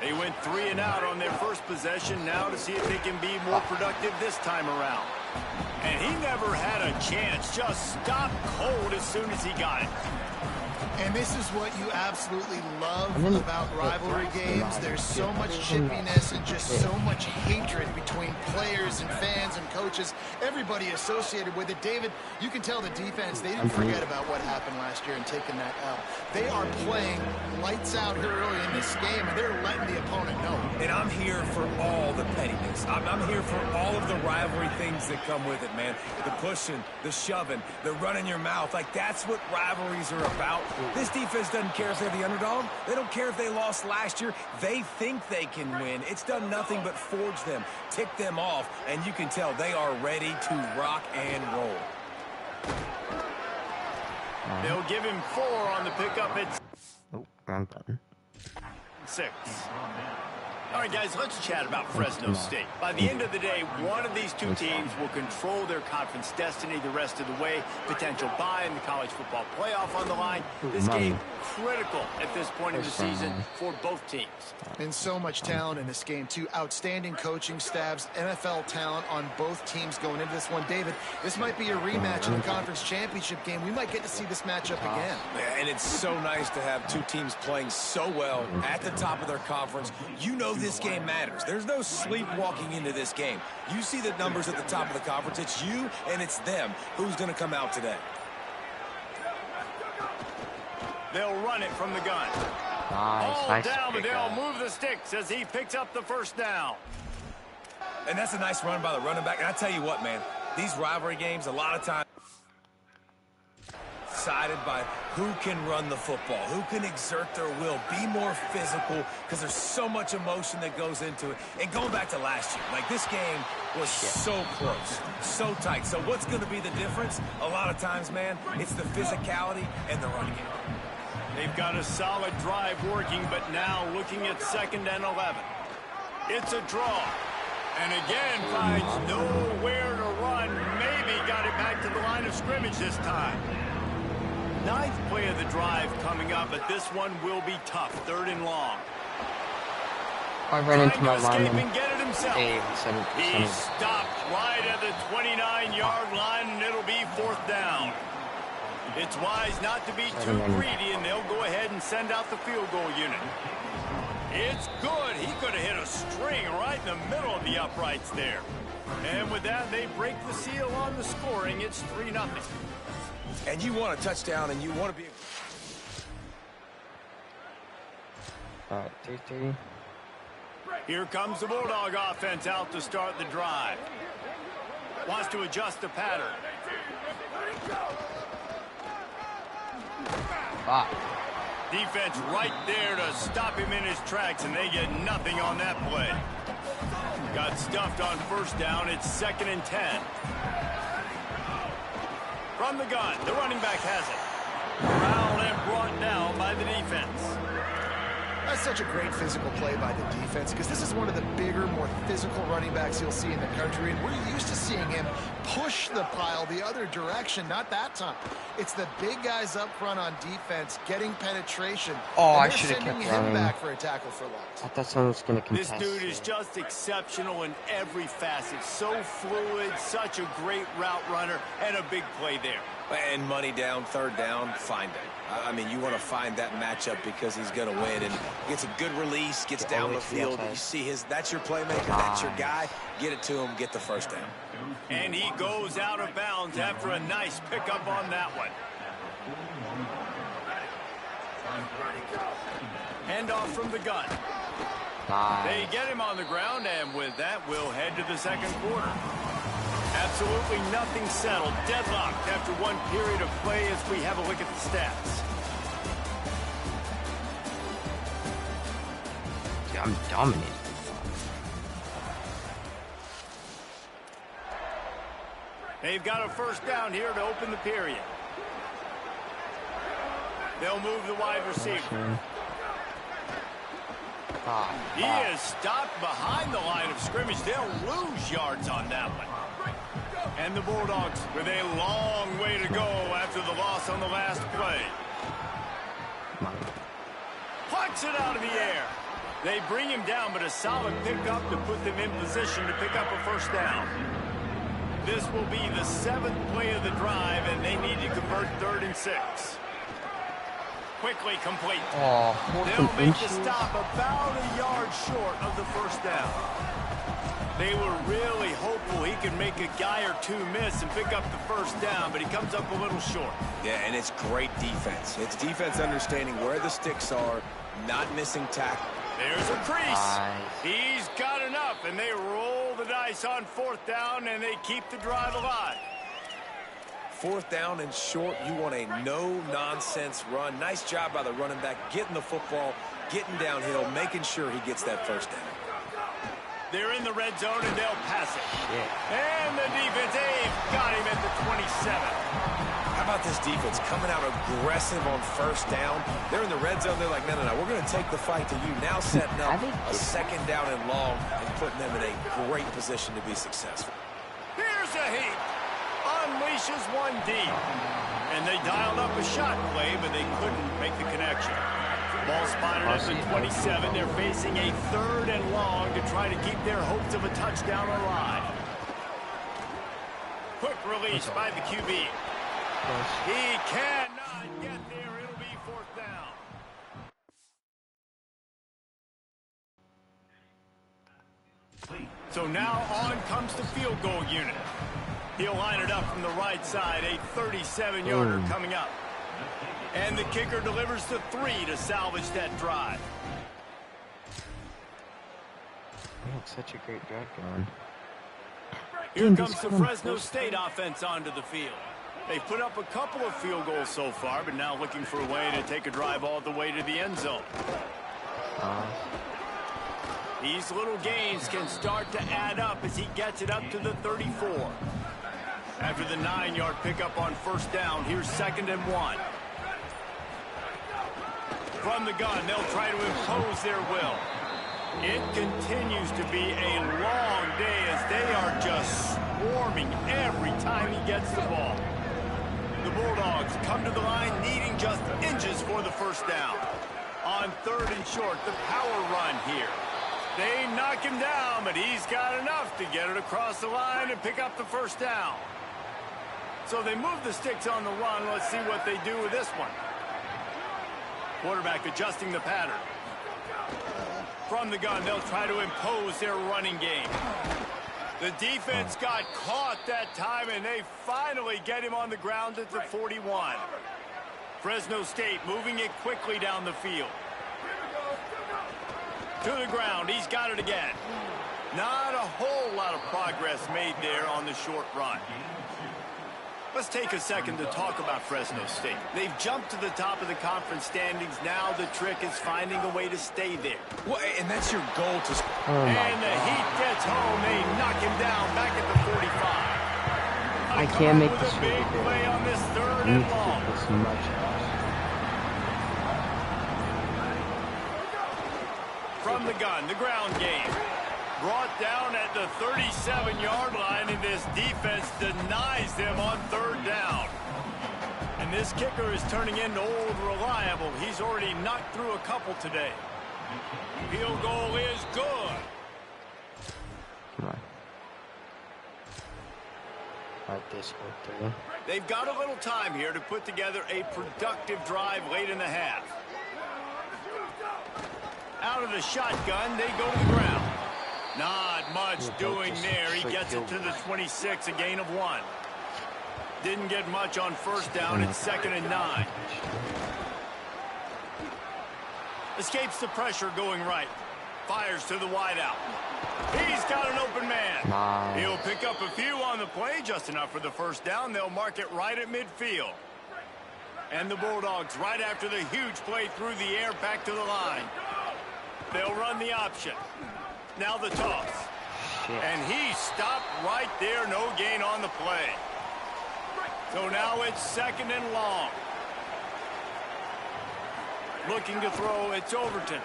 Speaker 6: They went 3 and out on their first possession, now to see if they can be more productive this time around. And he never had a chance, just stopped cold as soon as he got it.
Speaker 8: And this is what you absolutely love about rivalry games. There's so much chippiness and just so much hatred between players and fans and coaches, everybody associated with it. David, you can tell the defense, they didn't forget about what happened last year and taking that L. They are playing lights out here early in this game, and they're letting the opponent know.
Speaker 9: And I'm here for all the pettiness. I'm here for all of the rivalry things that come with it, man. The pushing, the shoving, the running your mouth. Like, that's what rivalries are about. This defense doesn't care if they're the underdog. They don't care if they lost last year. They think they can win. It's done nothing but forge them, tick them off, and you can tell they are ready to rock and roll.
Speaker 6: They'll give him 4 on the pickup at...
Speaker 1: Oh, wrong button.
Speaker 6: 6. All right, guys, let's chat about Fresno State. By the end of the day, one of these 2 teams will control their conference destiny the rest of the way. Potential bye in the college football playoff on the line. This game critical at this point in the season for both teams.
Speaker 8: And so much talent in this game, too. Outstanding coaching staffs, NFL talent on both teams going into this one. David, this might be a rematch in the conference championship game. We might get to see this matchup again.
Speaker 9: And it's so nice to have 2 teams playing so well at the top of their conference. You know this game matters. There's no sleepwalking into this game. You see the numbers at the top of the conference. It's you and it's them. Who's going to come out today?
Speaker 6: They'll run it from the gun. All down, but they'll move the sticks as he picks up the 1st down.
Speaker 9: And that's a nice run by the running back. And I tell you what, man, these rivalry games, a lot of times decided by who can run the football, who can exert their will, be more physical, because there's so much emotion that goes into it. And going back to last year, like, this game was so close, so tight. So what's going to be the difference? A lot of times, man, it's the physicality and the run game.
Speaker 6: They've got a solid drive working, but now looking at 2nd and 11. It's a draw. And again, finds nowhere to run. Maybe got it back to the line of scrimmage this time. 9th play of the drive coming up, but this one will be tough. 3rd and long.
Speaker 1: I ran into my lineman.
Speaker 6: And get it himself. He stopped right at the 29-yard line, and it'll be 4th down. It's wise not to be too greedy, and they'll go ahead and send out the field goal unit. It's good. He could have hit a string right in the middle of the uprights there. And with that, they break the seal on the scoring. It's 3-0.
Speaker 9: And you want a touchdown, and you want to be...
Speaker 1: All right, 3-3.
Speaker 6: Here comes the Bulldog offense out to start the drive. Wants to adjust the pattern. Defense right there to stop him in his tracks, and they get nothing on that play. Got stuffed on first down. It's 2nd and 10. From the gun, the running back has it. Corralled and brought down by the defense.
Speaker 8: That's such a great physical play by the defense because this is one of the bigger, more physical running backs you'll see in the country, and we're used to seeing him push the pile the other direction. Not that time. It's the big guys up front on defense getting penetration.
Speaker 1: Oh, I
Speaker 8: should
Speaker 1: should have
Speaker 8: kept
Speaker 1: kept
Speaker 8: him
Speaker 1: running.
Speaker 8: back for a tackle for loss.
Speaker 1: I thought someone was going to contest.
Speaker 6: This dude is just exceptional in every facet. So fluid, such a great route runner, and a big play there.
Speaker 9: And money down, 3rd down, find him. I mean, you want to find that matchup because he's going to win. And gets a good release, gets down the field. You see that's your playmaker, that's your guy. Get it to him, get the 1st down.
Speaker 6: And he goes out of bounds after a nice pickup on that one. Handoff from the gun. They get him on the ground, and with that, we'll head to the 2nd quarter. Absolutely nothing settled. Deadlocked after one period of play as we have a look at the stats.
Speaker 1: Dude, I'm dominating.
Speaker 6: They've got a 1st down here to open the period. They'll move the wide receiver. He is stopped behind the line of scrimmage. They'll lose yards on that one. And the Bulldogs with a long way to go after the loss on the last play. Plucks it out of the air. They bring him down, but a solid pickup to put them in position to pick up a 1st down. This will be the 7th play of the drive, and they need to convert 3rd and 6. Quickly complete. They'll make the stop about a yard short of the 1st down. They were really hopeful he could make a guy or two miss and pick up the 1st down, but he comes up a little short.
Speaker 9: Yeah, and it's great defense. It's defense understanding where the sticks are, not missing tackle.
Speaker 6: There's a crease. He's got enough, and they roll the dice on 4th down, and they keep the drive alive.
Speaker 9: 4th down and short, you want a no-nonsense run. Nice job by the running back, getting the football, getting downhill, making sure he gets that 1st down.
Speaker 6: They're in the red zone, and they'll pass it. And the defense, they've got him at the 27.
Speaker 9: How about this defense coming out aggressive on 1st down? They're in the red zone. They're like, no, we're going to take the fight to you. Now setting up a 2nd down and long and putting them in a great position to be successful.
Speaker 6: Here's a heat. Unleashes one deep. And they dialed up a shot play, but they couldn't make the connection. Ball spotted at the 27. They're facing a 3rd and long to try to keep their hopes of a touchdown alive. Quick release by the QB. He cannot get there. It'll be 4th down. So now on comes the field goal unit. He'll line it up from the right side. A 37-yarder coming up. And the kicker delivers the 3 to salvage that drive.
Speaker 1: Such a great drive going.
Speaker 6: Here comes the Fresno State offense onto the field. They've put up a couple of field goals so far, but now looking for a way to take a drive all the way to the end zone. These little gains can start to add up as he gets it up to the 34. After the 9-yard pickup on 1st down, here's 2nd and 1. From the gun, they'll try to impose their will. It continues to be a long day as they are just swarming every time he gets the ball. The Bulldogs come to the line needing just inches for the 1st down. On 3rd and short, the power run here. They knock him down, but he's got enough to get it across the line and pick up the 1st down. So they move the sticks on the run. Let's see what they do with this one. Quarterback adjusting the pattern. From the gun, they'll try to impose their running game. The defense got caught that time, and they finally get him on the ground at the 41. Fresno State moving it quickly down the field. To the ground. He's got it again. Not a whole lot of progress made there on the short run. Let's take a second to talk about Fresno State. They've jumped to the top of the conference standings. Now the trick is finding a way to stay there.
Speaker 9: Well, and that's your goal to...
Speaker 6: And the Heat gets home. They knock him down back at the 45.
Speaker 1: I can't make this
Speaker 6: big play on this third
Speaker 1: I need
Speaker 6: and
Speaker 1: to
Speaker 6: long.
Speaker 1: keep this much
Speaker 6: From the gun, the ground game. Brought down at the 37-yard line, and this defense denies them on third down. And this kicker is turning into old reliable. He's already knocked through a couple today. Field goal is good.
Speaker 1: Come on. Like this whole thing.
Speaker 6: They've got a little time here to put together a productive drive late in the half. Out of the shotgun, they go to the ground. Not much doing there. He gets it to the 26, a gain of 1. Didn't get much on first down. It's 2nd and 9. Escapes the pressure going right. Fires to the wideout. He's got an open man.
Speaker 1: Nice.
Speaker 6: He'll pick up a few on the play, just enough for the first down. They'll mark it right at midfield. And the Bulldogs, right after the huge play through the air, back to the line. They'll run the option. Now the toss.
Speaker 1: Shit.
Speaker 6: And he stopped right there. No gain on the play. So now it's 2nd and long. Looking to throw. It's Overton.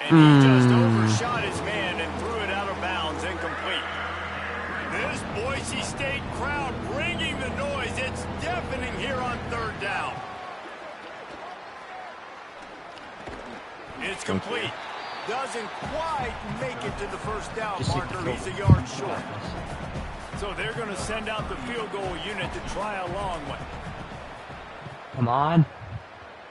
Speaker 6: And he just overshot his man and threw it out of bounds, incomplete. This Boise State crowd bringing the noise. It's deafening here on third down. It's complete. Doesn't quite make it to the first down marker. He's a yard short. So they're going to send out the field goal unit to try a long one.
Speaker 1: Come on.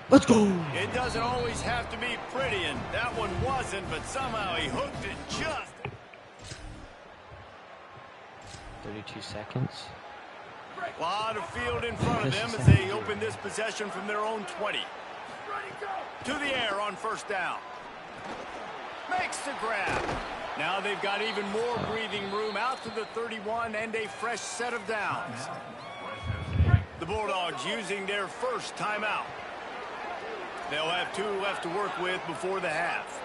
Speaker 1: Let's go.
Speaker 6: It doesn't always have to be pretty, and that one wasn't, but somehow he hooked it just.
Speaker 1: 32 seconds.
Speaker 6: A lot of field in front of them as they open this possession from their own 20. To the air on first down. Makes the grab. Now they've got even more breathing room out to the 31 and a fresh set of downs. The Bulldogs using their first timeout. They'll have 2 left to work with before the half.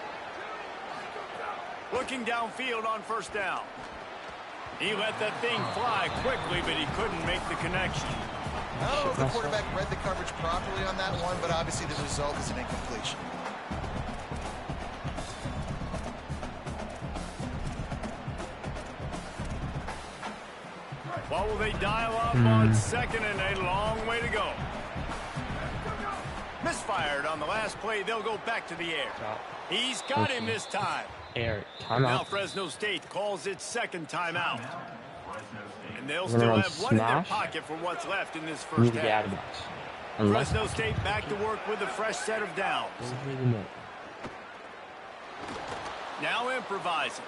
Speaker 6: Looking downfield on first down. He let that thing fly quickly, but he couldn't make the connection.
Speaker 8: I don't know if the quarterback read the coverage properly on that one, but obviously the result is an incompletion.
Speaker 6: What will they dial up on 2nd and a long way to go? Misfired on the last play. They'll go back to the air. He's got him this time.
Speaker 1: Air. Timeout.
Speaker 6: Now Fresno State calls its 2nd timeout. And they'll still have one in their pocket for what's left in this first half. Fresno State back to work with a fresh set of downs. Now improvising.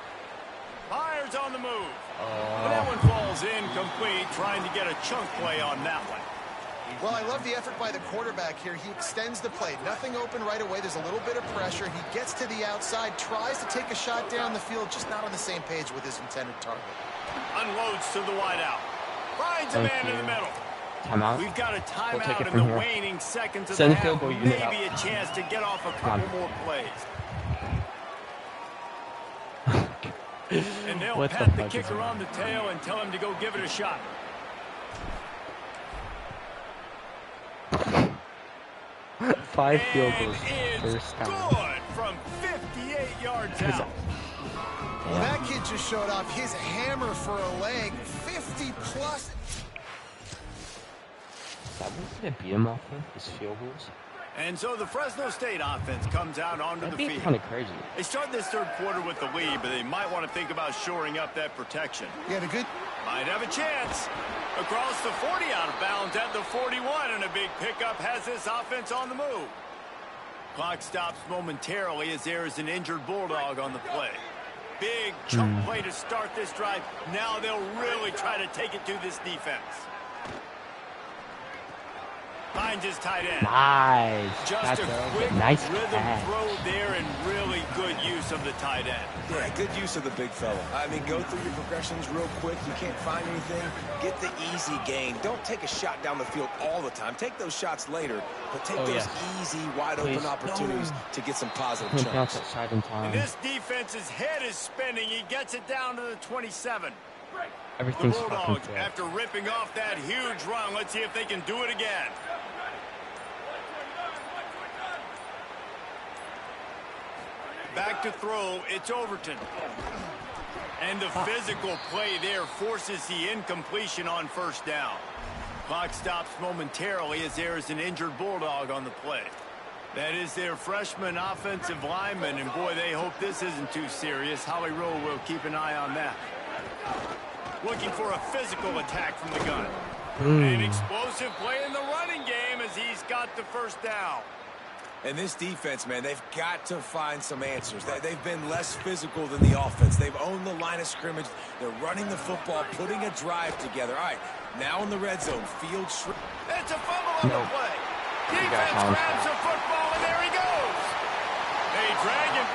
Speaker 6: Fires on the move. But that one falls incomplete, trying to get a chunk play on that one.
Speaker 8: Well, I love the effort by the quarterback here. He extends the play. Nothing open right away. There's a little bit of pressure. He gets to the outside, tries to take a shot down the field, just not on the same page with his intended target.
Speaker 6: Unloads to the wideout. Finds a man in the middle.
Speaker 1: Timeout.
Speaker 6: We've got a timeout in the waning seconds of
Speaker 1: Send
Speaker 6: the
Speaker 1: the field
Speaker 6: half.
Speaker 1: goal unit
Speaker 6: Maybe a chance to get off a couple more plays. And they'll pat the kicker on the tail and tell him to go give it a shot.
Speaker 1: Five field goals.
Speaker 6: It's good from 58 yards out.
Speaker 8: Well, that kid just showed off his hammer for a leg. 50-plus.
Speaker 1: Is that what they beat him off of? His field goals?
Speaker 6: And so the Fresno State offense comes out onto the field.
Speaker 1: That'd be kind of crazy.
Speaker 6: They start this third quarter with the lead, but they might want to think about shoring up that protection.
Speaker 8: Yeah, the good.
Speaker 6: Might have a chance. Across the 40, out of bounds at the 41, and a big pickup has this offense on the move. Clock stops momentarily as there is an injured Bulldog on the play. Big chunk play to start this drive. Now they'll really try to take it to this defense. Finds his tight end.
Speaker 1: Nice.
Speaker 6: Just a quick
Speaker 1: nice
Speaker 6: rhythm
Speaker 1: catch.
Speaker 6: throw there and really good use of the tight end.
Speaker 9: Yeah, good use of the big fella. I mean, go through your progressions real quick. You can't find anything. Get the easy gain. Don't take a shot down the field all the time. Take those shots later, but take those easy, wide-open opportunities to get some positive chunks.
Speaker 1: Outside in time.
Speaker 6: And this defense's head is spinning. He gets it down to the 27.
Speaker 1: Everything's
Speaker 6: the
Speaker 1: fucking
Speaker 6: Bulldogs,
Speaker 1: fair.
Speaker 6: after ripping off that huge run, let's see if they can do it again. Back to throw, it's Overton. And the physical play there forces the incompletion on first down. Clock stops momentarily as there is an injured Bulldog on the play. That is their freshman offensive lineman, and boy, they hope this isn't too serious. Holly Rowe will keep an eye on that. Looking for a physical attack from the gun. An explosive play in the running game as he's got the first down.
Speaker 9: And this defense, man, they've got to find some answers. They've been less physical than the offense. They've owned the line of scrimmage. They're running the football, putting a drive together. All right, now in the red zone, field.
Speaker 6: It's a fumble on the play. Defense grabs the football, and there he goes. They drag him.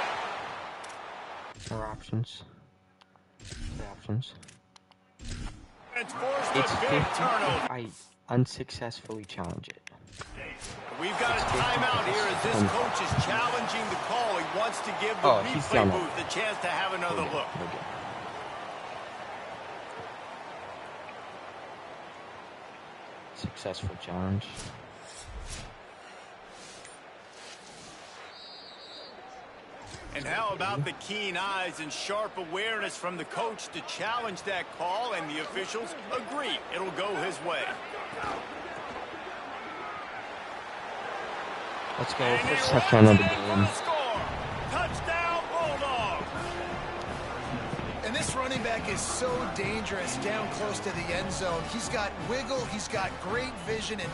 Speaker 1: More options. Three options.
Speaker 6: It's forced
Speaker 1: It's
Speaker 6: a
Speaker 1: 50
Speaker 6: big turnover.
Speaker 1: I unsuccessfully challenge it.
Speaker 6: We've got a timeout here as this coach is challenging the call. He wants to give the replay booth the chance to have another look.
Speaker 1: Successful challenge.
Speaker 6: And how about the keen eyes and sharp awareness from the coach to challenge that call, and the officials agree it'll go his way.
Speaker 1: Let's go. First touchdown of the game.
Speaker 6: Touchdown, Bulldogs!
Speaker 8: And this running back is so dangerous down close to the end zone. He's got wiggle, he's got great vision, and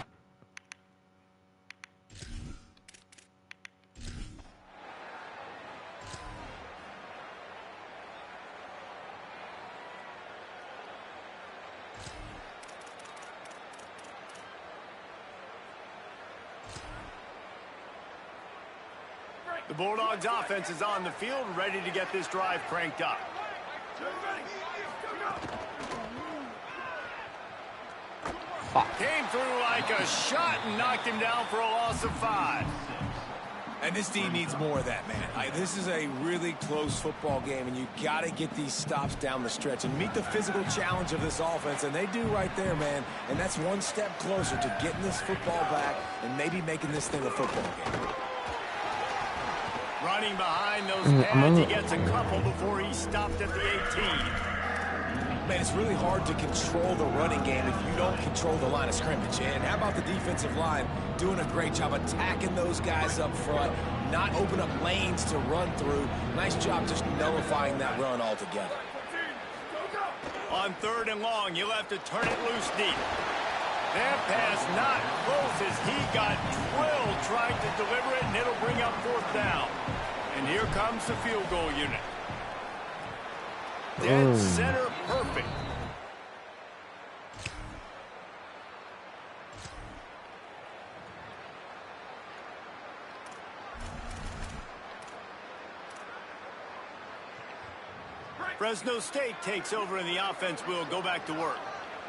Speaker 6: the Bulldogs offense is on the field, ready to get this drive cranked up. Came through like a shot and knocked him down for a loss of 5.
Speaker 9: And this team needs more of that, man. This is a really close football game, and you got to get these stops down the stretch and meet the physical challenge of this offense, and they do right there, man. And that's one step closer to getting this football back and maybe making this thing a football game.
Speaker 6: Running behind those pads, he gets a couple before he's stopped at the 18.
Speaker 9: Man, it's really hard to control the running game if you don't control the line of scrimmage. And how about the defensive line doing a great job attacking those guys up front, not open up lanes to run through. Nice job just nullifying that run altogether.
Speaker 6: On 3rd and long, you'll have to turn it loose deep. That pass not close as he got drilled trying to deliver it, and it'll bring up 4th down. And here comes the field goal unit. Dead center perfect. Fresno State takes over and the offense will go back to work.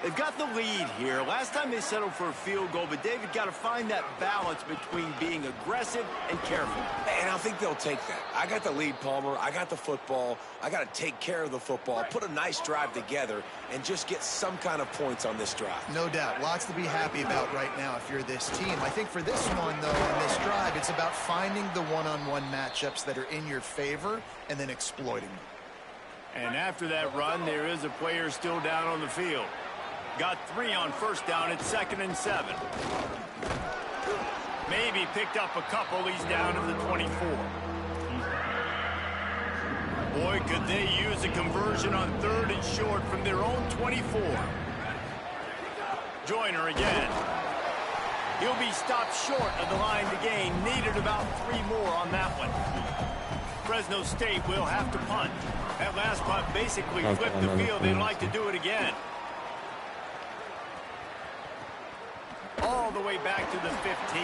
Speaker 6: They've got the lead here. Last time they settled for a field goal, but David got to find that balance between being aggressive and careful.
Speaker 9: And I think they'll take that. I got the lead, Palmer. I got the football. I got to take care of the football, put a nice drive together, and just get some kind of points on this drive.
Speaker 8: no doubt, lots to be happy about right now if you're this team. I think for this one, though, in this drive, it's about finding the one-on-one matchups that are in your favor and then exploiting them.
Speaker 6: And after that run, there is a player still down on the field. Got 3 on first down. It's 2nd and 7. Maybe picked up a couple. He's down to the 24. Boy, could they use a conversion on 3rd and short from their own 24. Joyner again. He'll be stopped short of the line to gain. Needed about 3 more on that one. Fresno State will have to punt. That last punt basically flipped the field. They'd like to do it again. All all the way back to the 15.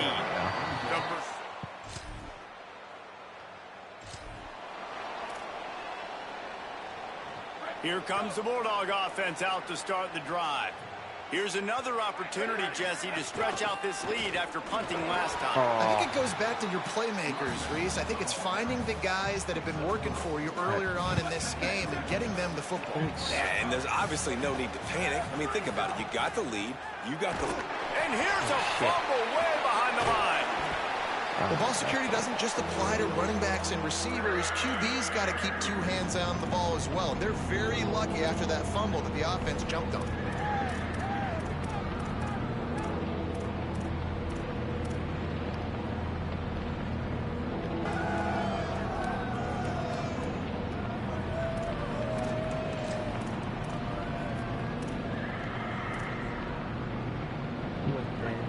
Speaker 6: Here comes the Bulldog offense out to start the drive. Here's another opportunity, Jesse, to stretch out this lead after punting last time.
Speaker 8: I think it goes back to your playmakers, Reese. I think it's finding the guys that have been working for you earlier on in this game and getting them the football.
Speaker 9: Yeah, and there's obviously no need to panic. I mean, think about it. You got the lead. You got the...
Speaker 6: And here's a fumble way behind the line.
Speaker 8: Well, ball security doesn't just apply to running backs and receivers. QB's got to keep two hands on the ball as well. And they're very lucky after that fumble that the offense jumped on.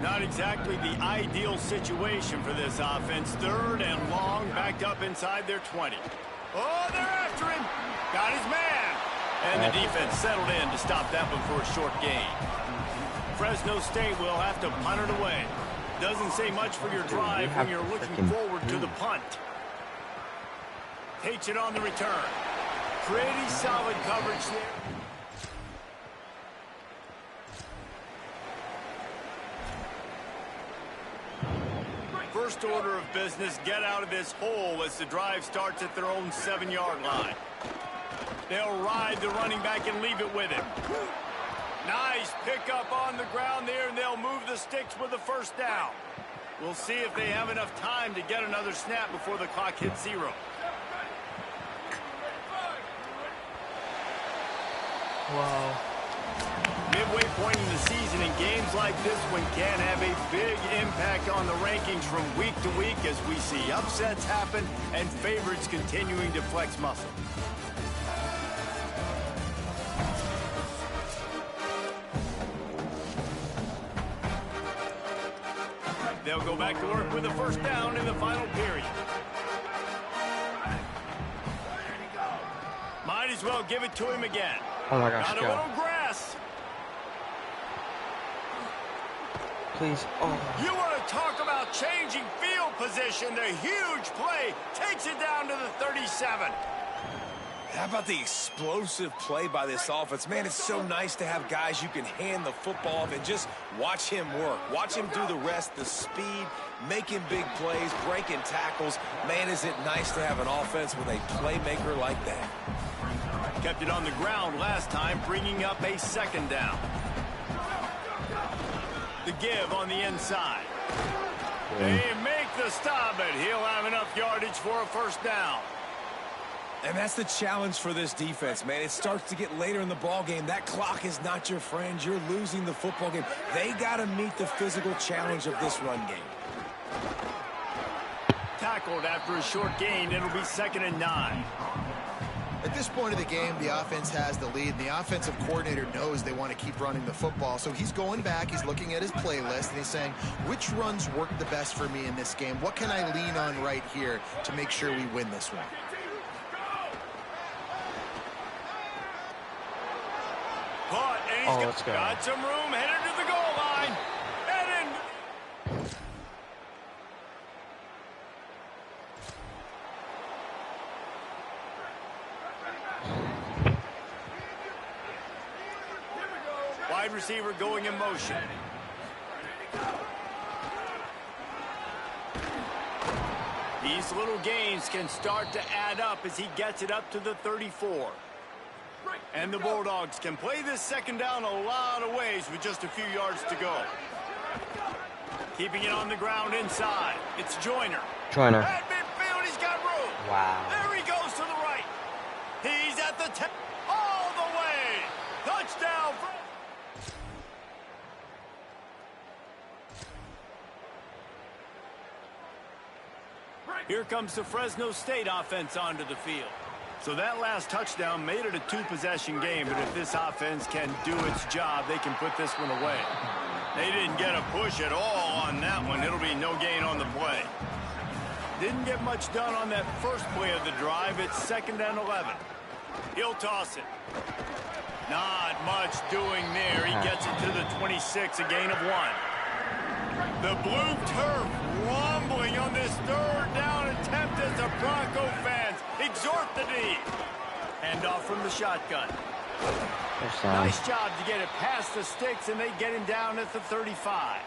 Speaker 6: Not exactly the ideal situation for this offense. Third and long, backed up inside their 20. Oh, they're after him. Got his man. And the defense settled in to stop that one for a short gain. Fresno State will have to punt it away. Doesn't say much for your drive when you're looking forward to the punt. Takes it on the return. Pretty solid coverage there. First order of business, get out of this hole as the drive starts at their own 7-yard line. They'll ride the running back and leave it with him. Nice pickup on the ground there, and they'll move the sticks with the first down. We'll see if they have enough time to get another snap before the clock hits 0.
Speaker 1: Wow.
Speaker 6: Midway point in the season, and games like this one can have a big impact on the rankings from week to week as we see upsets happen and favorites continuing to flex muscle. They'll go back to work with a first down in the final period. Might as well give it to him again.
Speaker 1: Oh my gosh,
Speaker 6: got a little grass.
Speaker 1: Please. Oh.
Speaker 6: You want to talk about changing field position. The huge play takes it down to the 37.
Speaker 9: How about the explosive play by this offense? Man, it's so nice to have guys you can hand the football off and just watch him work. Watch him do the rest, the speed, making big plays, breaking tackles. Man, is it nice to have an offense with a playmaker like that.
Speaker 6: Kept it on the ground last time, bringing up a second down. The give on the inside. They make the stop, but he'll have enough yardage for a first down.
Speaker 9: And that's the challenge for this defense, man. It starts to get later in the ball game. That clock is not your friend. You're losing the football game. They got to meet the physical challenge of this run game.
Speaker 6: Tackled after a short gain. It'll be 2nd and 9.
Speaker 8: At this point of the game, the offense has the lead. The offensive coordinator knows they want to keep running the football. So he's going back, he's looking at his playlist, and he's saying, which runs work the best for me in this game? What can I lean on right here to make sure we win this one?
Speaker 6: Caught, and he's got some room, headed to the goal line. Wide receiver going in motion. These little gains can start to add up as he gets it up to the 34. And the Bulldogs can play this second down a lot of ways with just a few yards to go. Keeping it on the ground inside. It's Joyner.
Speaker 1: Joyner.
Speaker 6: At midfield, he's got room.
Speaker 1: Wow.
Speaker 6: There he goes to the right. He's at the 10. All the way. Touchdown. Here comes the Fresno State offense onto the field. So that last touchdown made it a 2-possession game, but if this offense can do its job, they can put this one away. They didn't get a push at all on that one. It'll be no gain on the play. Didn't get much done on that first play of the drive. It's 2nd and 11. He'll toss it. Not much doing there. He gets it to the 26, a gain of 1. The blue turf rumbling on this third down attempt as the Bronco fans exhort the D. Hand off from the shotgun. Nice job to get it past the sticks, and they get him down at the 35.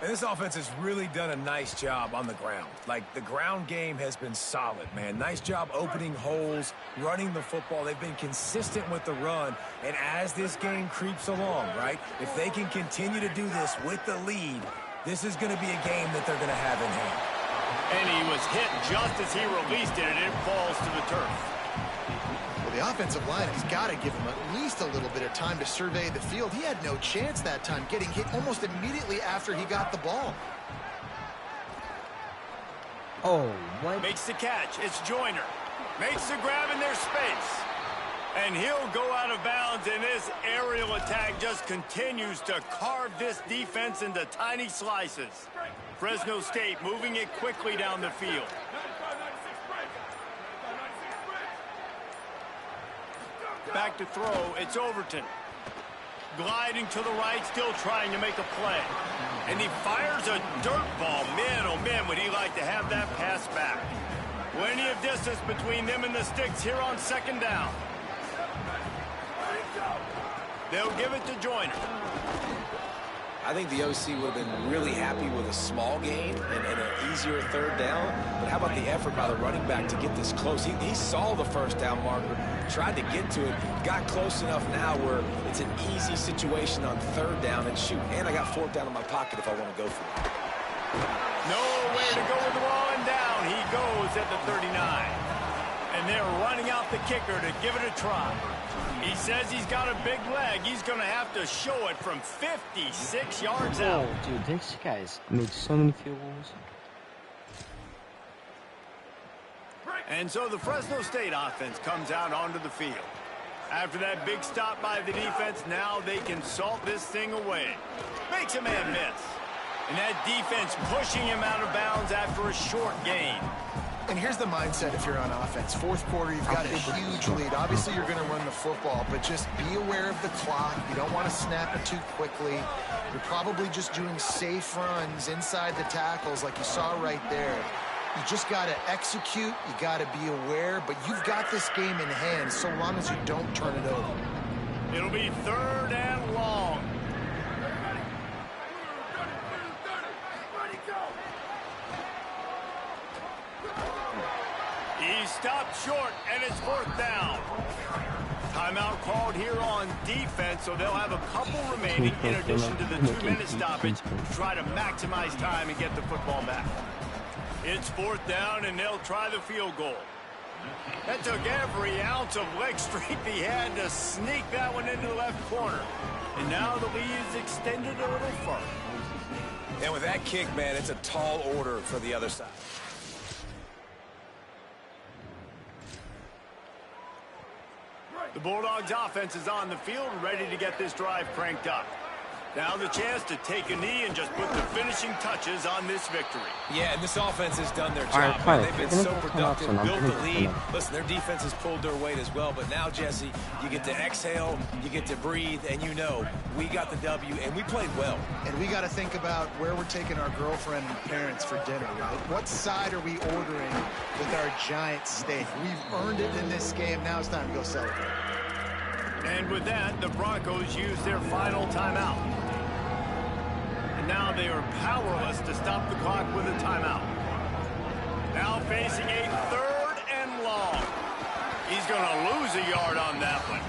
Speaker 9: And this offense has really done a nice job on the ground. Like, the ground game has been solid, man. Nice job opening holes, running the football. They've been consistent with the run. And as this game creeps along, right, if they can continue to do this with the lead, this is going to be a game that they're going to have in hand.
Speaker 6: And he was hit just as he released it, and it falls to the turf.
Speaker 8: Well, the offensive line has got to give him at least a little bit of time to survey the field. He had no chance that time, getting hit almost immediately after he got the ball.
Speaker 1: Oh, what?
Speaker 6: Makes the catch. It's Joyner. Makes the grab in their space. And he'll go out of bounds, and this aerial attack just continues to carve this defense into tiny slices. Fresno State moving it quickly down the field. Back to throw, it's Overton. Gliding to the right, still trying to make a play. And he fires a dirt ball. Man, oh man, would he like to have that pass back. Plenty of distance between them and the sticks here on second down. They'll give it to Joyner.
Speaker 9: I think the OC would have been really happy with a small gain and an easier third down. But how about the effort by the running back to get this close? He saw the first down marker, tried to get to it, got close enough now where it's an easy situation on third down and shoot. And I got fourth down in my pocket if I want to go for it.
Speaker 6: Nowhere to go with the ball, and down he goes at the 39. And they're running out the kicker to give it a try. He says he's got a big leg. He's going to have to show it from 56 yards out.
Speaker 1: Oh, dude, this guy's made so many field goals.
Speaker 6: And so the Fresno State offense comes out onto the field. After that big stop by the defense, now they can salt this thing away. Makes a man miss. And that defense pushing him out of bounds after a short gain.
Speaker 8: And here's the mindset if you're on offense. Fourth quarter, you've got a huge lead. Obviously, you're going to run the football, but just be aware of the clock. You don't want to snap it too quickly. You're probably just doing safe runs inside the tackles like you saw right there. You just got to execute. You got to be aware, but you've got this game in hand so long as you don't turn it over.
Speaker 6: It'll be third and long. He stopped short, and it's fourth down. Timeout called here on defense, so they'll have a couple remaining in addition to the 2-minute stoppage to try to maximize time and get the football back. It's fourth down, and they'll try the field goal. That took every ounce of leg strength he had to sneak that one into the left corner. And now the lead is extended a little further.
Speaker 9: And with that kick, man, it's a tall order for the other side.
Speaker 6: The Bulldogs offense is on the field, ready to get this drive cranked up. Now the chance to take a knee and just put the finishing touches on this victory.
Speaker 9: Yeah, and this offense has done their job.
Speaker 1: All right, fine.
Speaker 9: They've been so productive, built the lead. Listen, their defense has pulled their weight as well. But now, Jesse, you get to exhale, you get to breathe, and you know we got the W, and we played well.
Speaker 8: And we got to think about where we're taking our girlfriend and parents for dinner, right? What side are we ordering with our giant steak? We've earned it in this game. Now it's time to go celebrate.
Speaker 6: And with that, the Broncos use their final timeout. And now they are powerless to stop the clock with a timeout. Now facing a third and long. He's going to lose a yard on that one.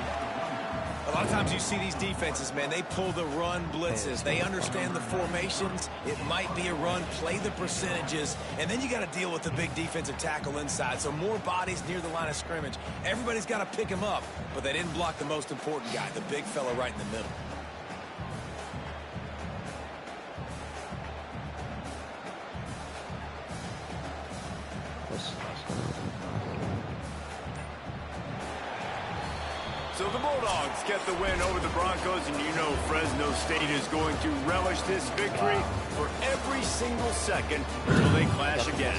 Speaker 9: A lot of times you see these defenses, man, they pull the run blitzes. They understand the formations. It might be a run, play the percentages, and then you got to deal with the big defensive tackle inside. So more bodies near the line of scrimmage. Everybody's got to pick him up, but they didn't block the most important guy, the big fella right in the middle.
Speaker 6: So the Bulldogs get the win over the Broncos, and you know Fresno State is going to relish this victory for every single second until they clash again.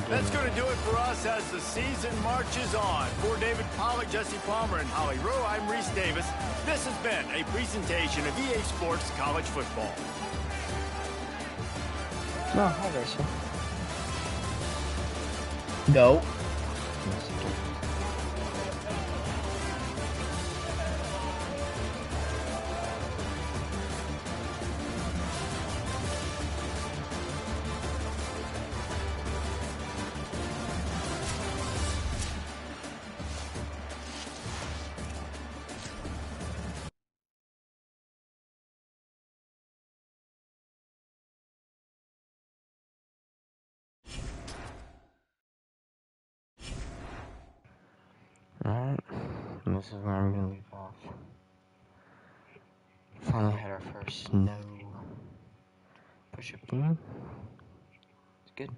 Speaker 6: That's going to do it for us as the season marches on. For David Pollack, Jesse Palmer, and Holly Rowe, I'm Reese Davis. This has been a presentation of EA Sports College Football.
Speaker 1: No, hi, Rachel.
Speaker 10: No.
Speaker 1: Yes, you can. Alright, this is where I'm gonna leave off. Finally had our first no push-up game. It's good.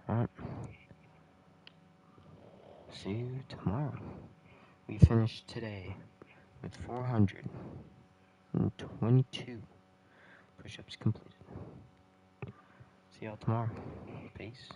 Speaker 1: Alright. See you tomorrow. We finished today with 422 push-ups completed. See y'all tomorrow. Peace.